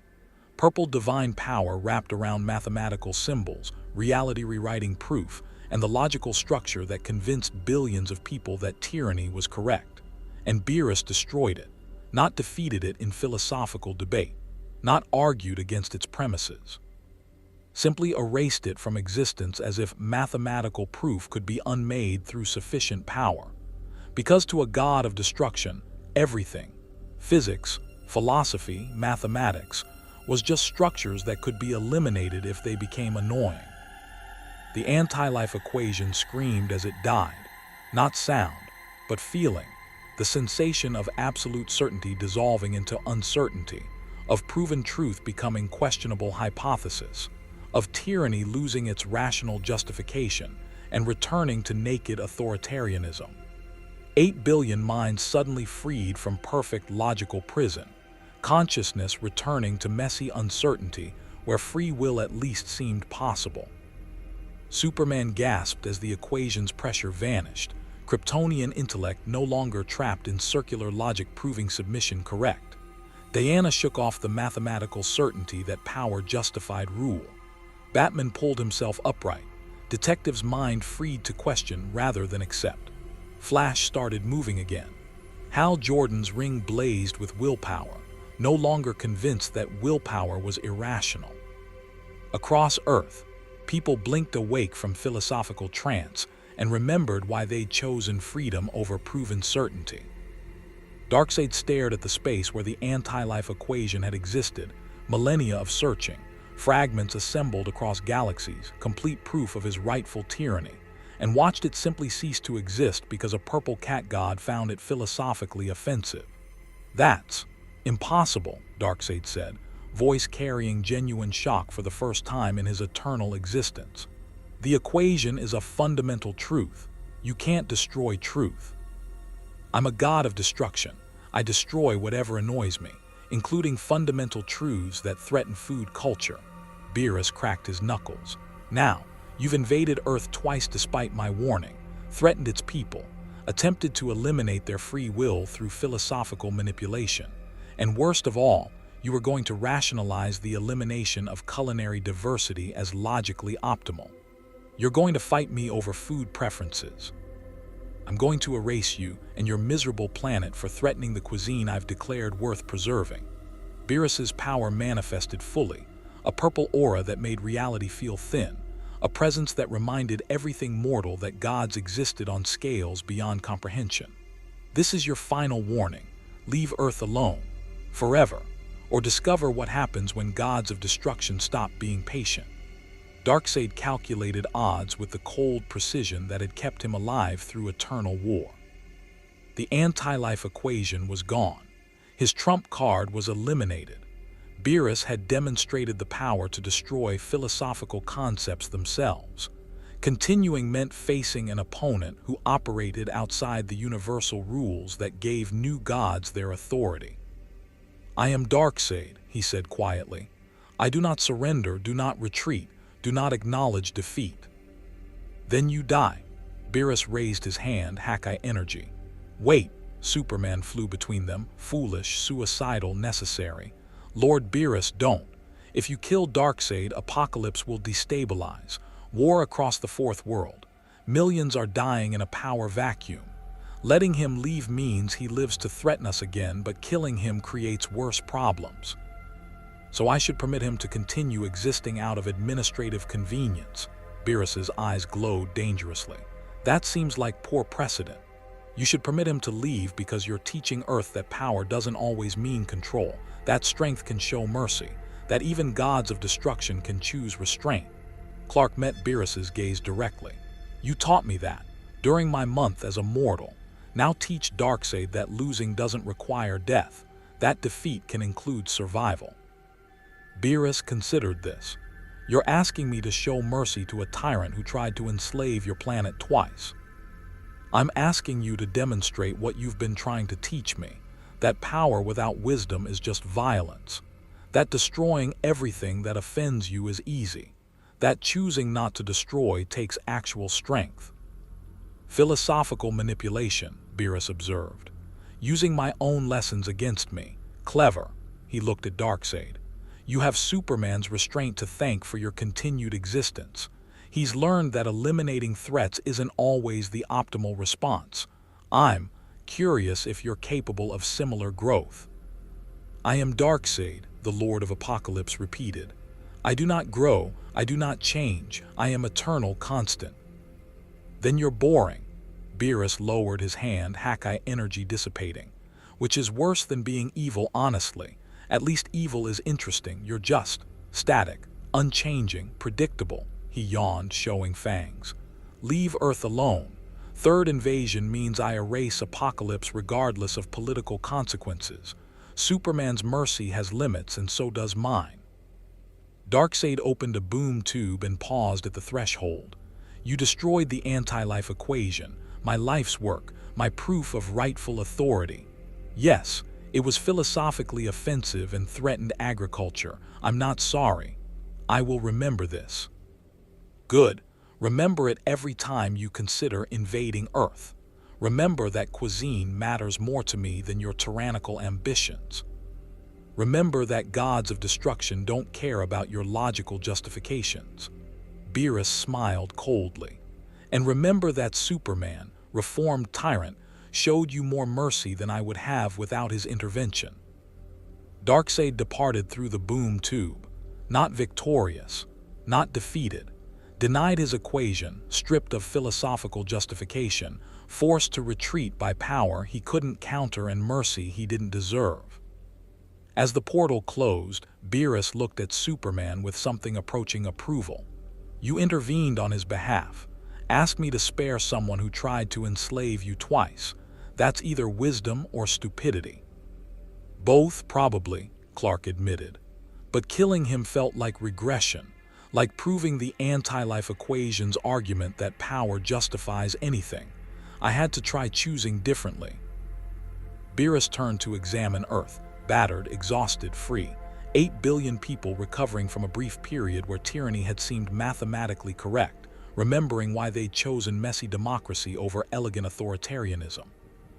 Purple divine power wrapped around mathematical symbols, reality rewriting proof, and the logical structure that convinced billions of people that tyranny was correct. And Beerus destroyed it, not defeated it in philosophical debate, not argued against its premises. Simply erased it from existence as if mathematical proof could be unmade through sufficient power. Because to a god of destruction, everything, physics, philosophy, mathematics, was just structures that could be eliminated if they became annoying. The anti-life equation screamed as it died, not sound, but feeling, the sensation of absolute certainty dissolving into uncertainty, of proven truth becoming questionable hypothesis, of tyranny losing its rational justification and returning to naked authoritarianism. 8 billion minds suddenly freed from perfect logical prison, consciousness returning to messy uncertainty where free will at least seemed possible. Superman gasped as the equation's pressure vanished, Kryptonian intellect no longer trapped in circular logic proving submission correct. Diana shook off the mathematical certainty that power justified rule. Batman pulled himself upright, detective's mind freed to question rather than accept. Flash started moving again. Hal Jordan's ring blazed with willpower, no longer convinced that willpower was irrational. Across Earth, people blinked awake from philosophical trance and remembered why they'd chosen freedom over proven certainty. Darkseid stared at the space where the anti-life equation had existed, millennia of searching, fragments assembled across galaxies, complete proof of his rightful tyranny, and watched it simply cease to exist because a purple cat god found it philosophically offensive. "That's impossible," Darkseid said, voice carrying genuine shock for the first time in his eternal existence. "The equation is a fundamental truth. You can't destroy truth. I'm a god of destruction. I destroy whatever annoys me, including fundamental truths that threaten food culture." Beerus cracked his knuckles. "Now, you've invaded Earth twice despite my warning, threatened its people, attempted to eliminate their free will through philosophical manipulation, and worst of all, you were going to rationalize the elimination of culinary diversity as logically optimal. You're going to fight me over food preferences. I'm going to erase you and your miserable planet for threatening the cuisine I've declared worth preserving." Beerus's power manifested fully, a purple aura that made reality feel thin, a presence that reminded everything mortal that gods existed on scales beyond comprehension. "This is your final warning. Leave Earth alone, forever, or discover what happens when gods of destruction stop being patient." Darkseid calculated odds with the cold precision that had kept him alive through eternal war. The anti-life equation was gone. His trump card was eliminated. Beerus had demonstrated the power to destroy philosophical concepts themselves. Continuing meant facing an opponent who operated outside the universal rules that gave new gods their authority. "I am Darkseid," he said quietly. "I do not surrender, do not retreat, do not acknowledge defeat." "Then you die." Beerus raised his hand, Hakai energy. "Wait," Superman flew between them, "foolish, suicidal, necessary. Lord Beerus, don't. If you kill Darkseid, Apocalypse will destabilize. War across the fourth world. Millions are dying in a power vacuum. Letting him leave means he lives to threaten us again, but killing him creates worse problems. So I should permit him to continue existing out of administrative convenience." Beerus's eyes glowed dangerously. "That seems like poor precedent. You should permit him to leave because you're teaching Earth that power doesn't always mean control, that strength can show mercy, that even gods of destruction can choose restraint." Clark met Beerus's gaze directly. "You taught me that, during my month as a mortal. Now teach Darkseid that losing doesn't require death, that defeat can include survival." Beerus considered this. "You're asking me to show mercy to a tyrant who tried to enslave your planet twice. I'm asking you to demonstrate what you've been trying to teach me, that power without wisdom is just violence, that destroying everything that offends you is easy, that choosing not to destroy takes actual strength." "Philosophical manipulation," Beerus observed. "Using my own lessons against me. Clever." He looked at Darkseid. "You have Superman's restraint to thank for your continued existence. He's learned that eliminating threats isn't always the optimal response. I'm curious if you're capable of similar growth." "I am Darkseid," the Lord of Apocalypse repeated. "I do not grow, I do not change, I am eternal constant." "Then you're boring." Beerus lowered his hand, Hakai energy dissipating. "Which is worse than being evil, honestly. At least evil is interesting. You're just static, unchanging, predictable." He yawned, showing fangs. "Leave Earth alone. Third invasion means I erase Apocalypse regardless of political consequences. Superman's mercy has limits, and so does mine." Darkseid opened a boom tube and paused at the threshold. "You destroyed the anti-life equation, my life's work, my proof of rightful authority. Yes, it was philosophically offensive and threatened agriculture. I'm not sorry. I will remember this." "Good. Remember it every time you consider invading Earth. Remember that cuisine matters more to me than your tyrannical ambitions. Remember that gods of destruction don't care about your logical justifications." Beerus smiled coldly. "And remember that Superman, reformed tyrant, showed you more mercy than I would have without his intervention. Darkseid departed through the boom tube, not victorious, not defeated, denied his equation, stripped of philosophical justification, forced to retreat by power he couldn't counter and mercy he didn't deserve. As the portal closed, Beerus looked at Superman with something approaching approval. You intervened on his behalf, asked me to spare someone who tried to enslave you twice. That's either wisdom or stupidity. Both, probably, Clark admitted. But killing him felt like regression, like proving the anti-life equation's argument that power justifies anything. I had to try choosing differently. Beerus turned to examine Earth, battered, exhausted, free. 8 billion people recovering from a brief period where tyranny had seemed mathematically correct, remembering why they'd chosen messy democracy over elegant authoritarianism.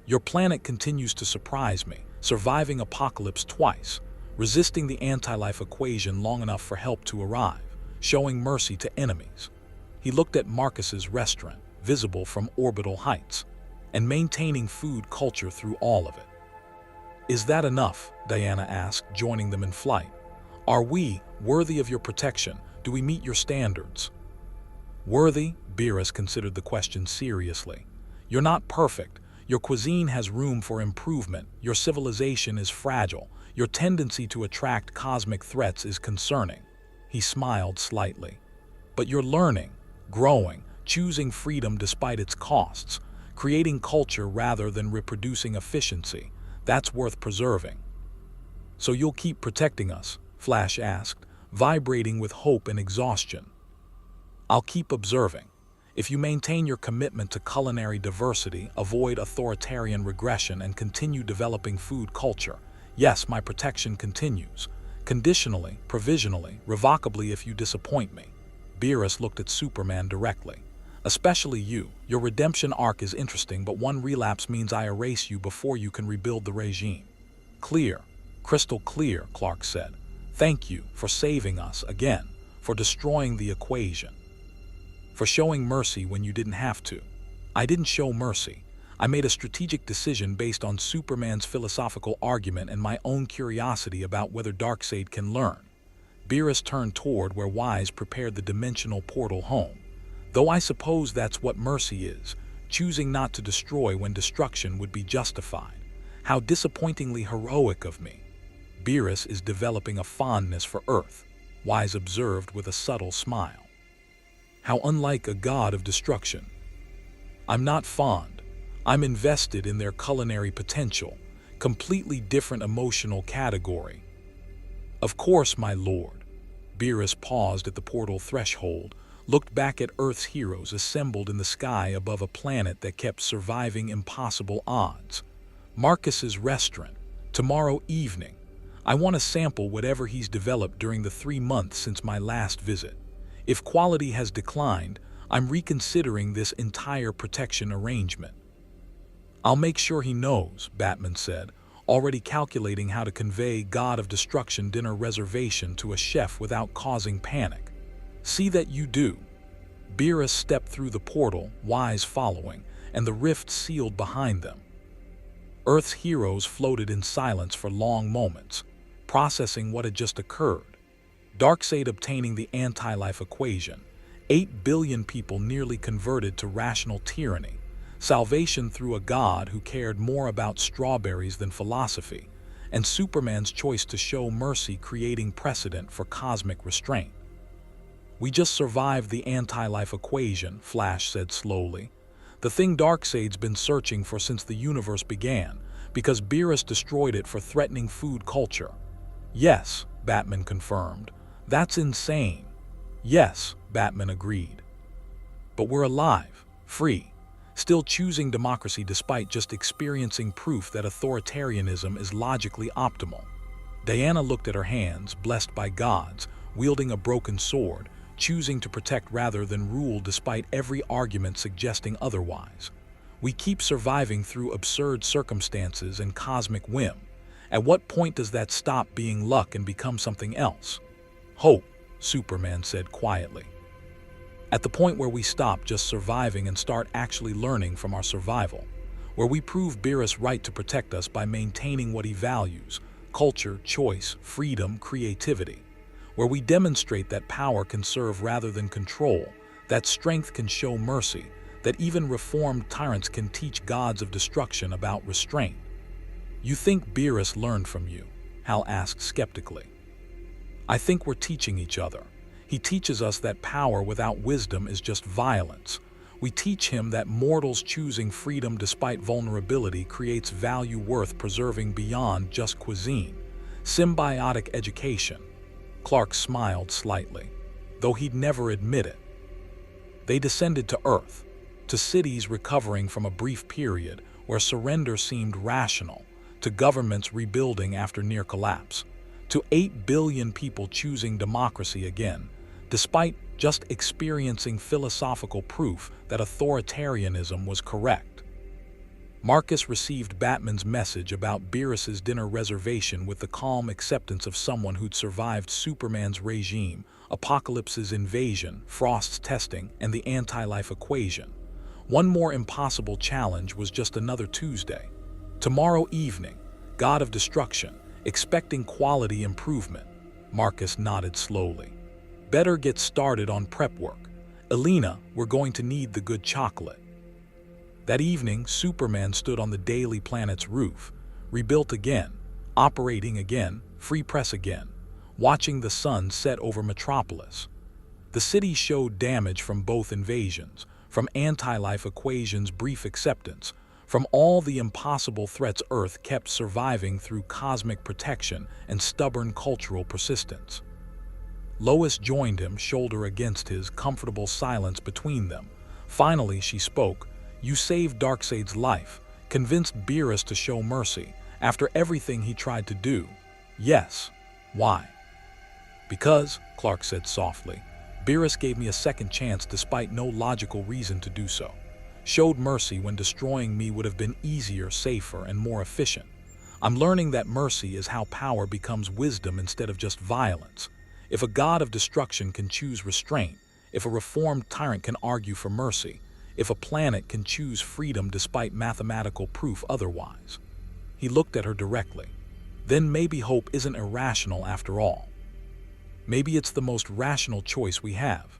Your planet continues to surprise me, surviving apocalypse twice, resisting the anti-life equation long enough for help to arrive, showing mercy to enemies. He looked at Marcus's restaurant, visible from orbital heights, and maintaining food culture through all of it. Is that enough? Diana asked, joining them in flight. Are we worthy of your protection? Do we meet your standards? Worthy? Beerus considered the question seriously. You're not perfect. Your cuisine has room for improvement. Your civilization is fragile. Your tendency to attract cosmic threats is concerning. He smiled slightly. But you're learning, growing, choosing freedom despite its costs, creating culture rather than reproducing efficiency. That's worth preserving. So you'll keep protecting us? Flash asked, vibrating with hope and exhaustion. I'll keep observing. If you maintain your commitment to culinary diversity, avoid authoritarian regression, and continue developing food culture, yes, my protection continues. Conditionally, provisionally, revocably if you disappoint me. Beerus looked at Superman directly. Especially you. Your redemption arc is interesting, but one relapse means I erase you before you can rebuild the regime. Clear. Crystal clear, Clark said. Thank you for saving us again, for destroying the equation, for showing mercy when you didn't have to. I didn't show mercy. I made a strategic decision based on Superman's philosophical argument and my own curiosity about whether Darkseid can learn. Beerus turned toward where Wise prepared the dimensional portal home. Though I suppose that's what mercy is, choosing not to destroy when destruction would be justified. How disappointingly heroic of me. Beerus is developing a fondness for Earth, Wise observed with a subtle smile. How unlike a god of destruction. I'm not fond. I'm invested in their culinary potential, completely different emotional category. Of course, my lord. Beerus paused at the portal threshold, looked back at Earth's heroes assembled in the sky above a planet that kept surviving impossible odds. Marcus's restaurant, tomorrow evening. I want to sample whatever he's developed during the 3 months since my last visit. If quality has declined, I'm reconsidering this entire protection arrangement. I'll make sure he knows, Batman said, already calculating how to convey God of Destruction dinner reservation to a chef without causing panic. See that you do. Beerus stepped through the portal, Wise following, and the rift sealed behind them. Earth's heroes floated in silence for long moments, processing what had just occurred. Darkseid obtaining the anti-life equation, 8 billion people nearly converted to rational tyranny, salvation through a god who cared more about strawberries than philosophy, and Superman's choice to show mercy creating precedent for cosmic restraint. We just survived the anti-life equation, Flash said slowly. The thing Darkseid's been searching for since the universe began, because Beerus destroyed it for threatening food culture. Yes, Batman confirmed. That's insane. Yes, Batman agreed. But we're alive, free, still choosing democracy despite just experiencing proof that authoritarianism is logically optimal. Diana looked at her hands, blessed by gods, wielding a broken sword, choosing to protect rather than rule despite every argument suggesting otherwise. We keep surviving through absurd circumstances and cosmic whim. At what point does that stop being luck and become something else? Hope, Superman said quietly. At the point where we stop just surviving and start actually learning from our survival. Where we prove Beerus right to protect us by maintaining what he values: culture, choice, freedom, creativity. Where we demonstrate that power can serve rather than control, that strength can show mercy, that even reformed tyrants can teach gods of destruction about restraint. "You think Beerus learned from you?" Hal asked skeptically. "I think we're teaching each other. He teaches us that power without wisdom is just violence. We teach him that mortals choosing freedom despite vulnerability creates value worth preserving beyond just cuisine. Symbiotic education." Clark smiled slightly, though he'd never admit it. They descended to Earth, to cities recovering from a brief period where surrender seemed rational, to governments rebuilding after near collapse, to 8 billion people choosing democracy again, despite just experiencing philosophical proof that authoritarianism was correct. Marcus received Batman's message about Beerus's dinner reservation with the calm acceptance of someone who'd survived Superman's regime, Apocalypse's invasion, Frost's testing, and the anti-life equation. One more impossible challenge was just another Tuesday. Tomorrow evening, God of Destruction, expecting quality improvement. Marcus nodded slowly. "Better get started on prep work. Elena, we're going to need the good chocolate." That evening, Superman stood on the Daily Planet's roof, rebuilt again, operating again, free press again, watching the sun set over Metropolis. The city showed damage from both invasions, from anti-life equation's brief acceptance, from all the impossible threats Earth kept surviving through cosmic protection and stubborn cultural persistence. Lois joined him, shoulder against his, comfortable silence between them. Finally, she spoke. "You saved Darkseid's life, convinced Beerus to show mercy, after everything he tried to do." "Yes. Why?" "Because," Clark said softly, "Beerus gave me a second chance despite no logical reason to do so. Showed mercy when destroying me would have been easier, safer, and more efficient. I'm learning that mercy is how power becomes wisdom instead of just violence. If a god of destruction can choose restraint, if a reformed tyrant can argue for mercy, if a planet can choose freedom despite mathematical proof otherwise." He looked at her directly. "Then maybe hope isn't irrational after all. Maybe it's the most rational choice we have.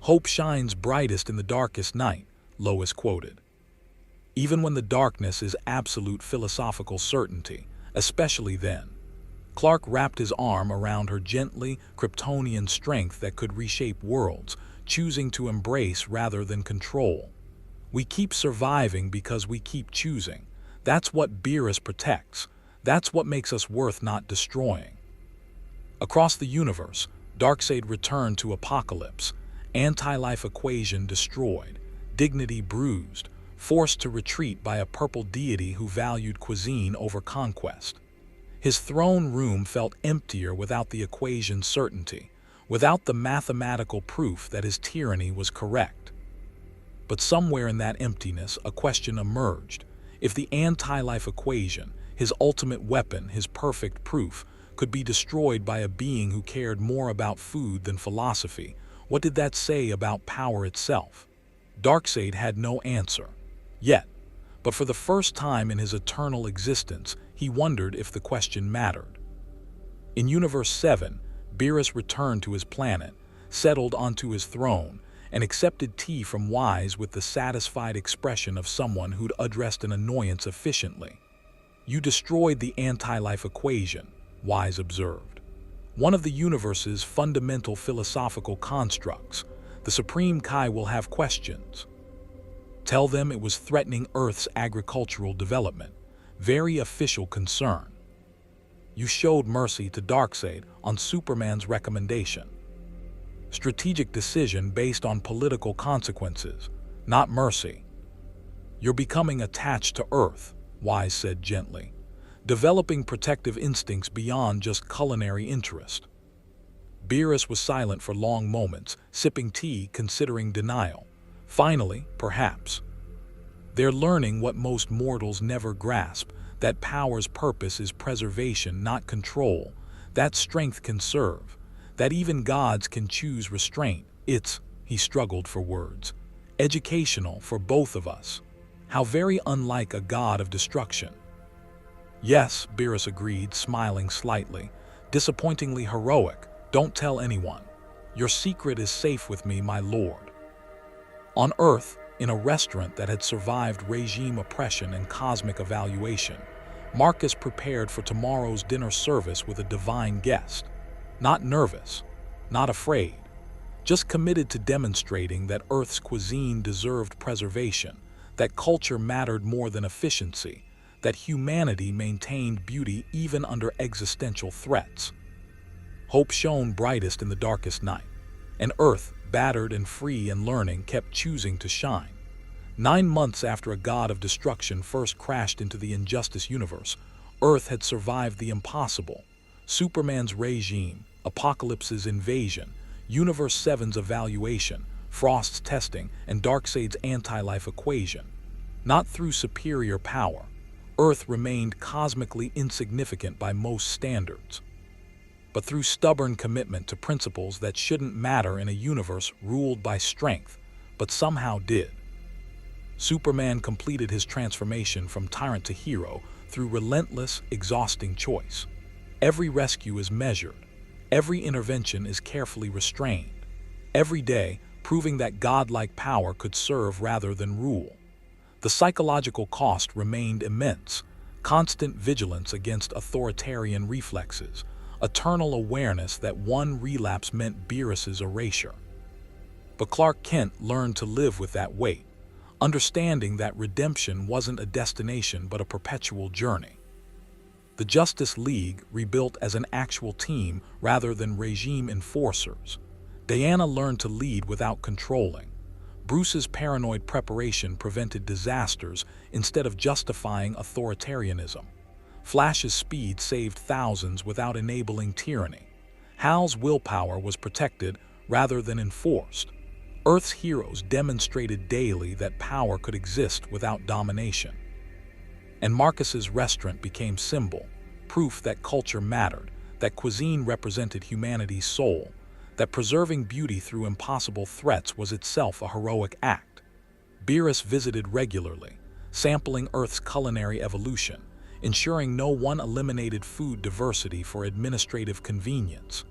Hope shines brightest in the darkest night," Lois quoted. "Even when the darkness is absolute philosophical certainty, especially then." Clark wrapped his arm around her gently, Kryptonian strength that could reshape worlds, choosing to embrace rather than control. "We keep surviving because we keep choosing. That's what Beerus protects. That's what makes us worth not destroying." Across the universe, Darkseid returned to Apocalypse, anti-life equation destroyed, dignity bruised, forced to retreat by a purple deity who valued cuisine over conquest. His throne room felt emptier without the equation's certainty, without the mathematical proof that his tyranny was correct. But somewhere in that emptiness, a question emerged. If the anti-life equation, his ultimate weapon, his perfect proof, could be destroyed by a being who cared more about food than philosophy, what did that say about power itself? Darkseid had no answer. Yet, but for the first time in his eternal existence, he wondered if the question mattered. In Universe 7, Beerus returned to his planet, settled onto his throne, and accepted tea from Wise with the satisfied expression of someone who'd addressed an annoyance efficiently. "You destroyed the anti-life equation," Wise observed. "One of the universe's fundamental philosophical constructs. The Supreme Kai will have questions. Tell them it was threatening Earth's agricultural development. Very official concern. You showed mercy to Darkseid on Superman's recommendation. Strategic decision based on political consequences, not mercy. You're becoming attached to Earth," Wise said gently, "developing protective instincts beyond just culinary interest." Beerus was silent for long moments, sipping tea, considering denial. Finally, perhaps. "They're learning what most mortals never grasp, that power's purpose is preservation, not control, that strength can serve, that even gods can choose restraint. It's He struggled for words. Educational for both of us. How very unlike a god of destruction. Yes, Beerus agreed, smiling slightly. Disappointingly heroic. Don't tell anyone. Your secret is safe with me, my lord. On Earth, in a restaurant that had survived regime oppression and cosmic evaluation, Marcus prepared for tomorrow's dinner service with a divine guest. Not nervous, not afraid, just committed to demonstrating that Earth's cuisine deserved preservation, that culture mattered more than efficiency, that humanity maintained beauty even under existential threats. Hope shone brightest in the darkest night, and Earth, battered and free and learning, kept choosing to shine. 9 months after a god of destruction first crashed into the injustice universe, Earth had survived the impossible. Superman's regime, Apocalypse's invasion, Universe 7's evaluation, Frost's testing, and Darkseid's anti-life equation. Not through superior power, Earth remained cosmically insignificant by most standards, but through stubborn commitment to principles that shouldn't matter in a universe ruled by strength, but somehow did. Superman completed his transformation from tyrant to hero through relentless, exhausting choice. Every rescue is measured. Every intervention is carefully restrained. Every day, proving that godlike power could serve rather than rule. The psychological cost remained immense. Constant vigilance against authoritarian reflexes. Eternal awareness that one relapse meant Beerus's erasure. But Clark Kent learned to live with that weight, understanding that redemption wasn't a destination but a perpetual journey. The Justice League rebuilt as an actual team rather than regime enforcers. Diana learned to lead without controlling. Bruce's paranoid preparation prevented disasters instead of justifying authoritarianism. Flash's speed saved thousands without enabling tyranny. Hal's willpower was protected rather than enforced. Earth's heroes demonstrated daily that power could exist without domination. And Marcus's restaurant became symbol, proof that culture mattered, that cuisine represented humanity's soul, that preserving beauty through impossible threats was itself a heroic act. Beerus visited regularly, sampling Earth's culinary evolution, ensuring no one eliminated food diversity for administrative convenience.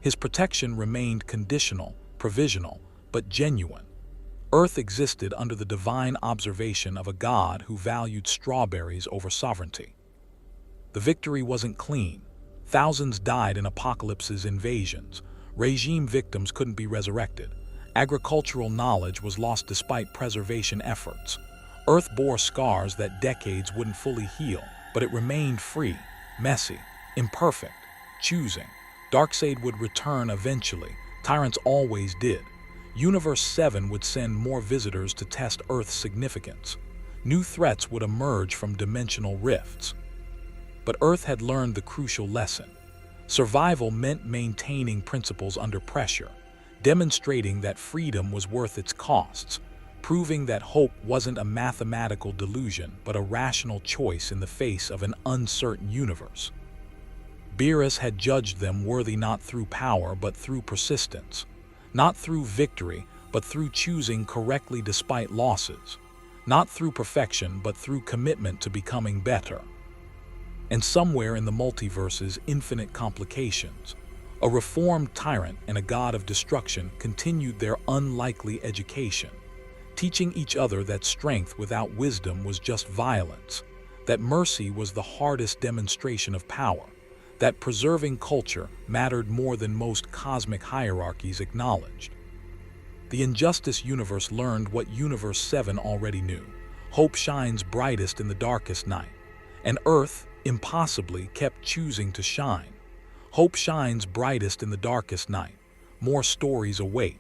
His protection remained conditional, provisional, but genuine. Earth existed under the divine observation of a god who valued strawberries over sovereignty. The victory wasn't clean. Thousands died in Apocalypse's invasions. Regime victims couldn't be resurrected. Agricultural knowledge was lost despite preservation efforts. Earth bore scars that decades wouldn't fully heal, but it remained free, messy, imperfect, choosing. Darkseid would return eventually. Tyrants always did. Universe 7 would send more visitors to test Earth's significance. New threats would emerge from dimensional rifts. But Earth had learned the crucial lesson. Survival meant maintaining principles under pressure, demonstrating that freedom was worth its costs, proving that hope wasn't a mathematical delusion but a rational choice in the face of an uncertain universe. Beerus had judged them worthy not through power but through persistence, not through victory but through choosing correctly despite losses, not through perfection but through commitment to becoming better. And somewhere in the multiverse's infinite complications, a reformed tyrant and a god of destruction continued their unlikely education, teaching each other that strength without wisdom was just violence, that mercy was the hardest demonstration of power, that preserving culture mattered more than most cosmic hierarchies acknowledged. The Injustice universe learned what Universe 7 already knew. Hope shines brightest in the darkest night, and Earth, impossibly, kept choosing to shine. Hope shines brightest in the darkest night. More stories await.